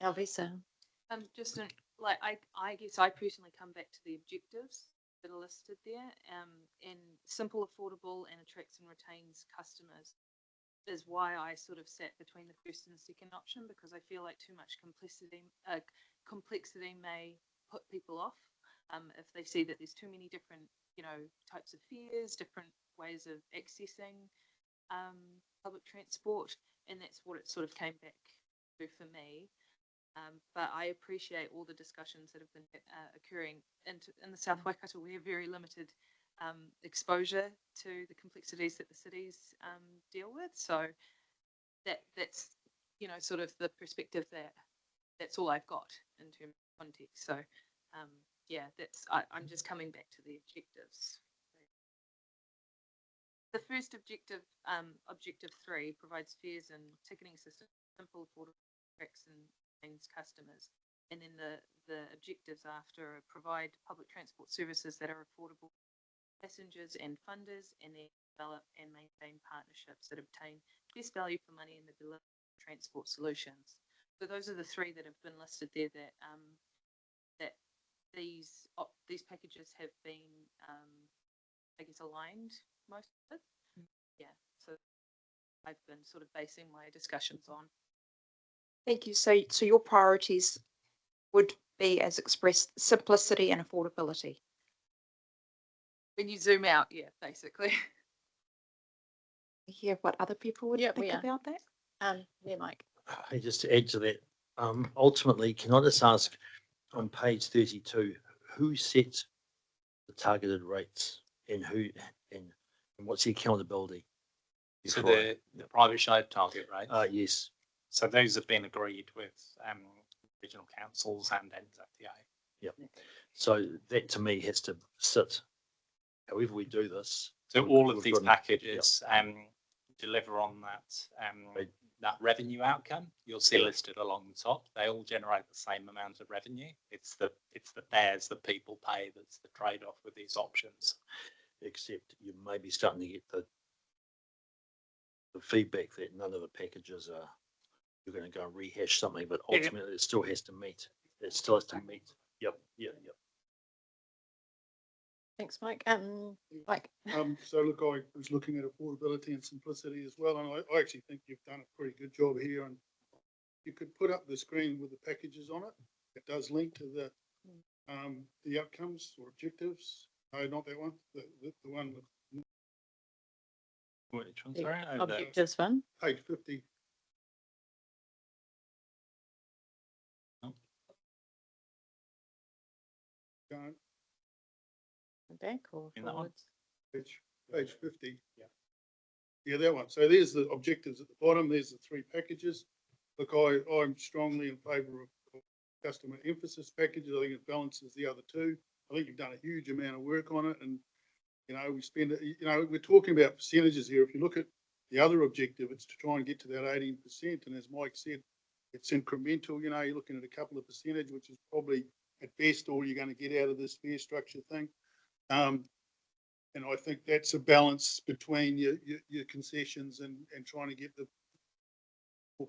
Alvisa. I guess I personally come back to the objectives that are listed there, and simple, affordable, and attracts and retains customers is why I sort of sat between the first and the second option, because I feel like too much complexity may put people off if they see that there's too many different, types of fares, different ways of accessing public transport, and that's what it sort of came back to for me. But I appreciate all the discussions that have been occurring in the South Waikato. We have very limited exposure to the complexities that the cities deal with. So that's, you know, sort of the perspective that's all I've got in terms of context. So yeah, I'm just coming back to the objectives. The first objective, objective 3, provides fares and ticketing system simple, affordable, attracts and retains customers. And then the objectives after provide public transport services that are affordable to passengers and funders, and then develop and maintain partnerships that obtain best value for money in the delivery of transport solutions. So those are the 3 that have been listed there that that these packages have been, I guess, aligned most of it. Yeah, so I've been sort of basing my discussions on. Thank you. So your priorities would be, as expressed, simplicity and affordability. When you zoom out, yeah, basically. Hear what other people would Yeah, we think are. about that. Yeah, Mike. Hey, just to add to that, ultimately, can I just ask on page 32, who sets the targeted rates and and what's the accountability? So before I- the private share target rates. Yes, So those have been agreed with regional councils and NZTA. yep. So that to me has to sit, however we do this. So we've- all of we've these got an- packages deliver on that Right. that revenue outcome. You'll see Yeah. listed along the top. They all generate the same amount of revenue. It's the fares that people pay that's the trade-off with these options. Except you may be starting to get the feedback that none of the packages are, you're going to go and rehash something, but Yeah. ultimately it still has to meet. It still has to meet. Yep, yep. Thanks, Mike. Mike. So look, I was looking at affordability and simplicity as well, and I actually think you've done a pretty good job here. And you could put up the screen with the packages on it. It does link to the outcomes or objectives. No, not that one. The one with Which one, The sorry? Oh, the- objectives one. page 50. Oh. Go Back or In that one? forwards? page 50. Yeah, that one. So there's the objectives at the bottom. There's the 3 packages. Look, I'm strongly in favour of customer emphasis packages. I think it balances the other 2. I think you've done a huge amount of work on it, and you know, we spend, you know, we're talking about percentages here. If you look at the other objective, it's to try and get to that 18%. And as Mike said, it's incremental. You know, you're looking at a couple of percentage, which is probably at best all you're going to get out of this fare structure thing. And I think that's a balance between your concessions and trying to get the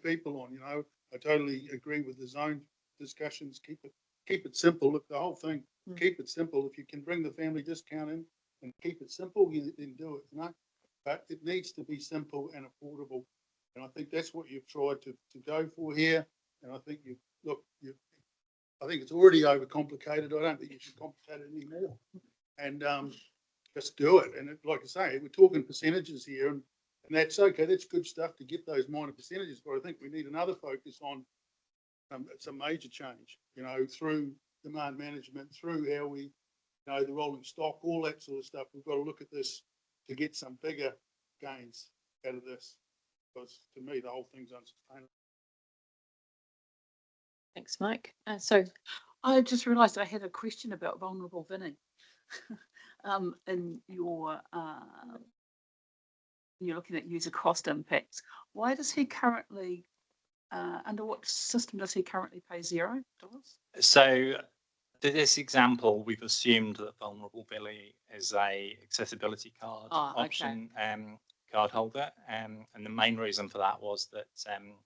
people on. You know, I totally agree with the zone discussions. Keep it simple. Look, the whole thing. Keep it simple. If you can bring the family discount in and keep it simple, then do it. You know, but it needs to be simple and affordable. And I think that's what you've tried to go for here. And I think I think it's already overcomplicated. I don't think you should complicate it anymore. And just do it. And like I say, we're talking percentages here, and that's okay. That's good stuff to get those minor percentages. But I think we need another focus on some major change, you know, through demand management, through how we, you know, the rolling stock, all that sort of stuff. We've got to look at this to get some bigger gains out of this, because to me, the whole thing's unsustainable. Thanks, Mike. So I just realised I had a question about vulnerable Vinny. In your you're looking at user cost impacts. Why does he currently, under what system does he currently pay $0? So to this example, we've assumed that vulnerable Billy is a accessibility card Ah, okay. option card holder, and the main reason for that was that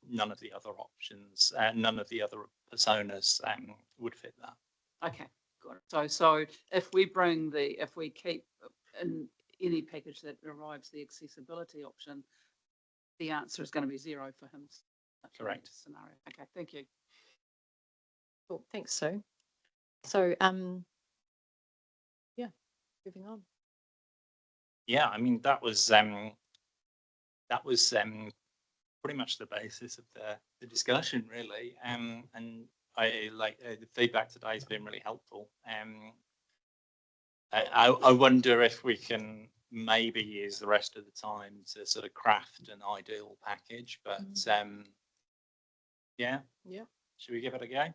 none of the other options, none of the other personas would fit that. Okay, got it. So if we keep in any package that arrives the accessibility option, the answer is going to be $0 for him. Correct. Scenario. Okay, thank you. cool, thanks, Sue. So yeah, moving on. Yeah, I mean that was pretty much the basis of the discussion, really. And I like the feedback today has been really helpful. I wonder if we can maybe use the rest of the time to sort of craft an ideal package, but yeah. Should we give it a go?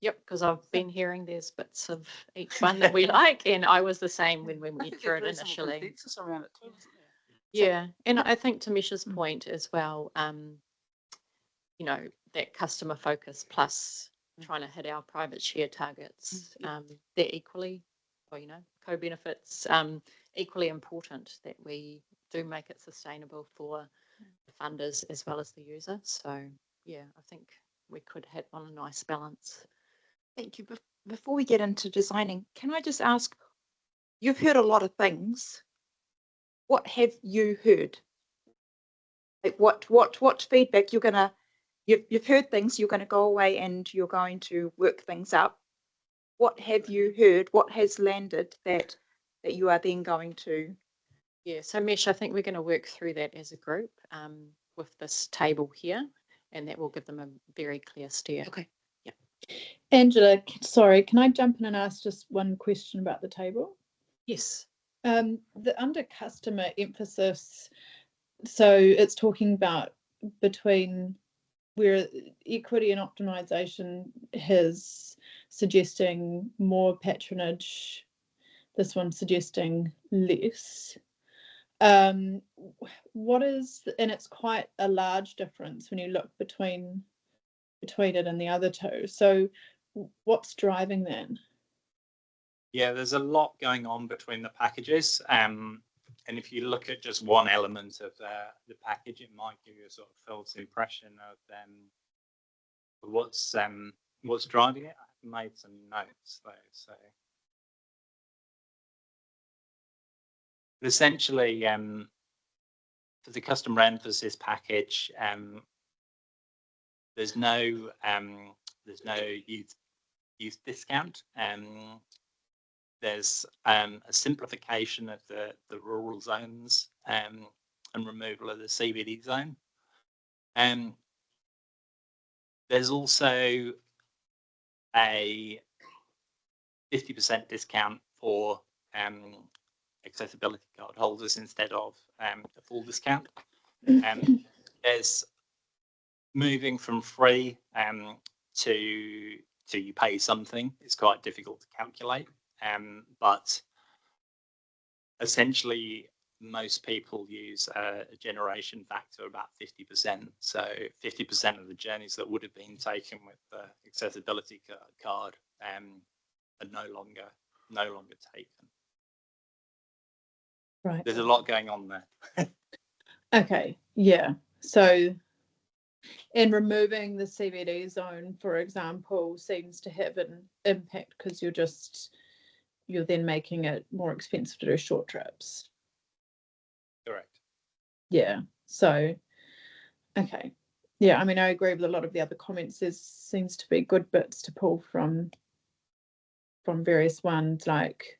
Yep, because I've been hearing there's bits of each one that we like, and I was the same when we went through it initially. Consensus around it too, isn't there? Yeah, and I think to Misha's point as well, you know, that customer focus plus trying to hit our private share targets, they're equally, or, you know, co-benefits, equally important that we do make it sustainable for the funders as well as the user. So yeah, I think we could hit on a nice balance. Thank you. Before we get into designing, can I just ask, you've heard a lot of things. What have you heard? Like what feedback you've heard things, you're gonna go away and you're going to work things up. What have you heard? What has landed that you are then going to? Yeah, so Mesh, I think we're going to work through that as a group with this table here, and that will give them a very clear steer. Okay. Yeah. Angela, sorry, can I jump in and ask just one question about the table? Yes. Under customer emphasis, so it's talking about between where equity and optimization is suggesting more patronage, this one suggesting less. What is, and it's quite a large difference when you look between it and the other two. So what's driving that? Yeah, there's a lot going on between the packages. And if you look at just one element of the package, it might give you a sort of false impression of what's driving it. I've made some notes though, so but essentially, for the customer emphasis package, there's no youth discount. There's a simplification of the rural zones and removal of the CBD zone. There's also a 50% discount for accessibility card holders instead of a full discount. There's moving from free to you pay something. It's quite difficult to calculate. But essentially, most people use a generation factor about 50%. So 50% of the journeys that would have been taken with the accessibility card are no longer taken. Right. There's a lot going on there. Okay. Yeah. So, and removing the CBD zone, for example, seems to have an impact because you're then making it more expensive to do short trips. Correct. Yeah. So, okay. Yeah, I mean, I agree with a lot of the other comments. There seems to be good bits to pull from various ones, like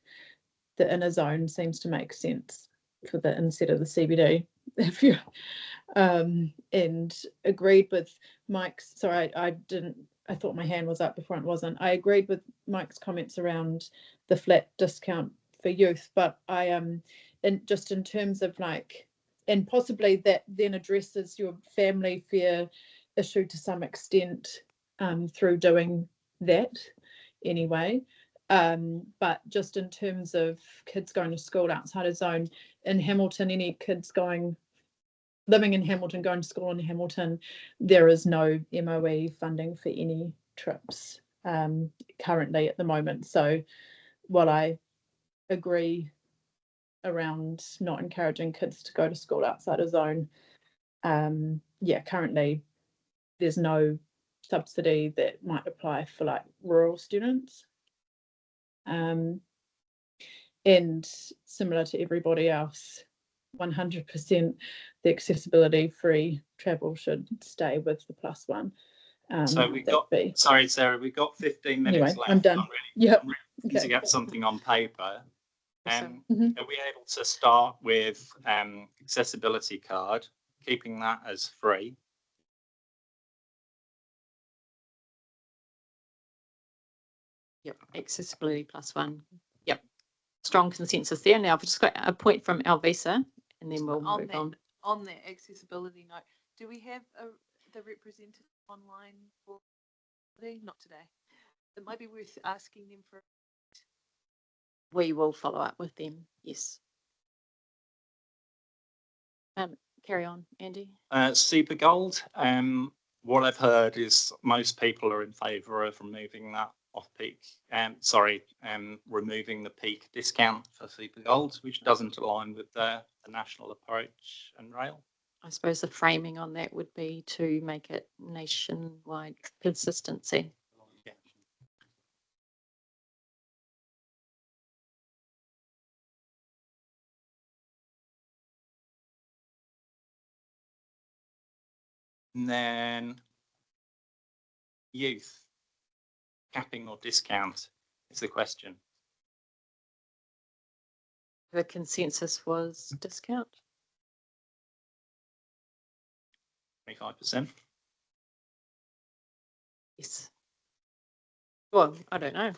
the inner zone seems to make sense for the instead of the CBD. If you and agreed with Mike's, sorry, I thought my hand was up before it wasn't. I agreed with Mike's comments around the flat discount for youth, but I and just in terms of like, and possibly that then addresses your family fare issue to some extent through doing that anyway. But just in terms of kids going to school outside of zone in Hamilton, any kids living in Hamilton, going to school in Hamilton, there is no MOE funding for any trips currently at the moment. So while I agree around not encouraging kids to go to school outside of zone, yeah, currently there's no subsidy that might apply for like rural students. And similar to everybody else, 100% the accessibility free travel should stay with the +1. So we got, sorry, Sarah, we've got 15 minutes anyway, left. I'm done. I'm Yep. really to get something on paper. Awesome. Are we able to start with accessibility card, keeping that as free? Yep, accessibility +1. Yep, strong consensus there. Now I've just got a point from Alvisa and then we'll On move that, on. on that accessibility note, do we have the representative online for today? Not today. It might be worth asking them for. We will follow up with them, yes. Carry on, Andy. Super Gold. What I've heard is most people are in favour of removing that off-peak. Removing the peak discount for Super Gold, which doesn't align with the national approach and rail. I suppose the framing on that would be to make it nationwide consistency. Yeah. And then youth, capping or discount is the question. The consensus was discount. 25%. Yes. Well, I don't know.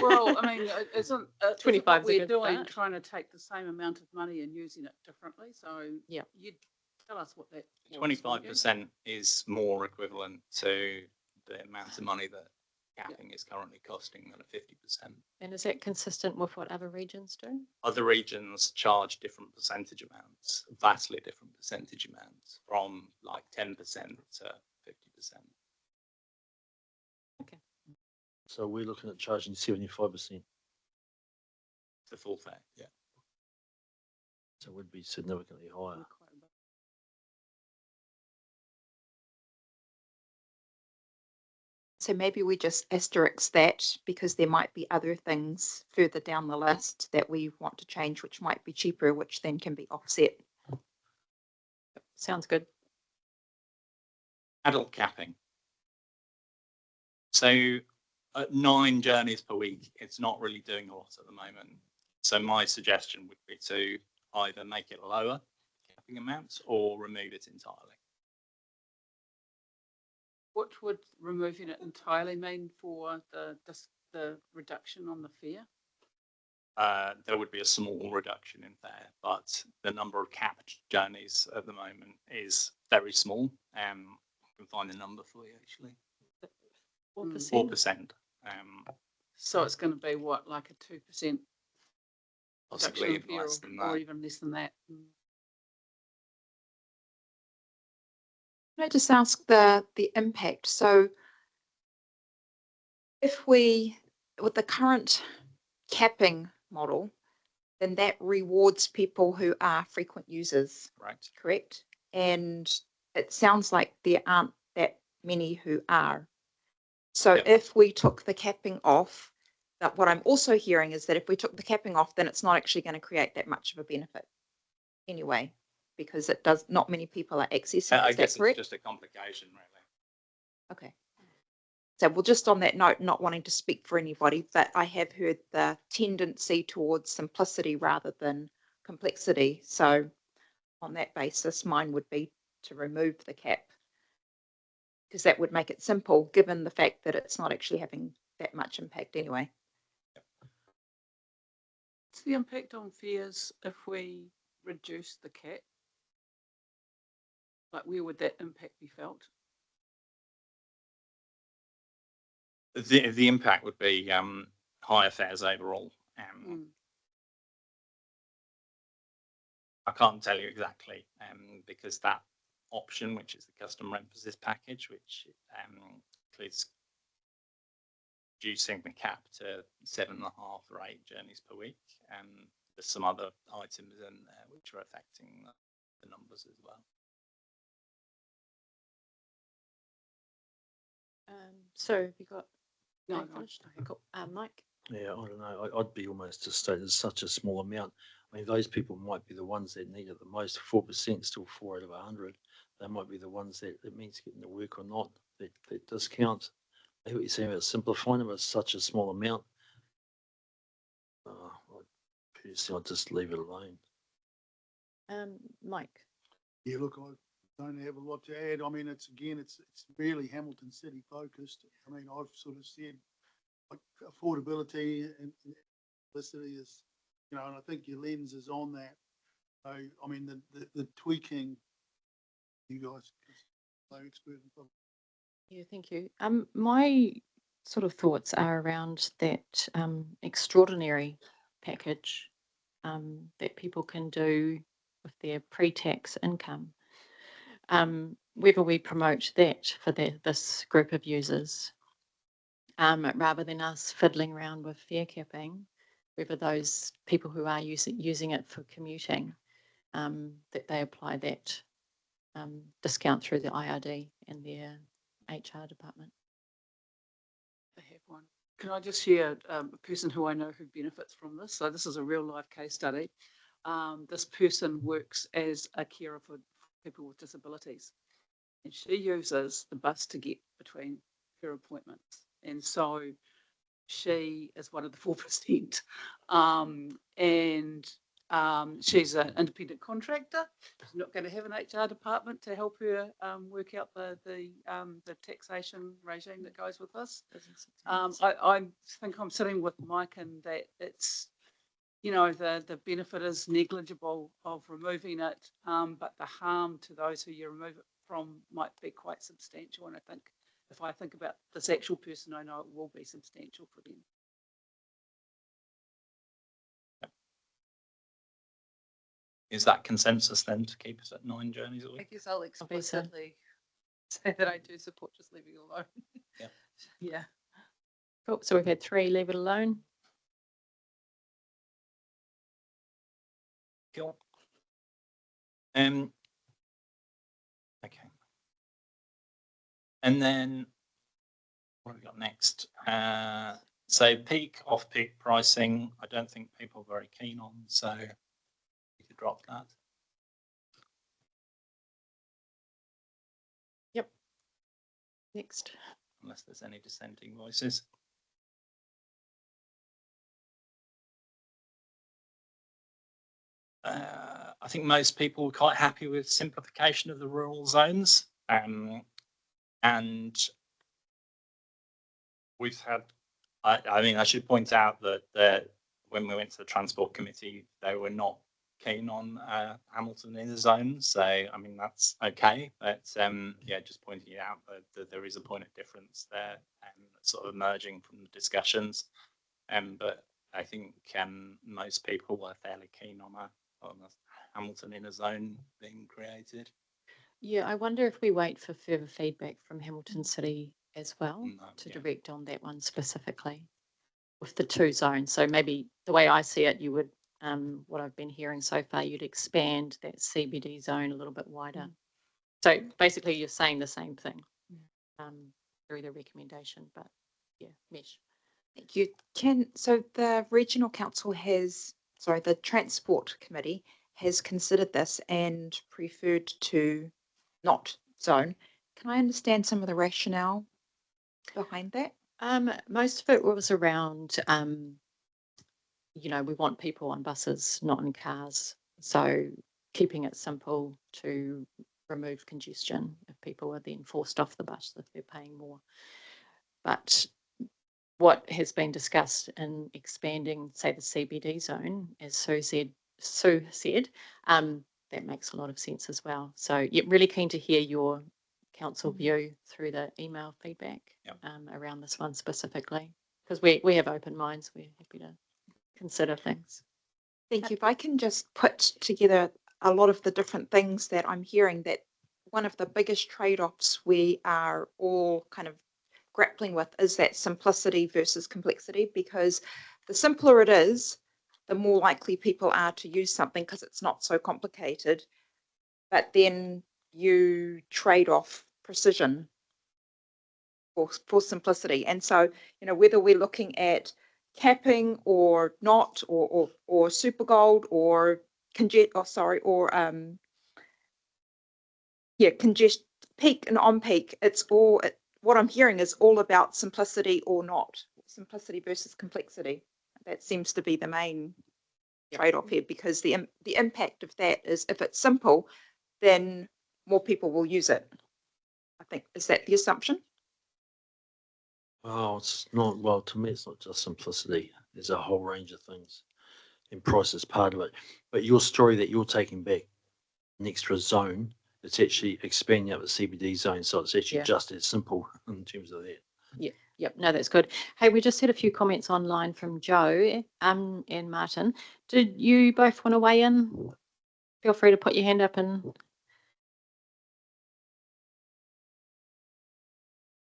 Well, I mean, isn't 25 what is a we're good doing start. trying to take the same amount of money and using it differently? So yeah, you tell us what that was, 25% is more equivalent to the amount of money that capping is currently costing than a 50%. and is that consistent with what other regions do? Other regions charge different percentage amounts, vastly different percentage amounts, from like 10% to 50%. Okay. So we're looking at charging 75%. The full fare, yeah. So it would be significantly higher. So maybe we just asterisk that because there might be other things further down the list that we want to change, which might be cheaper, which then can be offset. Sounds good. Adult capping. So at 9 journeys per week, it's not really doing a lot at the moment. So my suggestion would be to either make it lower capping amounts or remove it entirely. What would removing it entirely mean for the reduction on the fare? There would be a small reduction in fare, but the number of capped journeys at the moment is very small. I can find the number for you actually. 4%. So it's going to be what, like a 2%? Possibly even less than that. Or even less than that. Can I just ask the impact? So if we, with the current capping model, then that rewards people who are frequent users, right? Correct? And it sounds like there aren't that many who are. So if we took the capping off, that what I'm also hearing is that if we took the capping off, then it's not actually going to create that much of a benefit anyway, because it does, not many people are accessing it. I Is guess that correct? it's just a complication, really. Okay. So, well, just on that note, not wanting to speak for anybody, but I have heard the tendency towards simplicity rather than complexity. So on that basis, mine would be to remove the cap, because that would make it simple, given the fact that it's not actually having that much impact anyway. What's the impact on fares if we reduce the cap? Like, where would that impact be felt? The impact would be higher fares overall. I can't tell you exactly because that option, which is the customer emphasis package, which includes reducing the cap to 7.5 or 8 journeys per week, and there's some other items in there which are affecting the numbers as well. So have you got No, finished? Okay, cool. Mike? Yeah, I don't know. I'd be almost to state it's such a small amount. I mean, those people might be the ones that need it the most. 4%, still 4 out of 100. They might be the ones that it means getting to work or not. That discount. I hear what you're saying about simplifying it, but it's such a small amount. Personally, I'd just leave it alone. Mike? Yeah, look, I don't have a lot to add. I mean, it's really Hamilton City focused. I mean, I've sort of said like affordability and simplicity is, you know, and I think your lens is on that. So, I mean, the tweaking, you guys, no expert in problem. Yeah, thank you. My sort of thoughts are around that extraordinary package that people can do with their pre-tax income. Whether we promote that for this group of users, rather than us fiddling around with fare capping, whether those people who are using it for commuting, that they apply that discount through the IRD and their HR department. I have one. Can I just share a person who I know who benefits from this? So this is a real life case study. This person works as a carer for people with disabilities, and she uses the bus to get between her appointments. And so she is one of the 4%. She's an independent contractor. She's not going to have an HR department to help her work out the taxation regime that goes with this. I think I'm sitting with Mike in that it's, you know, the benefit is negligible of removing it, but the harm to those who you remove it from might be quite substantial. And I think if I think about this actual person, I know it will be substantial for them. Is that consensus then to keep us at 9 journeys a I week? guess I'll explicitly say that I do support just leaving it alone. Yeah. Yeah. Cool. So we've had 3, leave it alone. Cool. Okay. And then what have we got next? So peak, off-peak pricing, I don't think people are very keen on, so you could drop that. Yep. Next. Unless there's any dissenting voices. I think most people are quite happy with simplification of the rural zones. And we've had, I mean, I should point out that when we went to the Transport Committee, they were not keen on Hamilton in the zone. So, I mean, that's okay. But yeah, just pointing out that there is a point of difference there and sort of emerging from the discussions. But I think most people were fairly keen on a Hamilton in a zone being created. Yeah, I wonder if we wait for further feedback from Hamilton City as well to Yeah. direct on that one specifically with the 2 zones. So maybe the way I see it, you would, what I've been hearing so far, you'd expand that CBD zone a little bit wider. So basically you're saying the same thing through the recommendation, but yeah, Mesh. Thank you. So the regional council the transport committee has considered this and preferred to not zone. Can I understand some of the rationale behind that? Most of it was around, you know, we want people on buses, not in cars. So keeping it simple to remove congestion if people are then forced off the bus if they're paying more. But what has been discussed in expanding, say, the CBD zone, as Sue said, that makes a lot of sense as well. So, yeah, really keen to hear your council view through the email feedback around this one specifically, because we have open minds. We're happy to consider things. Thank you. If I can just put together a lot of the different things that I'm hearing, that one of the biggest trade-offs we are all kind of grappling with is that simplicity versus complexity, because the simpler it is, the more likely people are to use something because it's not so complicated. But then you trade off precision for simplicity. And so, you know, whether we're looking at capping or not, or super gold or peak and on peak, it's all, what I'm hearing is all about simplicity or not, simplicity versus complexity. That seems to be the main trade-off here, because the impact of that is, if it's simple, then more people will use it. I think, is that the assumption? Oh, it's not, well, to me, it's not just simplicity. There's a whole range of things, and price is part of it. But your story that you're taking back, an extra zone, it's actually expanding out the CBD zone. So it's actually Yeah. just as simple in terms of that. Yep, no, that's good. Hey, we just had a few comments online from Joe and Martin. Did you both want to weigh in? Feel free to put your hand up and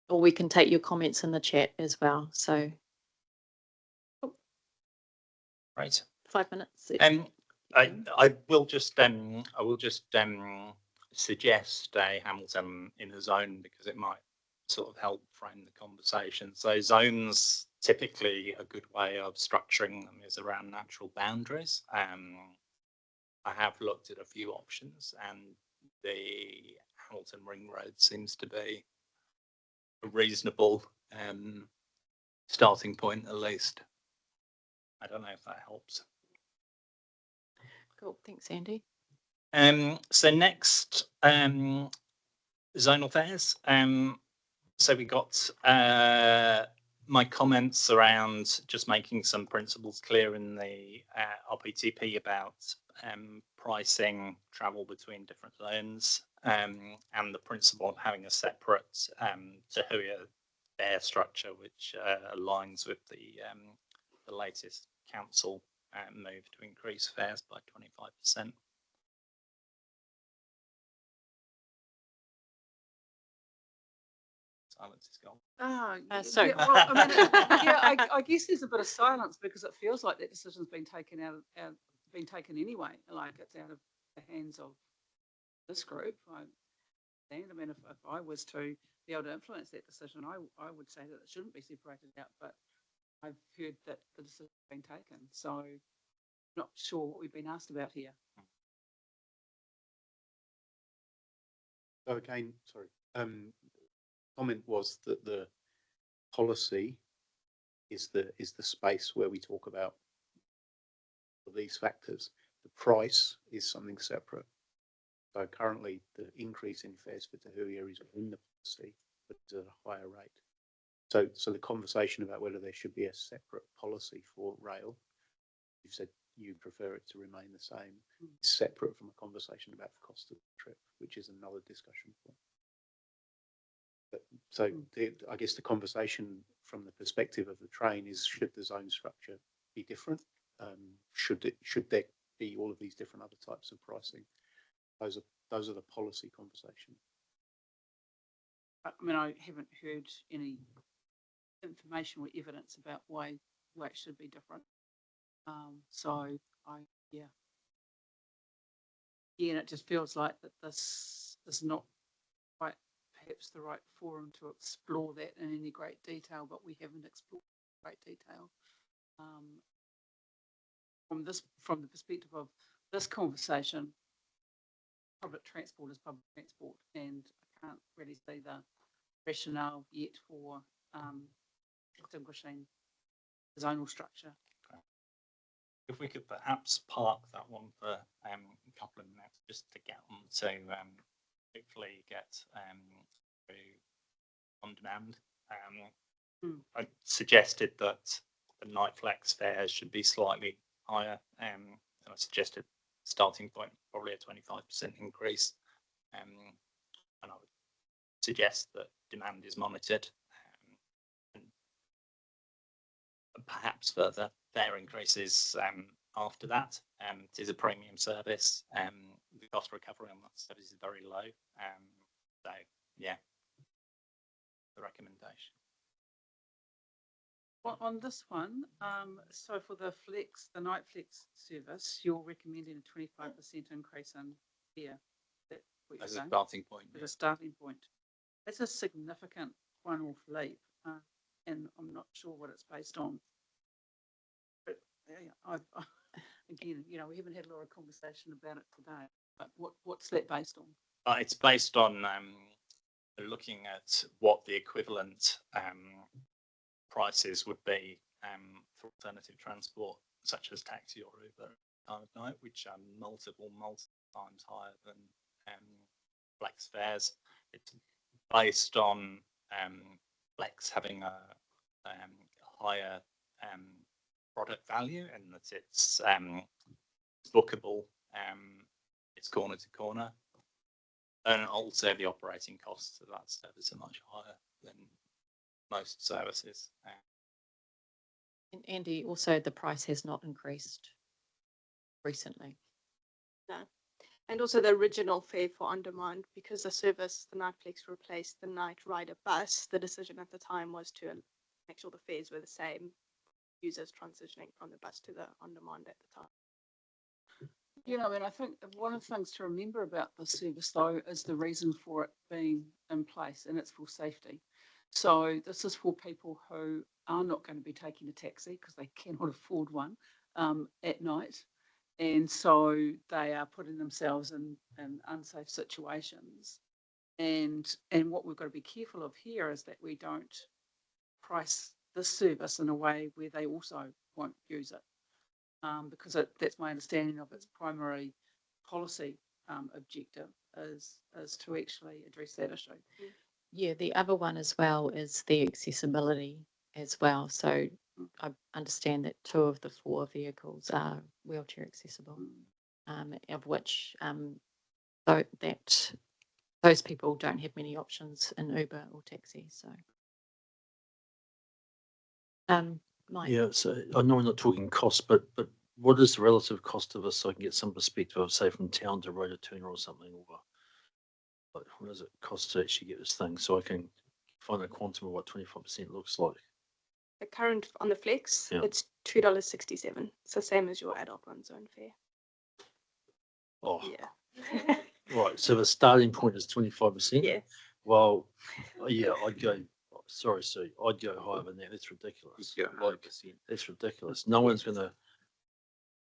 or we can take your comments in the chat as well. So Right. 5 minutes. I will just suggest Hamilton in a zone because it might sort of help frame the conversation. So zones, typically a good way of structuring them is around natural boundaries. I have looked at a few options, and the Hamilton Ring Road seems to be a reasonable starting point, at least. I don't know if that helps. Cool. Thanks, Andy. So next, zonal fares. So we got my comments around just making some principles clear in the RPTP about pricing travel between different zones, and the principle of having a separate Tahuya fare structure, which aligns with the latest council move to increase fares by 25%. Silence is gone. Sorry. Yeah, well, I mean, yeah, I guess there's a bit of silence because it feels like that decision's been taken been taken anyway. Like it's out of the hands of this group. I mean, if I was to be able to influence that decision, I would say that it shouldn't be separated out. But I've heard that the decision's been taken, so I'm not sure what we've been asked about here. So again, sorry, comment was that the policy is the space where we talk about these factors. The price is something separate. So currently the increase in fares for Tahuya is within the policy, but it's at a higher rate. So the conversation about whether there should be a separate policy for rail, you've said you prefer it to remain the same, is separate from a conversation about the cost of the trip, which is another discussion point. So I guess the conversation from the perspective of the train is, should the zone structure be different? Should there be all of these different other types of pricing? Those are the policy conversations. I mean, I haven't heard any information or evidence about why it should be different. So and it just feels like that this is not quite perhaps the right forum to explore that in any great detail, but we haven't explored great detail. From the perspective of this conversation, public transport is public transport, and I can't really see the rationale yet for distinguishing the zonal structure. If we could perhaps park that one for a couple of minutes, just to get on to hopefully get through on demand. I suggested that the night flex fares should be slightly higher, and I suggested starting point probably a 25% increase, and I would suggest that demand is monitored, and perhaps further fare increases after that. It is a premium service. The cost recovery on that service is very low. So yeah, the recommendation. Well, on this one, so for the night flex service, you're recommending a 25% increase in fare. As a starting point. As a starting point. That's a significant one-off leap, and I'm not sure what it's based on. But again, we haven't had a lot of conversation about it today. But what's that based on? It's based on looking at what the equivalent prices would be for alternative transport, such as taxi or Uber time of night, which are multiple times higher than flex fares. It's based on flex having a higher product value, and that it's bookable, it's corner to corner, and also the operating costs of that service are much higher than most services. And Andy, also the price has not increased recently. No. And also the original fare for on demand, because the service, the Nightflex, replaced the Night Rider bus, the decision at the time was to make sure the fares were the same, users transitioning from the bus to the on demand at the time. You know, and I think one of the things to remember about this service, though, is the reason for it being in place, and it's for safety. So this is for people who are not going to be taking a taxi because they cannot afford one at night. And so they are putting themselves in unsafe situations. And what we've got to be careful of here is that we don't price this service in a way where they also won't use it. Because that's my understanding of its primary policy objective is to actually address that issue. Yeah, the other one as well is the accessibility as well. So I understand that 2 of the 4 vehicles are wheelchair accessible, of which those people don't have many options in Uber or taxi. So, Mike. Yeah, so I know we're not talking cost, but what is the relative cost of this so I can get some perspective of, say, from town to Rototuna or something, or like, what does it cost to actually get this thing so I can find a quantum of what 25% looks like? The current on the Flex, Yeah. it's $2.67. It's the same as your adult one zone fare. Oh, Yeah. right. So the starting point is 25%? Yes. Well, yeah, I'd go, sorry, Sue, I'd go higher than that. That's ridiculous. Yeah, 100%. That's ridiculous. No one's going to,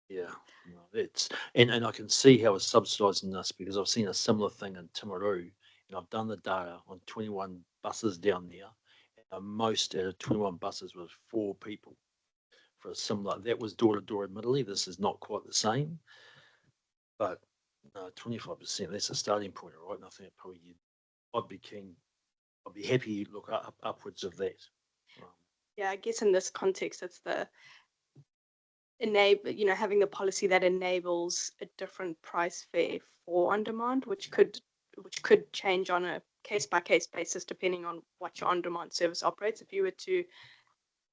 yeah, no, that's, and I can see how it's subsidising this because I've seen a similar thing in Timaru, and I've done the data on 21 buses down there. And most out of 21 buses was 4 people for a similar, that was door to door admittedly. This is not quite the same, but 25%, that's a starting point, right? And I think probably I'd be keen, I'd be happy to look upwards of that. Yeah, I guess in this context, it's the having the policy that enables a different price fare for on demand, which could change on a case by case basis depending on what your on demand service operates. If you were to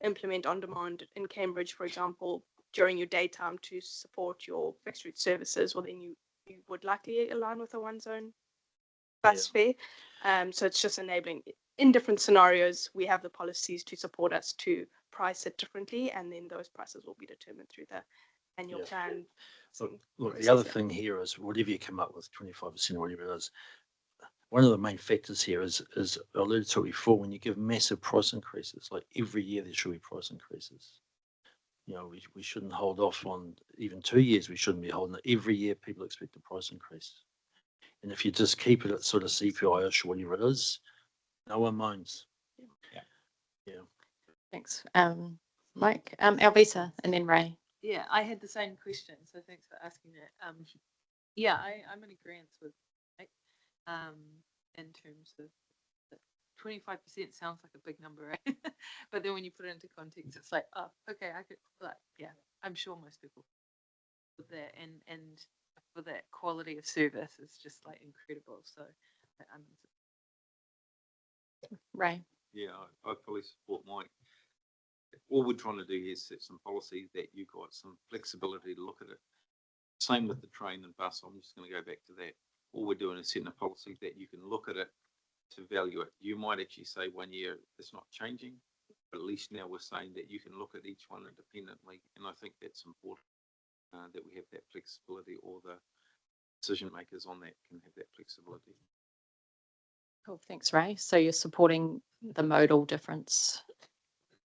implement on demand in Cambridge, for example, during your daytime to support your fixed route services, well then you would likely align with a one zone bus fare. So it's just enabling in different scenarios, we have the policies to support us to price it differently, and then those prices will be determined through the annual plan. Look, the other thing here is whatever you come up with, 25% or whatever it is, one of the main factors here is I alluded to it before, when you give massive price increases, like every year there should be price increases. You know, we shouldn't hold off on even 2 years, we shouldn't be holding it. Every year people expect a price increase. And if you just keep it at sort of CPI-ish or whatever it is, no one minds. Yeah. Thanks. Mike, Alvisa, and then Ray. Yeah, I had the same question, so thanks for asking that. Yeah, I'm in agreement with Mike, in terms of 25% sounds like a big number, right? But then when you put it into context, it's like, oh, okay, I could, like, yeah, I'm sure most people with that, and for that quality of service is just like incredible. So, Ray. Yeah, I fully support Mike. All we're trying to do here is set some policy that you've got some flexibility to look at it. Same with the train and bus. I'm just going to go back to that. All we're doing is setting a policy that you can look at it to value it. You might actually say 1 year it's not changing, but at least now we're saying that you can look at each one independently. And I think that's important, that we have that flexibility, or the decision makers on that can have that flexibility. Cool, thanks, Ray. So you're supporting the modal difference.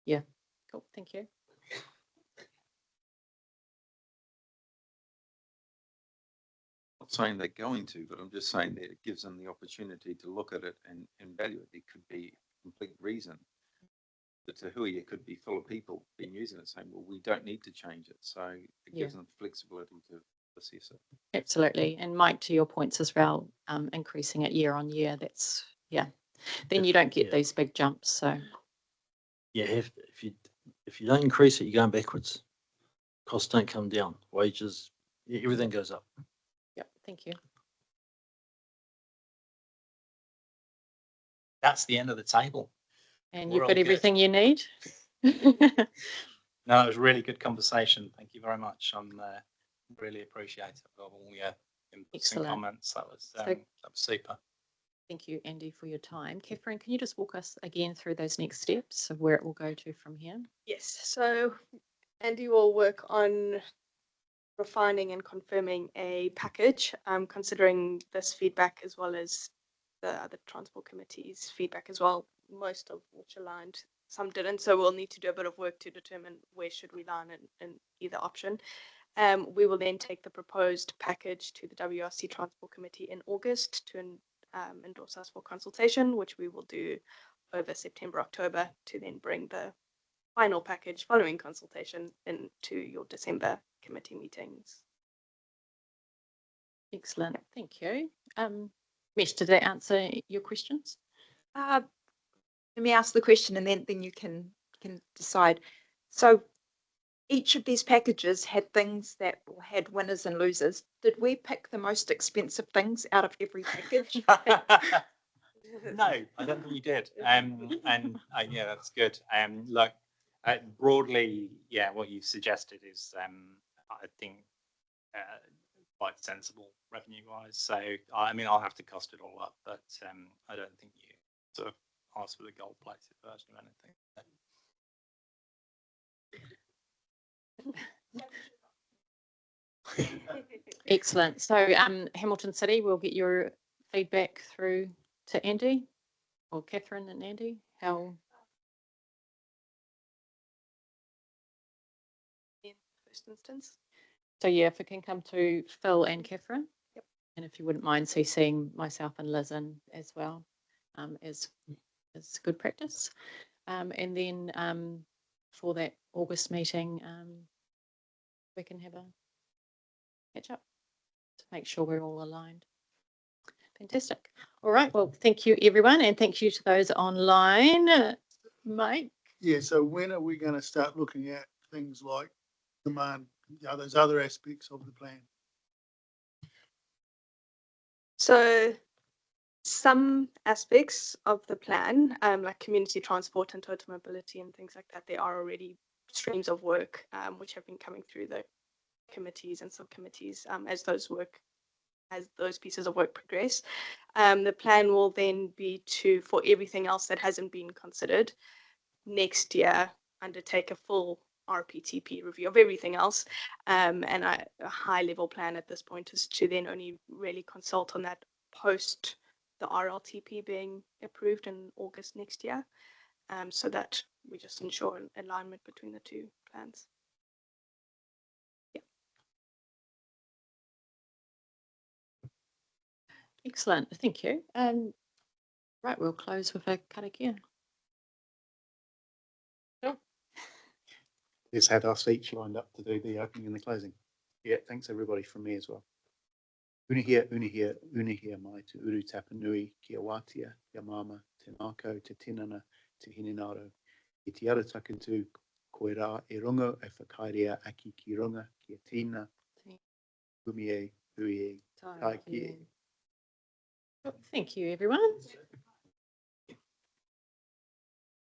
Yeah, cool, thank you. Not saying they're going to, but I'm just saying that it gives them the opportunity to look at it and value it. There could be a complete reason. The Tahuia could be full of people being using it, saying, well, we don't need to change it. So it gives them flexibility to assess it. Absolutely. And Mike, to your points as well, increasing it year on year, that's, yeah. Then you don't get these big jumps. So Yeah, if you don't increase it, you're going backwards. Costs don't come down. Wages, everything goes up. Yep, thank you. That's the end of the table. And We're you've all got good. everything you need? No, it was a really good conversation. Thank you very much. Really appreciate it. All your inputs and Excellent. comments. That was super. Thank you, Andy, for your time. Catherine, can you just walk us again through those next steps of where it will go to from here? Yes, so Andy will work on refining and confirming a package, considering this feedback as well as the other transport committee's feedback as well, most of which aligned, some didn't. So we'll need to do a bit of work to determine where should we land in either option. We will then take the proposed package to the WRC Transport Committee in August to endorse us for consultation, which we will do over September, October, to then bring the final package following consultation into your December committee meetings. Excellent, thank you. Mesh, did that answer your questions? Let me ask the question and then you can decide. So each of these packages had things that had winners and losers. Did we pick the most expensive things out of every package? No, I don't think you did. Yeah, that's good. Look, broadly, yeah, what you suggested is, I think, quite sensible revenue-wise. So, I mean, I'll have to cost it all up, but I don't think you sort of asked for the gold-plated version of anything. Excellent. So Hamilton City, we'll get your feedback through to Andy or Catherine and Andy. How? In first instance. So yeah, if it can come to Phil and Catherine. Yep. And if you wouldn't mind CCing myself and Liz in as well, as good practice. And then for that August meeting, we can have a catch up to make sure we're all aligned. Fantastic. All right. Well, thank you, everyone. And thank you to those online. Mike? Yeah, so when are we going to start looking at things like demand, those other aspects of the plan? So some aspects of the plan, like community transport and total mobility and things like that, there are already streams of work which have been coming through the committees and subcommittees as those pieces of work progress. The plan will then be for everything else that hasn't been considered next year, undertake a full RPTP review of everything else. And a high level plan at this point is to then only really consult on that post the RLTP being approved in August next year, so that we just ensure an alignment between the two plans. Excellent. Thank you. Right, we'll close with a karakia. Let's had us each lined up to do the opening and the closing. Yeah, thanks everybody from me as well. Unihia, unihia, unihia mai te uru tapanui, kia wātia, kia mama, te mako, te tinana, te hinenaro. I te arataka koe rā e rongo e whakairea aki ki ronga, kia tīna, umie, hui, tai ki. Thank you, everyone.